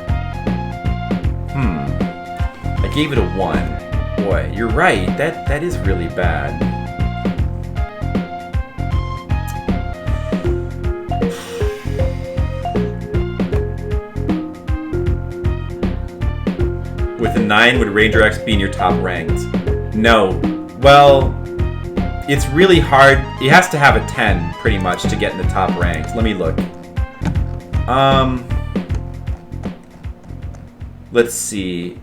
I gave it a 1. Boy, you're right. That is really bad. With a 9, would Ranger X be in your top ranked? No. Well, it's really hard. It has to have a 10, pretty much, to get in the top ranked. Let me look. Let's see.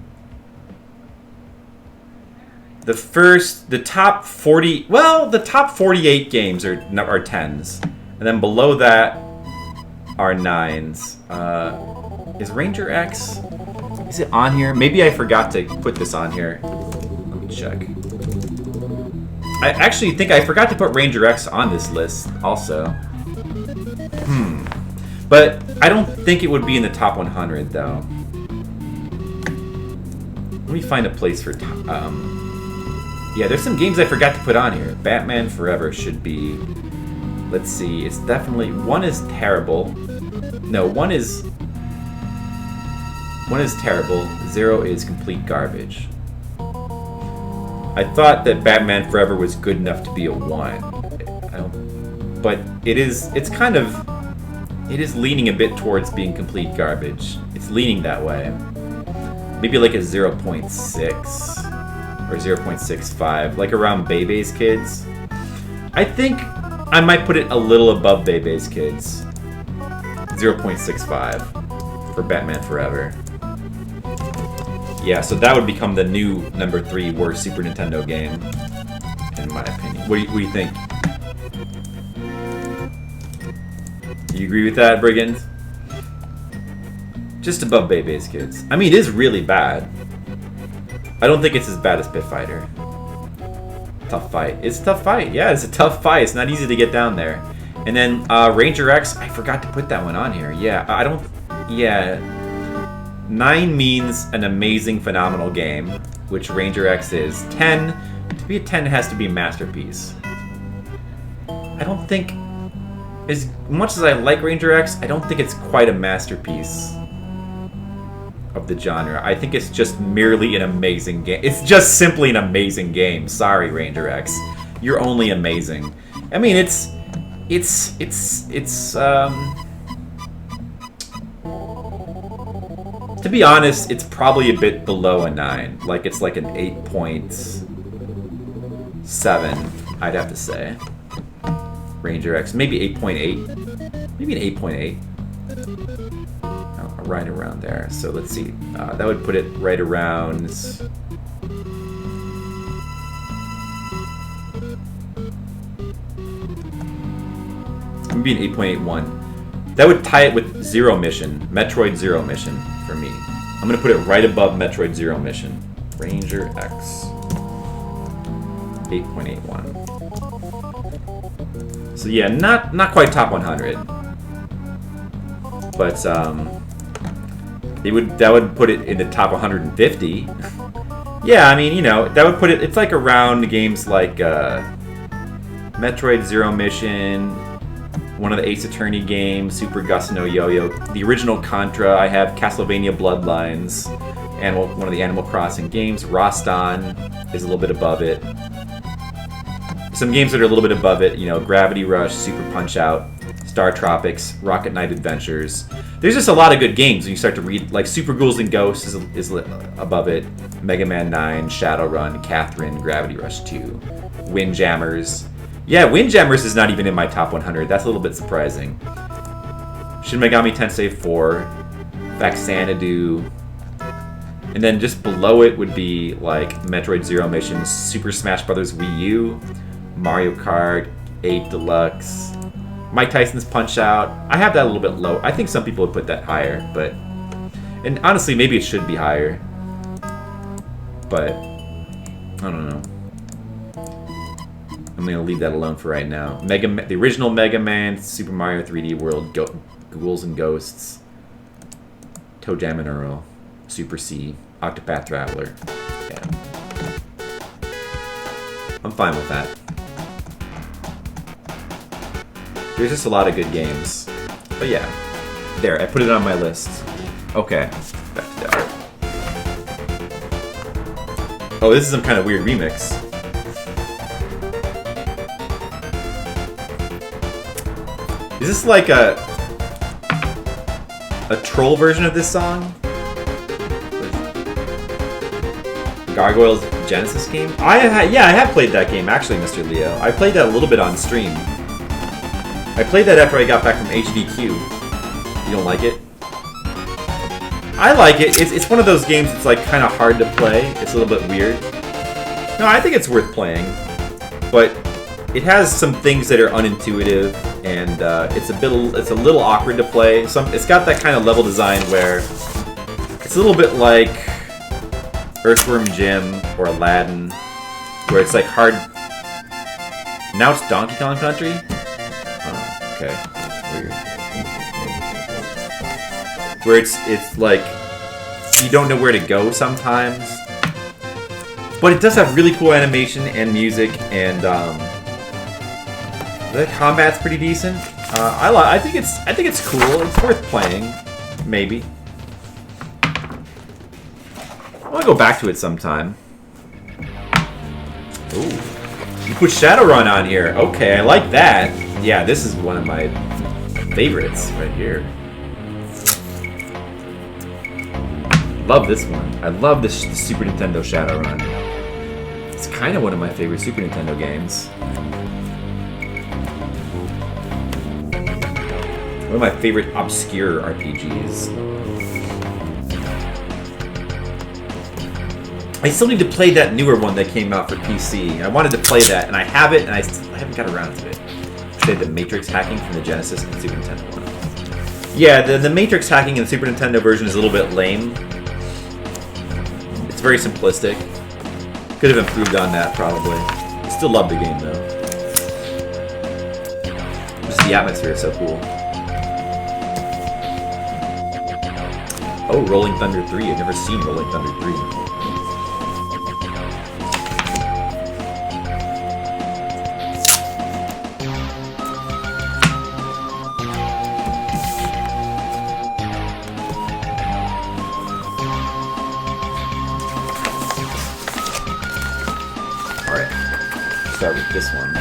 The top 40, well, the top 48 games are 10s. And then below that are 9s. Is Ranger X, is it on here? Maybe I forgot to put this on here. Let me check. I actually think I forgot to put Ranger X on this list also. But I don't think it would be in the top 100 though. Let me find a place for yeah, there's some games I forgot to put on here. Batman Forever should be... Let's see, it's definitely... 1 is terrible. No, 1 is terrible. 0 is complete garbage. I thought that Batman Forever was good enough to be a 1. But it is leaning a bit towards being complete garbage. It's leaning that way. Maybe like a 0.6 or 0.65, like around Bebe's Kids. I think I might put it a little above Bebe's Kids. 0.65 for Batman Forever. Yeah, so that would become the new number 3 worst Super Nintendo game, in my opinion. What do you think? Do you agree with that, Brigand? Just above Bebe's Kids. I mean, it is really bad. I don't think it's as bad as Pit Fighter. Tough fight. It's a tough fight. Yeah, it's a tough fight. It's not easy to get down there. And then Ranger X, I forgot to put that one on here. Yeah, I don't... Yeah. 9 means an amazing, phenomenal game, which Ranger X is. 10, to be a 10, it has to be a masterpiece. I don't think... As much as I like Ranger X, I don't think it's quite a masterpiece of the genre. I think it's just merely an amazing game. It's just simply an amazing game. Sorry, Ranger X. You're only amazing. I mean, it's to be honest, it's probably a bit below a 9. Like, it's like an 8.7, I'd have to say. Ranger X, maybe 8.8. Maybe an 8.8. Right around there. So let's see. That would put it right around... Maybe an 8.81. That would tie it with Zero Mission. Metroid Zero Mission for me. I'm going to put it right above Metroid Zero Mission. Ranger X. 8.81. So yeah, not quite top 100. But that would put it in the top 150. Yeah, I mean, you know, that would put it... It's like around games like Metroid Zero Mission, one of the Ace Attorney games, Super Gus No Yo-Yo, the original Contra. I have Castlevania Bloodlines, one of the Animal Crossing games. Roston is a little bit above it. Some games that are a little bit above it, you know, Gravity Rush, Super Punch-Out, Star Tropics, Rocket Knight Adventures. There's just a lot of good games when you start to read, like Super Ghouls and Ghosts is above it, Mega Man 9, Shadowrun, Catherine, Gravity Rush 2, Windjammers. Yeah, Windjammers is not even in my top 100. That's a little bit surprising. Shin Megami Tensei 4, Faxanadu, and then just below it would be like Metroid Zero Mission, Super Smash Bros. Wii U, Mario Kart 8 Deluxe. Mike Tyson's Punch Out. I have that a little bit low. I think some people would put that higher, but... And honestly, maybe it should be higher. But... I don't know. I'm gonna leave that alone for right now. The original Mega Man, Super Mario 3D World, Ghouls and Ghosts, Toe Jam and Earl, Super C, Octopath Traveler. Yeah. I'm fine with that. There's just a lot of good games. But yeah. There, I put it on my list. Okay. Back to the art. Oh, this is some kind of weird remix. Is this like a troll version of this song? Gargoyles Genesis game? I have played that game actually, Mr. Leo. I played that a little bit on stream. I played that after I got back from HDQ. You don't like it? I like it. It's one of those games that's like kind of hard to play. It's a little bit weird. No, I think it's worth playing, but it has some things that are unintuitive, and it's a little awkward to play. It's got that kind of level design where it's a little bit like Earthworm Jim or Aladdin, where it's like hard. Now it's Donkey Kong Country. Oh, okay, weird. Where it's like you don't know where to go sometimes, but it does have really cool animation and music, and the combat's pretty decent. I think it's cool. It's worth playing, maybe. I want to go back to it sometime. Ooh, you put Shadowrun on here. Okay, I like that. Yeah, this is one of my favorites right here. Love this one. I love this the Super Nintendo Shadowrun. It's kind of one of my favorite Super Nintendo games. One of my favorite obscure RPGs. I still need to play that newer one that came out for PC. I wanted to play that, and I have it, and I haven't got around to it. Say the Matrix hacking from the Genesis and Super Nintendo one. Yeah, the Matrix hacking in the Super Nintendo version is a little bit lame. It's very simplistic. Could have improved on that, probably. I still love the game, though. Just the atmosphere is so cool. Oh, Rolling Thunder 3. I've never seen Rolling Thunder 3. Alright. Start with this one.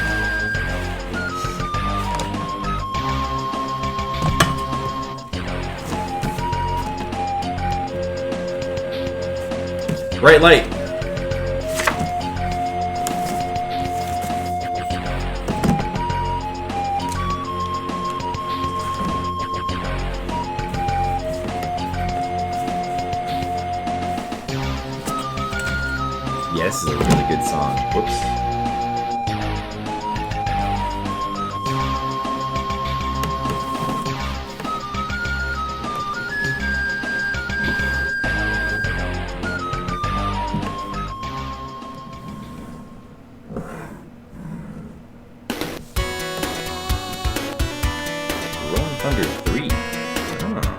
Bright light. Yeah, this is a really good song. Whoops. Thunder 3. Oh.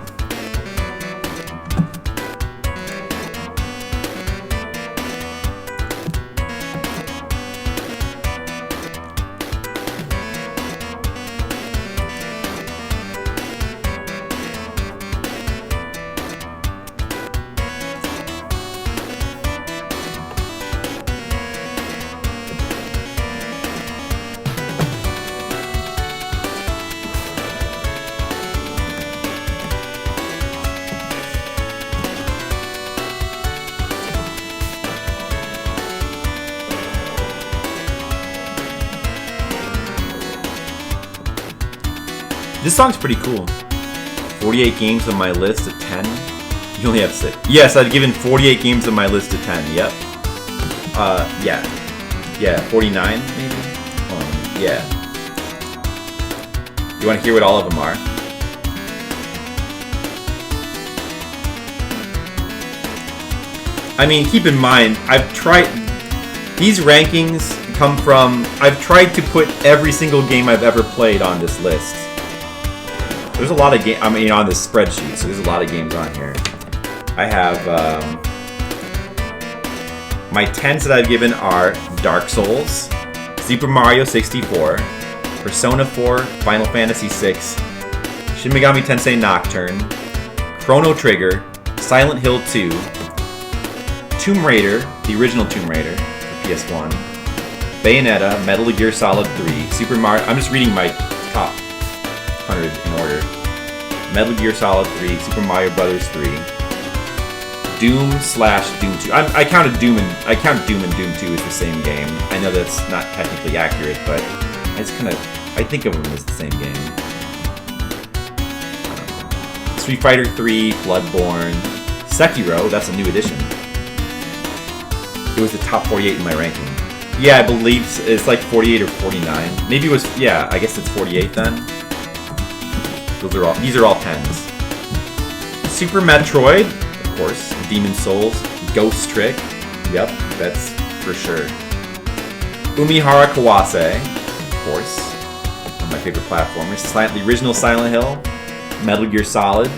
This song's pretty cool. 48 games on my list of 10. You only have 6. Yes, I've given 48 games on my list of 10. Yep. Yeah. Yeah, 49 maybe? Hold Yeah. You want to hear what all of them are? I mean, keep in mind, I've tried... These rankings come from... I've tried to put every single game I've ever played on this list. There's a lot of games... I mean, on this spreadsheet, so there's a lot of games on here. I have... my 10s that I've given are Dark Souls, Super Mario 64, Persona 4, Final Fantasy 6, Shin Megami Tensei Nocturne, Chrono Trigger, Silent Hill 2, Tomb Raider, the original Tomb Raider for PS1, Bayonetta, Metal Gear Solid 3, Super Mario... I'm just reading my top 100 in order. Metal Gear Solid 3, Super Mario Brothers 3, Doom/Doom 2. I count Doom and Doom 2 as the same game. I know that's not technically accurate, but I think of them as the same game. Street Fighter 3, Bloodborne, Sekiro. That's a new addition. It was the top 48 in my ranking. Yeah, I believe it's like 48 or 49. Maybe it was. Yeah, I guess it's 48 then. These are all 10s. Super Metroid, of course. Demon Souls, Ghost Trick. Yep, that's for sure. Umihara Kawase, of course. One of my favorite platformers. The original Silent Hill, Metal Gear Solid,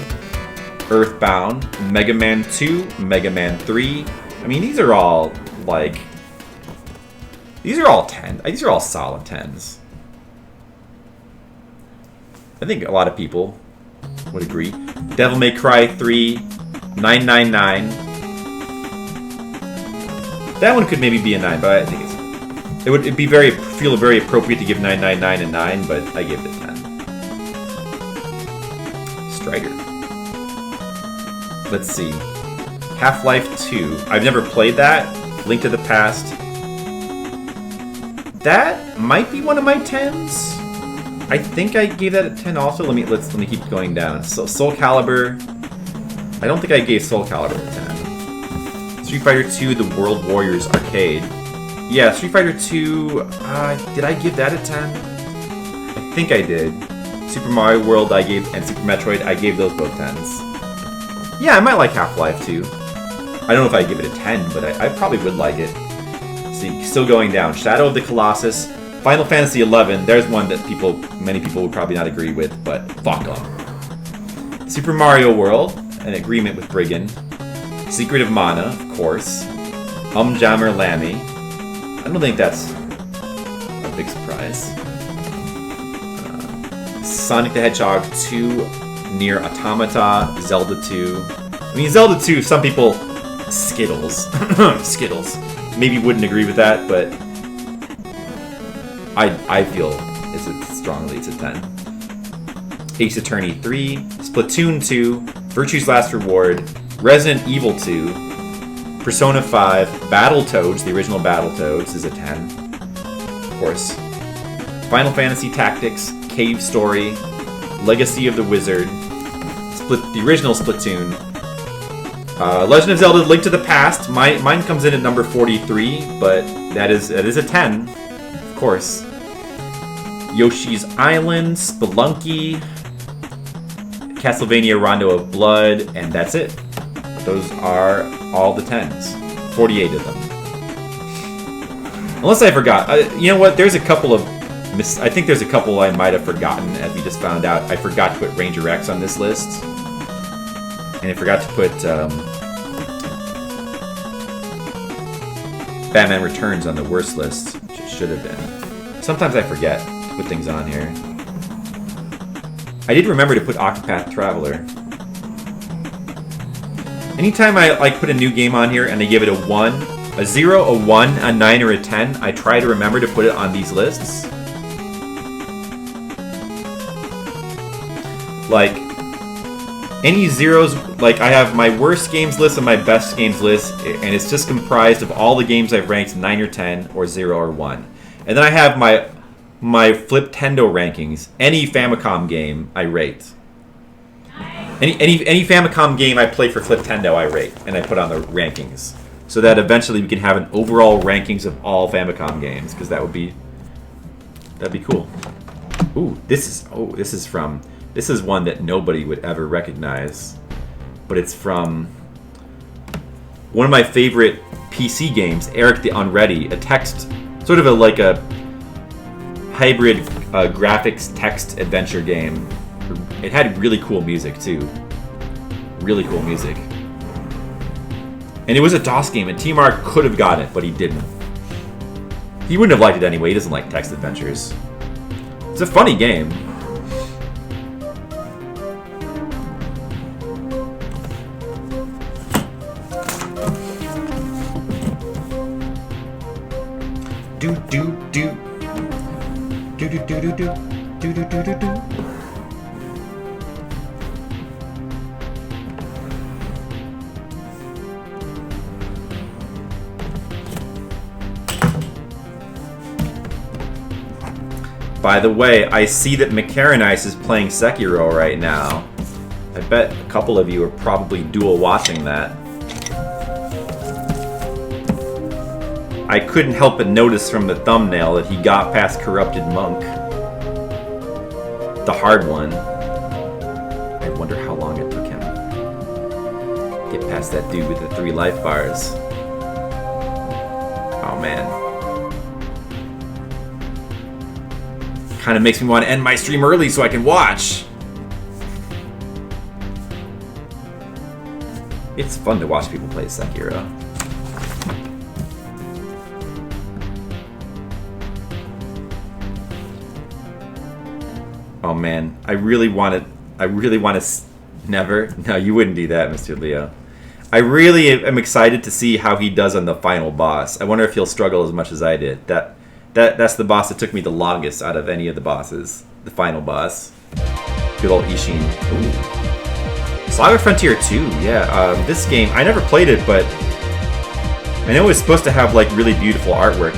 Earthbound, Mega Man 2, Mega Man 3. I mean, these are all like... These are all 10. These are all solid 10s. I think a lot of people would agree. Devil May Cry 3, 999. That one could maybe be a 9, but I think it would feel very appropriate to give 999 a 9, but I gave it a 10. Strider. Let's see. Half-Life 2. I've never played that. Link to the Past. That might be one of my 10s. I think I gave that a 10 also. Let me keep going down. So Soul Calibur. I don't think I gave Soul Calibur a 10. Street Fighter 2, The World Warriors Arcade. Yeah, Street Fighter 2, did I give that a 10? I think I did. Super Mario World and Super Metroid, I gave those both 10s. Yeah, I might like Half-Life 2. I don't know if I'd give it a 10, but I probably would like it. See, still going down. Shadow of the Colossus, Final Fantasy 11. There's one that many people would probably not agree with, but fuck them. Super Mario World, an agreement with Brigand. Secret of Mana, of course. Jammer Lammy. I don't think that's a big surprise. Sonic the Hedgehog 2, Nier Automata, Zelda 2. I mean, Zelda 2, some people... Skittles. Skittles. Maybe wouldn't agree with that, but... I feel strongly it's a 10. Ace Attorney 3, Splatoon 2, Virtue's Last Reward, Resident Evil 2, Persona 5, Battletoads, the original Battletoads, is a 10. Of course. Final Fantasy Tactics, Cave Story, Legacy of the Wizard, the original Splatoon, Legend of Zelda: Link to the Past. Mine comes in at number 43, but that is a 10, of course. Yoshi's Island, Spelunky, Castlevania Rondo of Blood, and that's it. Those are all the 10s. 48 of them. Unless I forgot. You know what? There's a couple of... I think there's a couple I might have forgotten, as we just found out. I forgot to put Ranger X on this list. And I forgot to put Batman Returns on the worst list, which it should have been. Sometimes I forget to put things on here. I did remember to put Octopath Traveler. Anytime I put a new game on here and I give it a 1, a 0, a 1, a 9, or a 10, I try to remember to put it on these lists. Like, any zeros, like I have my worst games list and my best games list, and it's just comprised of all the games I've ranked 9 or 10, or 0 or 1. And then I have my Fliptendo rankings. Any Famicom game I rate. Any Famicom game I play for Fliptendo I rate, and I put on the rankings. So that eventually we can have an overall rankings of all Famicom games, because that would be That'd be cool. Ooh, this is one that nobody would ever recognize, but it's from one of my favorite PC games, Eric the Unready, a text, sort of like a hybrid graphics text adventure game. It had really cool music too. Really cool music. And it was a DOS game, and T-Mark could have got it, but he didn't. He wouldn't have liked it anyway. He doesn't like text adventures. It's a funny game. Do do do. Do do do do do. Do do do do do. By the way, I see that Macaronice is playing Sekiro right now. I bet a couple of you are probably dual watching that. I couldn't help but notice from the thumbnail that he got past Corrupted Monk. The hard one. I wonder how long it took him. Get past that dude with the 3 life bars. Oh man. Kind of makes me want to end my stream early so I can watch. It's fun to watch people play Sekiro. Oh man, I really want to never. No, you wouldn't do that, Mr. Leo. I really am excited to see how he does on the final boss. I wonder if he'll struggle as much as I did. That's the boss that took me the longest out of any of the bosses. The final boss. Good old Ishin. Ooh. Saga Frontier 2, yeah. This game, I never played it, but I know it's supposed to have like really beautiful artwork.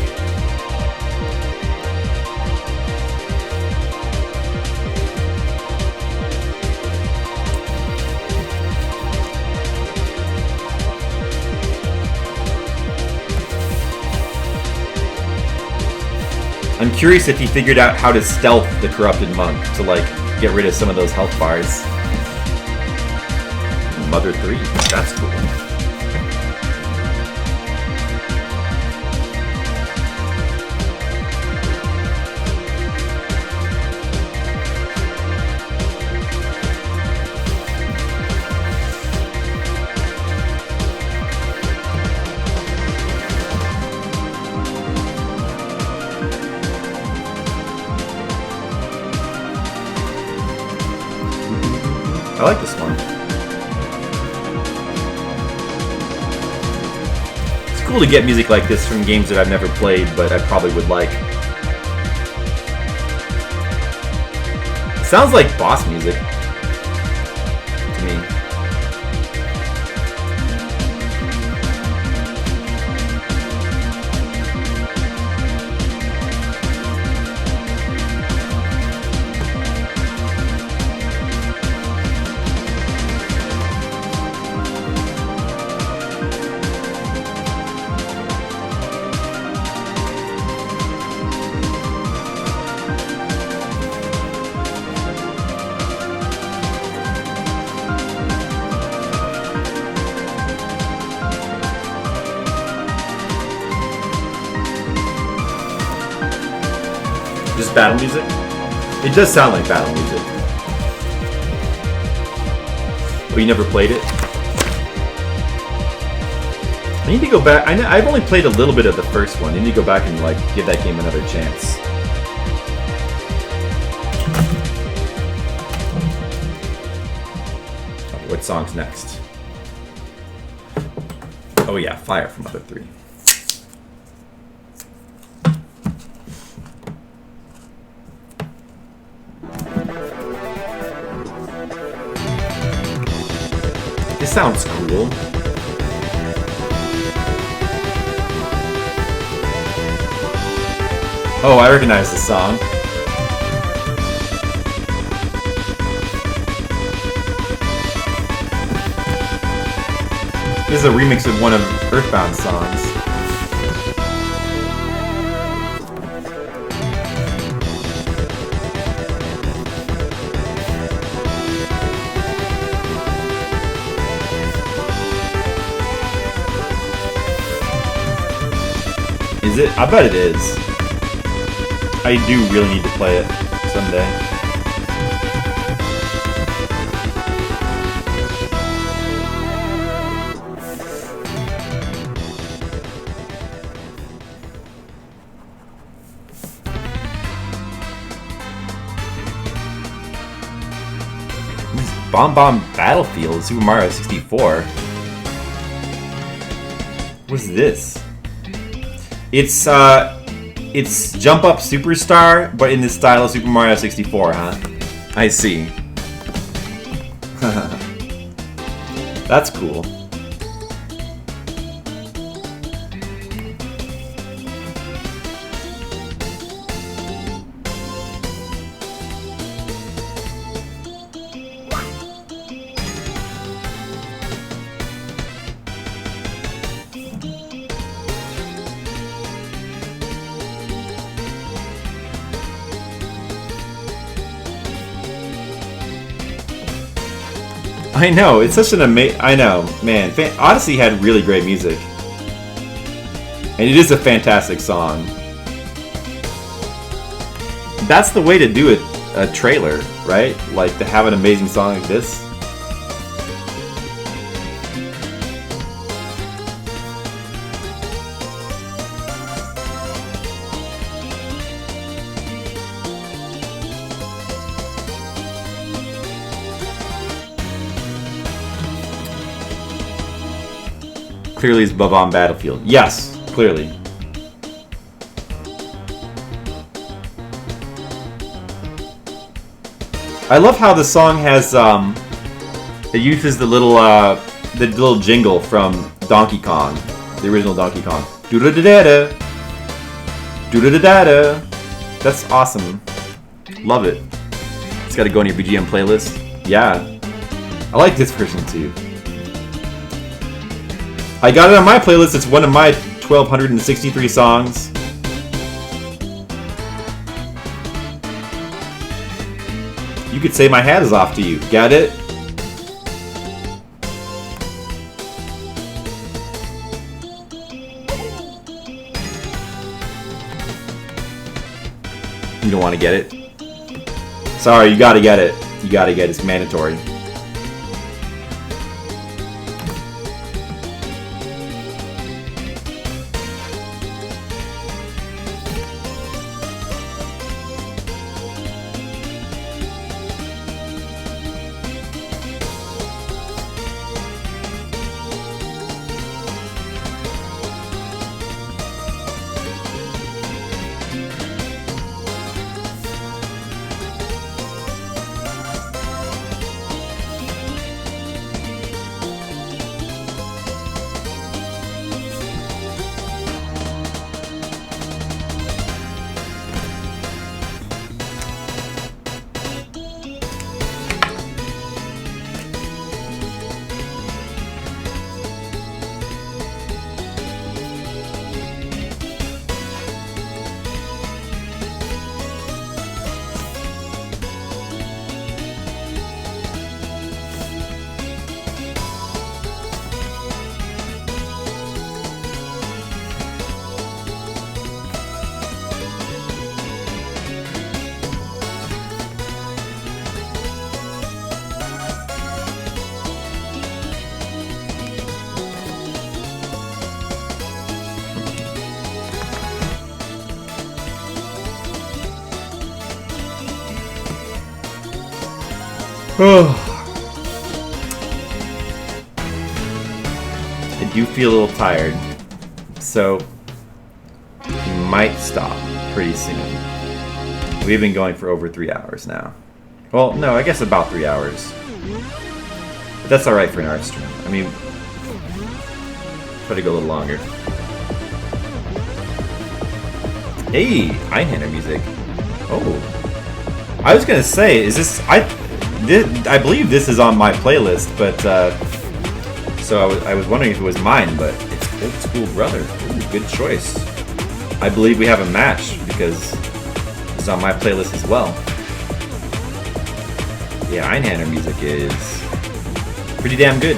I'm curious if he figured out how to stealth the Corrupted Monk to like get rid of some of those health bars. Mother 3, that's cool. I like this one. It's cool to get music like this from games that I've never played, but I probably would like. It sounds like boss music to me. Just battle music? It does sound like battle music. Oh, you never played it? I need to go back. I've only played a little bit of the first one. I need to go back and like give that game another chance. Oh, what song's next? Oh yeah, Fire from Mother 3. This sounds cool. Oh, I recognize this song. This is a remix of one of Earthbound's songs. Is it? I bet it is. I do really need to play it someday. Bomb Bomb Battlefield, Super Mario 64. What's this? It's Jump Up Superstar, but in the style of Super Mario 64, huh? I see. That's cool. I know, it's such an I know, man. Odyssey had really great music. And it is a fantastic song. That's the way to do a trailer, right? Like, to have an amazing song like this. Clearly it's Bob-omb Battlefield. Yes, clearly. I love how the song has it uses the little jingle from Donkey Kong, the original Donkey Kong. Doo-da-da-da-da. Doo-da-da-da-da. That's awesome. Love it. It's got to go on your BGM playlist. Yeah. I like this version too. I got it on my playlist. It's one of my 1,263 songs. You could say my hat is off to you. Get it? You don't want to get it? Sorry, you gotta get it. You gotta get it. It's mandatory. I do feel a little tired, so we might stop pretty soon. We've been going for over 3 hours now. Well, no, I guess about 3 hours. But that's alright for an art stream. I mean, try to go a little longer. Hey, Einhander music. Oh. I was gonna say, is this... I believe this is on my playlist, but so I was wondering if it was mine, but it's Old School Brother. Ooh, good choice. I believe we have a match because it's on my playlist as well. Yeah, Einhander music is pretty damn good.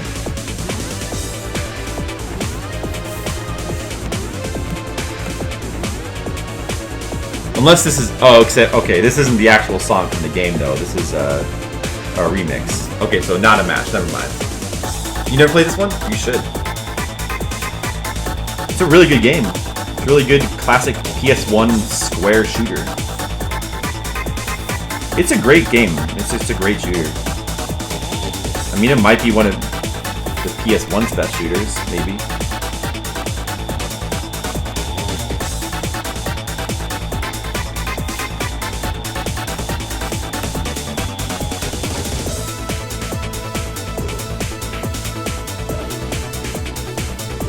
Unless this is... Oh, except... Okay, this isn't the actual song from the game, though. This is a remix. Okay, so not a match. Never mind. You never played this one? You should. It's a really good game. It's a really good classic PS1 square shooter. It's a great game. It's just a great shooter. I mean, it might be one of the PS1's best shooters, maybe.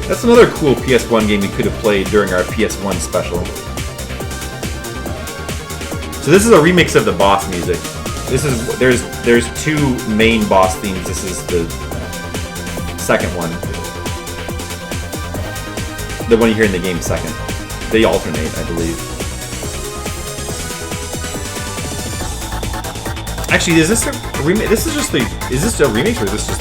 That's another cool PS1 game we could have played during our PS1 special. So this is a remix of the boss music. This is there's two main boss themes. This is the second one. The one you hear in the game second. They alternate, I believe. Actually, is this a remake? This is just the. Is this a remix or is this just?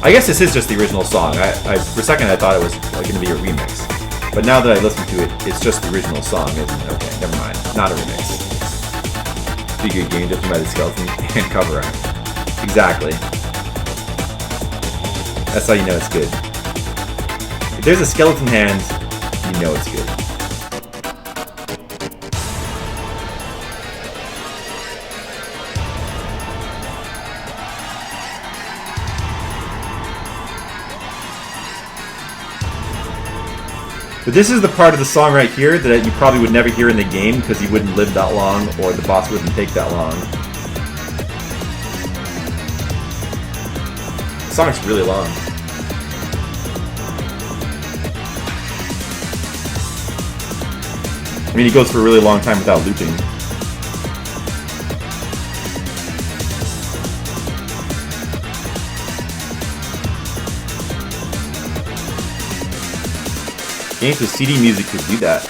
I guess this is just the original song. I for a second I thought it was going to be a remix, but now that I listen to it, it's just the original song, isn't it? Okay, never mind. Not a remix. Be a good game just by the skeleton and cover art. Exactly. That's how you know it's good. If there's a skeleton hand, you know it's good. But this is the part of the song right here that you probably would never hear in the game because you wouldn't live that long or the boss wouldn't take that long. The song's really long. I mean, it goes for a really long time without looping. Games with CD music could do that.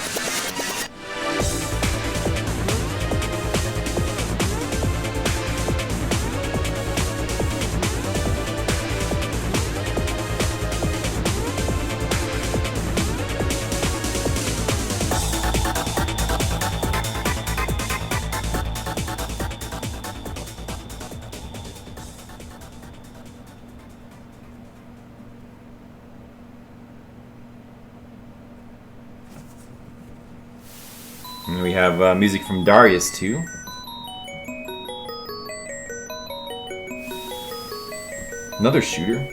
And we have music from Darius too. Another shooter.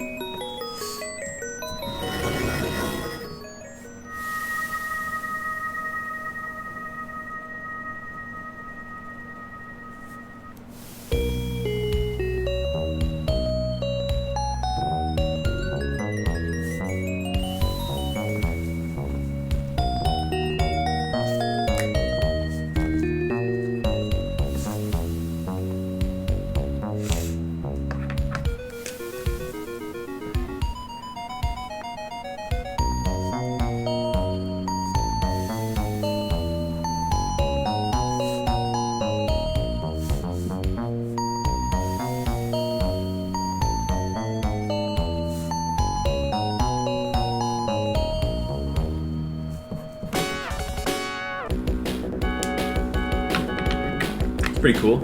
Pretty cool.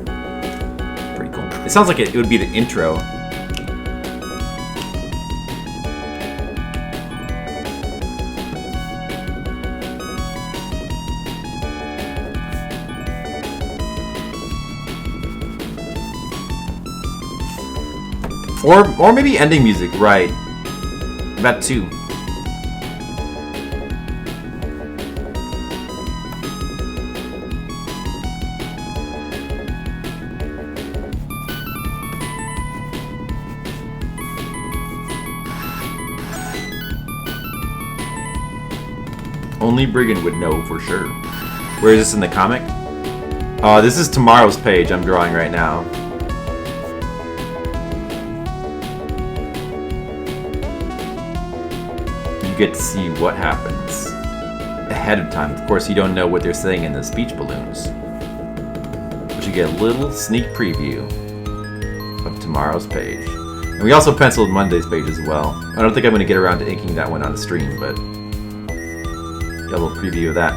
Pretty cool. It sounds like it would be the intro. Or maybe ending music, right. That too. Only Brigand would know for sure. Where is this in the comic? This is tomorrow's page I'm drawing right now. You get to see what happens ahead of time. Of course, you don't know what they're saying in the speech balloons. But you get a little sneak preview of tomorrow's page. And we also penciled Monday's page as well. I don't think I'm going to get around to inking that one on the stream, but got a little preview of that.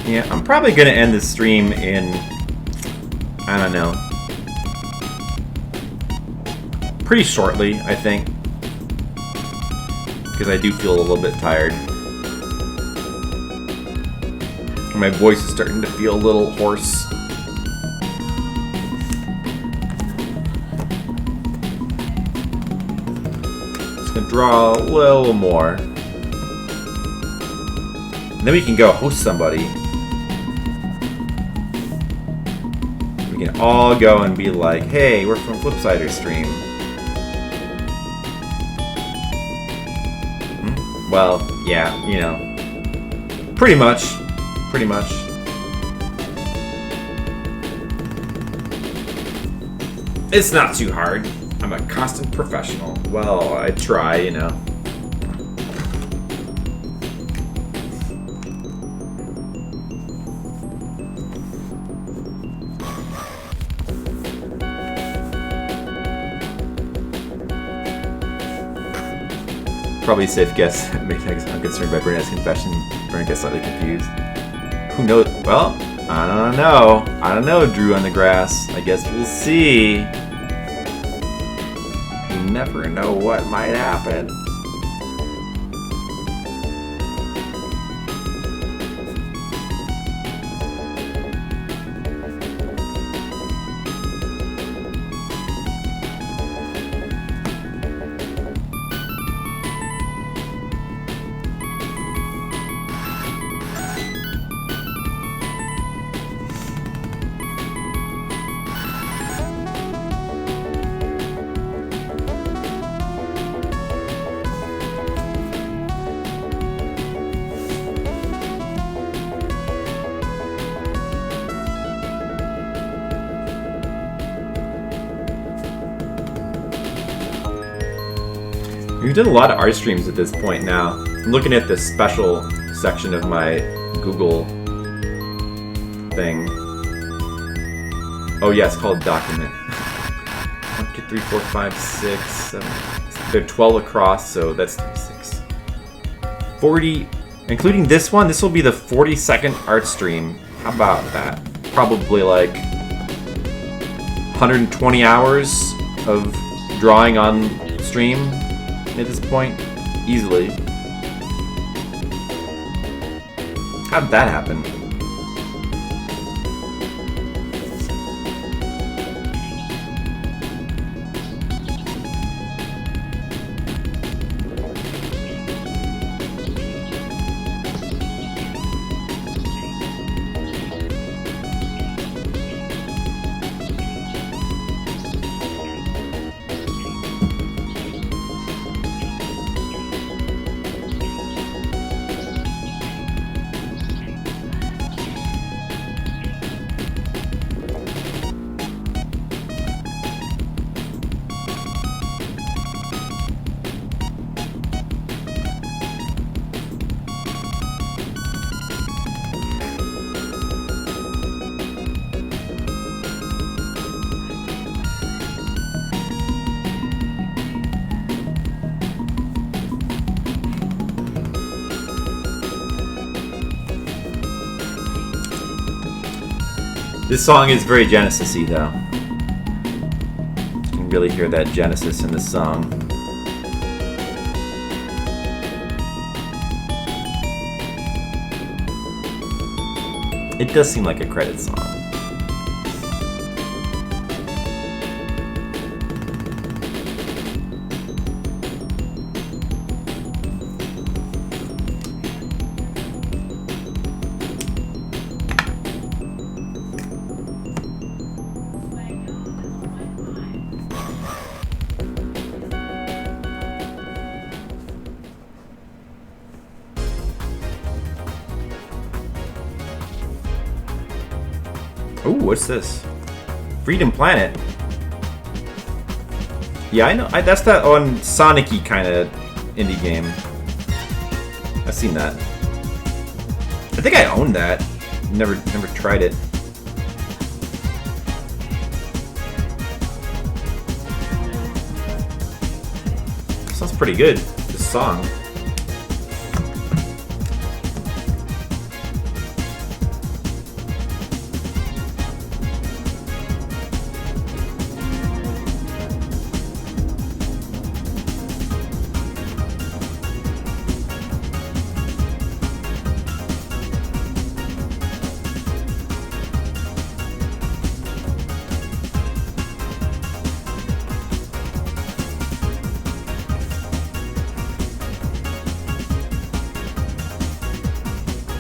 Yeah, I'm probably gonna end the stream in, I don't know, pretty shortly, I think, because I do feel a little bit tired. My voice is starting to feel a little hoarse. Just gonna draw a little more. Then we can go host somebody. We can all go and be like, hey, we're from Flipsider Stream. Well, yeah, you know. Pretty much. Pretty much. It's not too hard. I'm a constant professional. Well, I try, you know. Probably a safe guess. I'm concerned by Burnett's confession. Burnett gets slightly confused. Who knows? Well, I don't know. I don't know, Drew on the grass. I guess we'll see. You never know what might happen. We've done a lot of art streams at this point now. I'm looking at the special section of my Google thing. Oh yeah, it's called document. 1, 2, 3, 4, 5, 6, 7. They're 12 across, so that's 36. 40, including this one, this will be the 42nd art stream. How about that? Probably like 120 hours of drawing on stream at this point, easily. How did that happen? This song is very Genesis-y, though. You can really hear that Genesis in this song. It does seem like a credit song. Ooh, what's this? Freedom Planet. Yeah, I know. That's that on Sonic-y kind of indie game. I've seen that. I think I own that. Never tried it. Sounds pretty good. This song.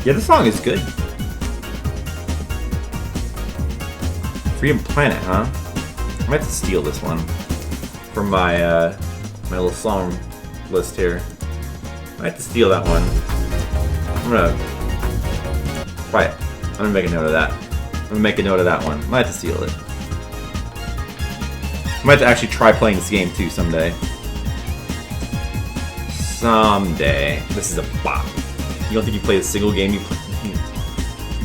Yeah, this song is good. Freedom Planet, huh? I might have to steal this one from my my little song list here. I might have to steal that one. I'm gonna make a note of that. I'm gonna make a note of that one. I might have to steal it. I might have to actually try playing this game too someday. Someday. This is a bop. You don't think you play a single game you play?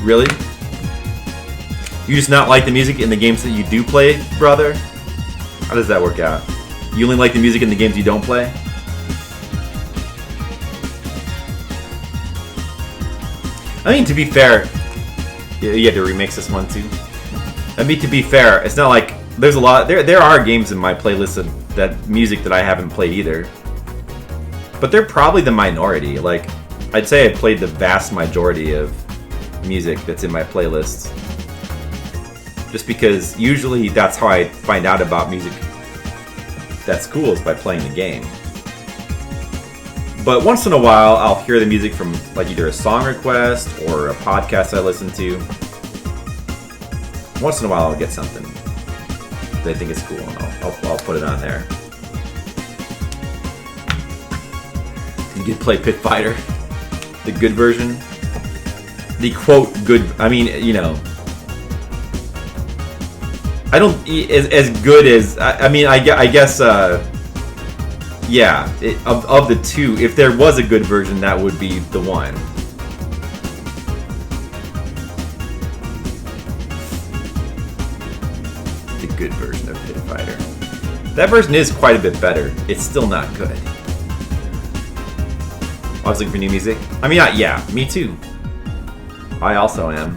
Really? You just not like the music in the games that you do play, brother? How does that work out? You only like the music in the games you don't play? I mean, to be fair, you had to remix this one too. I mean, to be fair, it's not like there's a lot. There are games in my playlist of that music that I haven't played either. But they're probably the minority. Like, I'd say I played the vast majority of music that's in my playlist. Just because usually that's how I find out about music that's cool, is by playing the game. But once in a while, I'll hear the music from like either a song request or a podcast I listen to. Once in a while, I'll get something that I think is cool, and I'll put it on there. You could play Pit Fighter, the good version. The quote good. I mean, you know, I don't as good as. I mean, I guess. Yeah, of the two, if there was a good version, that would be the one. The good version of Pit Fighter. That version is quite a bit better. It's still not good. I was looking for new music. I mean, yeah, me too. I also am.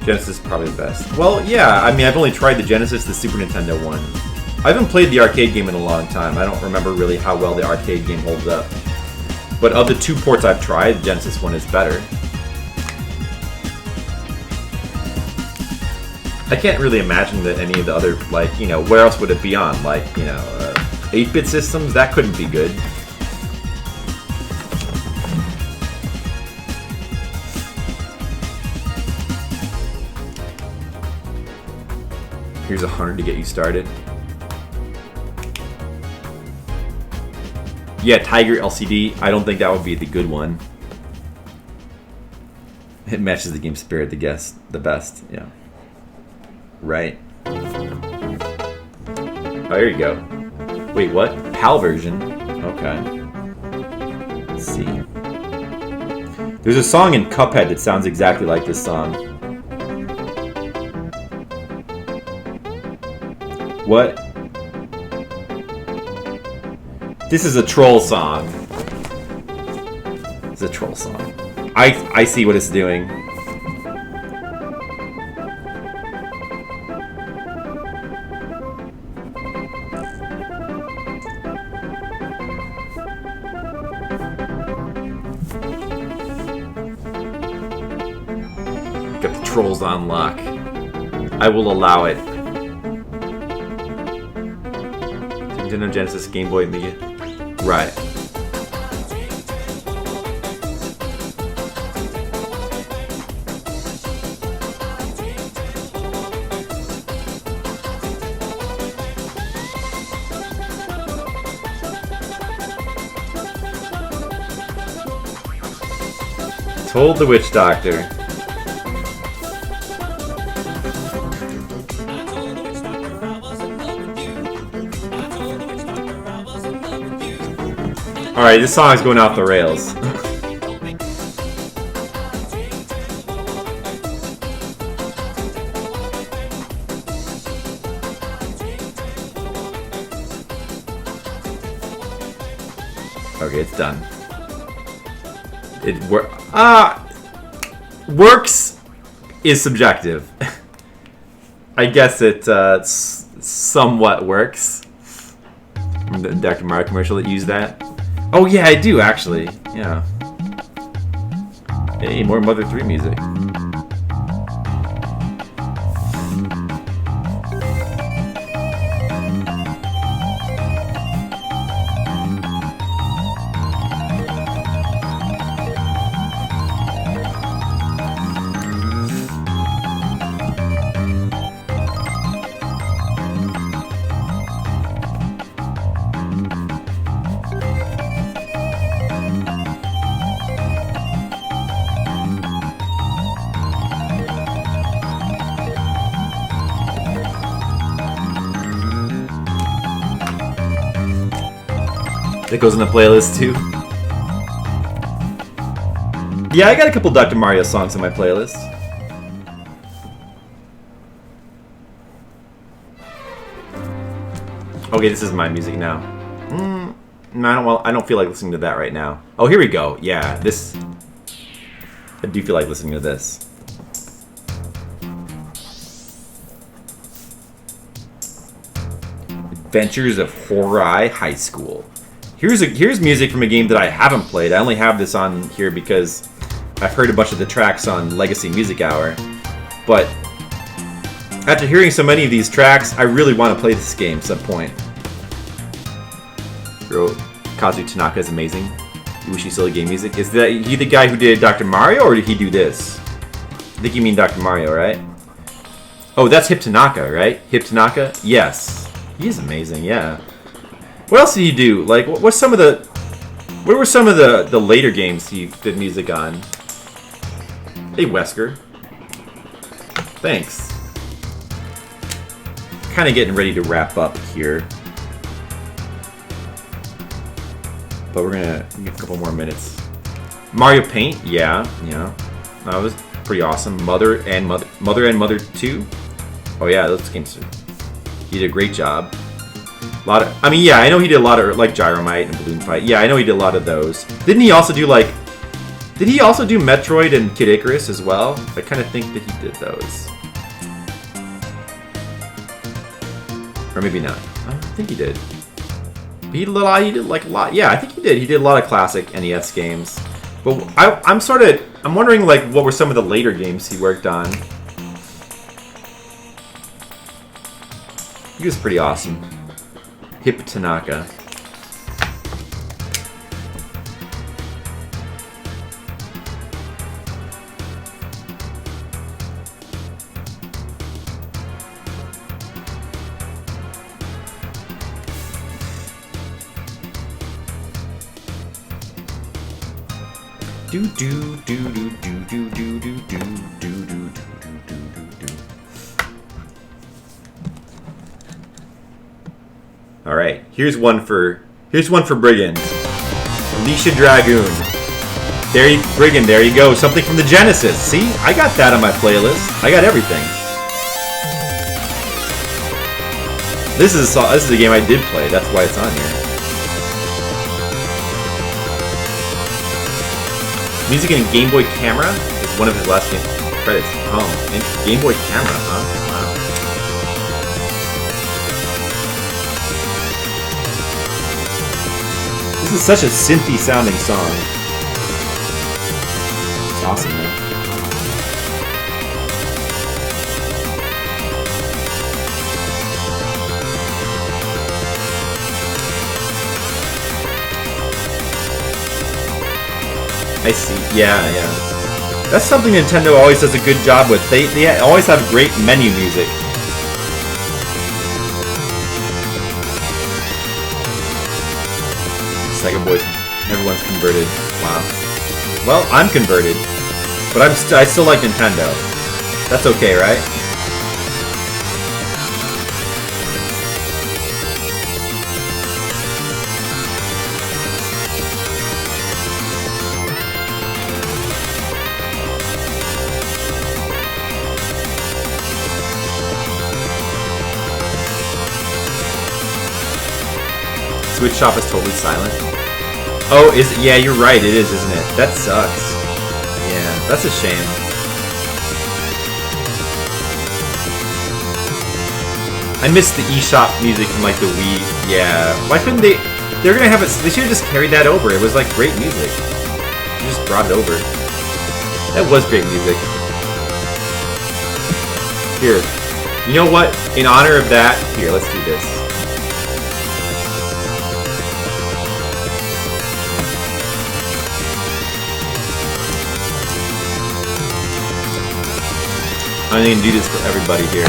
Genesis is probably the best. Well, yeah, I mean, I've only tried the Genesis, the Super Nintendo one. I haven't played the arcade game in a long time. I don't remember really how well the arcade game holds up. But of the two ports I've tried, the Genesis one is better. I can't really imagine that any of the other, like, you know, where else would it be on? Like, you know, 8-bit systems? That couldn't be good. Here's 100 to get you started. Yeah, Tiger LCD. I don't think that would be the good one. It matches the game spirit the best. Yeah. Right. Oh, here you go. Wait, what? PAL version? Okay. Let's see. There's a song in Cuphead that sounds exactly like this song. What? This is a troll song. It's a troll song. I see what it's doing. Got the trolls on lock. I will allow it. Nintendo Genesis, Game Boy, Amiga. Right. Told the Witch Doctor. Alright, this song is going off the rails. Okay, it's done. It works is subjective. I guess it somewhat works. The Dr. Mario commercial that used that. Oh yeah, I do actually. Yeah. Hey, more Mother 3 music. That goes in the playlist too. Yeah, I got a couple Dr. Mario songs in my playlist. Okay, this is my music now. No, I don't feel like listening to that right now. Oh, here we go. Yeah, this. I do feel like listening to this. Adventures of Horai High School. Here's music from a game that I haven't played. I only have this on here because I've heard a bunch of the tracks on Legacy Music Hour. But after hearing so many of these tracks, I really want to play this game at some point. Kazu Tanaka is amazing. Iwashi Silly Game Music. Is that he the guy who did Dr. Mario, or did he do this? I think you mean Dr. Mario, right? Oh, that's Hip Tanaka, right? Hip Tanaka? Yes. He's amazing, yeah. What else did he do? Like, what were some of the later games he did music on? Hey, Wesker. Thanks. Kind of getting ready to wrap up here. But we're gonna give a couple more minutes. Mario Paint, yeah. That was pretty awesome. Mother and Mother 2. Oh yeah, those games. He did a great job. I know he did a lot of like Gyromite and Balloon Fight. Yeah, I know he did a lot of those. Didn't he also do Did he also do Metroid and Kid Icarus as well? I kind of think that he did those. Or maybe not. I think he did. He did a lot. Yeah, I think he did. He did a lot of classic NES games. But I'm wondering like what were some of the later games he worked on. He was pretty awesome. Hip Tanaka. Do do do do do do do do do do do do. All right, here's one for Brigand. Alicia Dragoon. Brigand, there you go. Something from the Genesis. See, I got that on my playlist. I got everything. This is a game I did play. That's why it's on here. Music in Game Boy Camera is one of his last game credits. Oh, Game Boy Camera, huh? Wow. This is such a synthy sounding song. It's awesome, man. I see. Yeah. That's something Nintendo always does a good job with. They always have great menu music. Sega Boy, everyone's converted. Wow. Well, I'm converted, but I still like Nintendo. That's okay, right? Switch Shop is totally silent. Oh, is it? Yeah, you're right. It is, isn't it? That sucks. Yeah, that's a shame. I missed the eShop music from like the Wii. Yeah, why couldn't they? They're gonna have it. They should have just carried that over. It was like great music. You just brought it over. That was great music. Here, you know what? In honor of that, here, let's do this. I'm gonna do this for everybody here.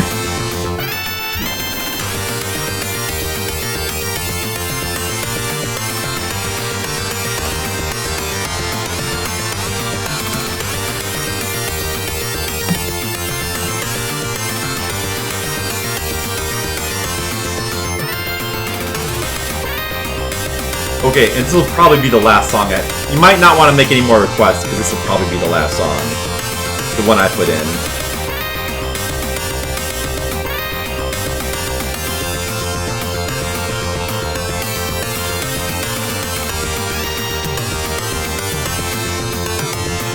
Okay, and this will probably be the last song. You might not want to make any more requests because this will probably be the last song. The one I put in.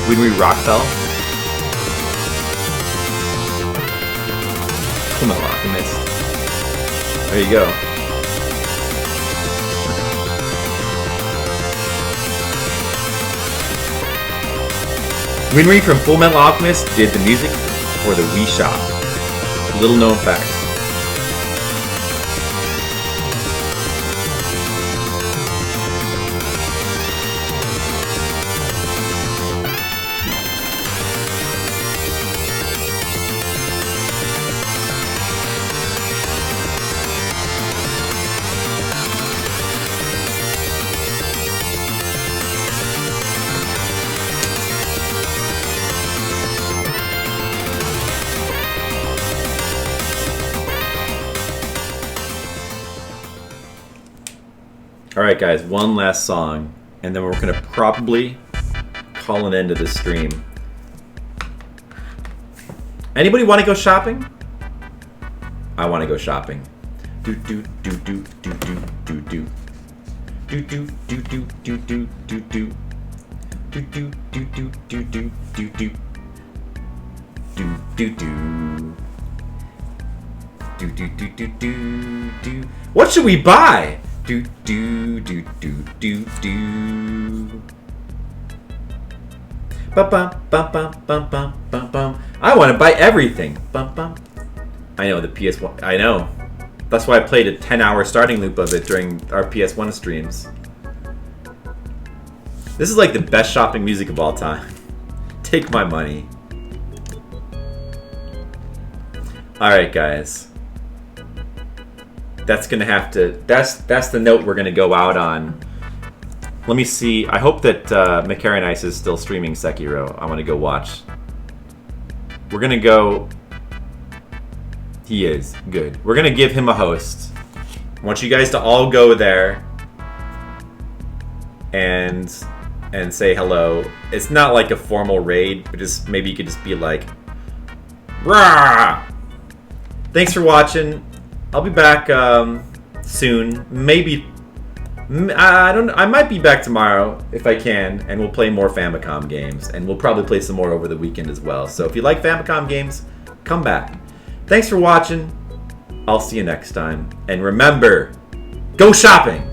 When we rock fell. Come on, Alchemist. There you go. Winry from Full Metal Alchemist did the music for the Wii Shop. Little known fact. Alright guys, one last song, and then we're going to probably call an end to this stream. Anybody want to go shopping? I want to go shopping. Do do do do do do do do. Do do do do do do do do. Do do do do do do do do. Do do do. Do do do do do do. What should we buy? Do do do do do do. Bum bum bum bum bum bum bum bum. I want to buy everything. Bum bum. I know the PS1. I know. That's why I played a 10-hour starting loop of it during our PS1 streams. This is like the best shopping music of all time. Take my money. All right, guys. That's gonna have to. That's the note we're gonna go out on. Let me see. I hope that Macarianice is still streaming Sekiro. I want to go watch. We're gonna go. He is good. We're gonna give him a host. I want you guys to all go there and say hello. It's not like a formal raid, but just maybe you could just be like, "Rah!" Thanks for watching. I'll be back soon. Maybe I don't. I might be back tomorrow if I can, and we'll play more Famicom games, and we'll probably play some more over the weekend as well. So if you like Famicom games, come back. Thanks for watching. I'll see you next time, and remember, go shopping.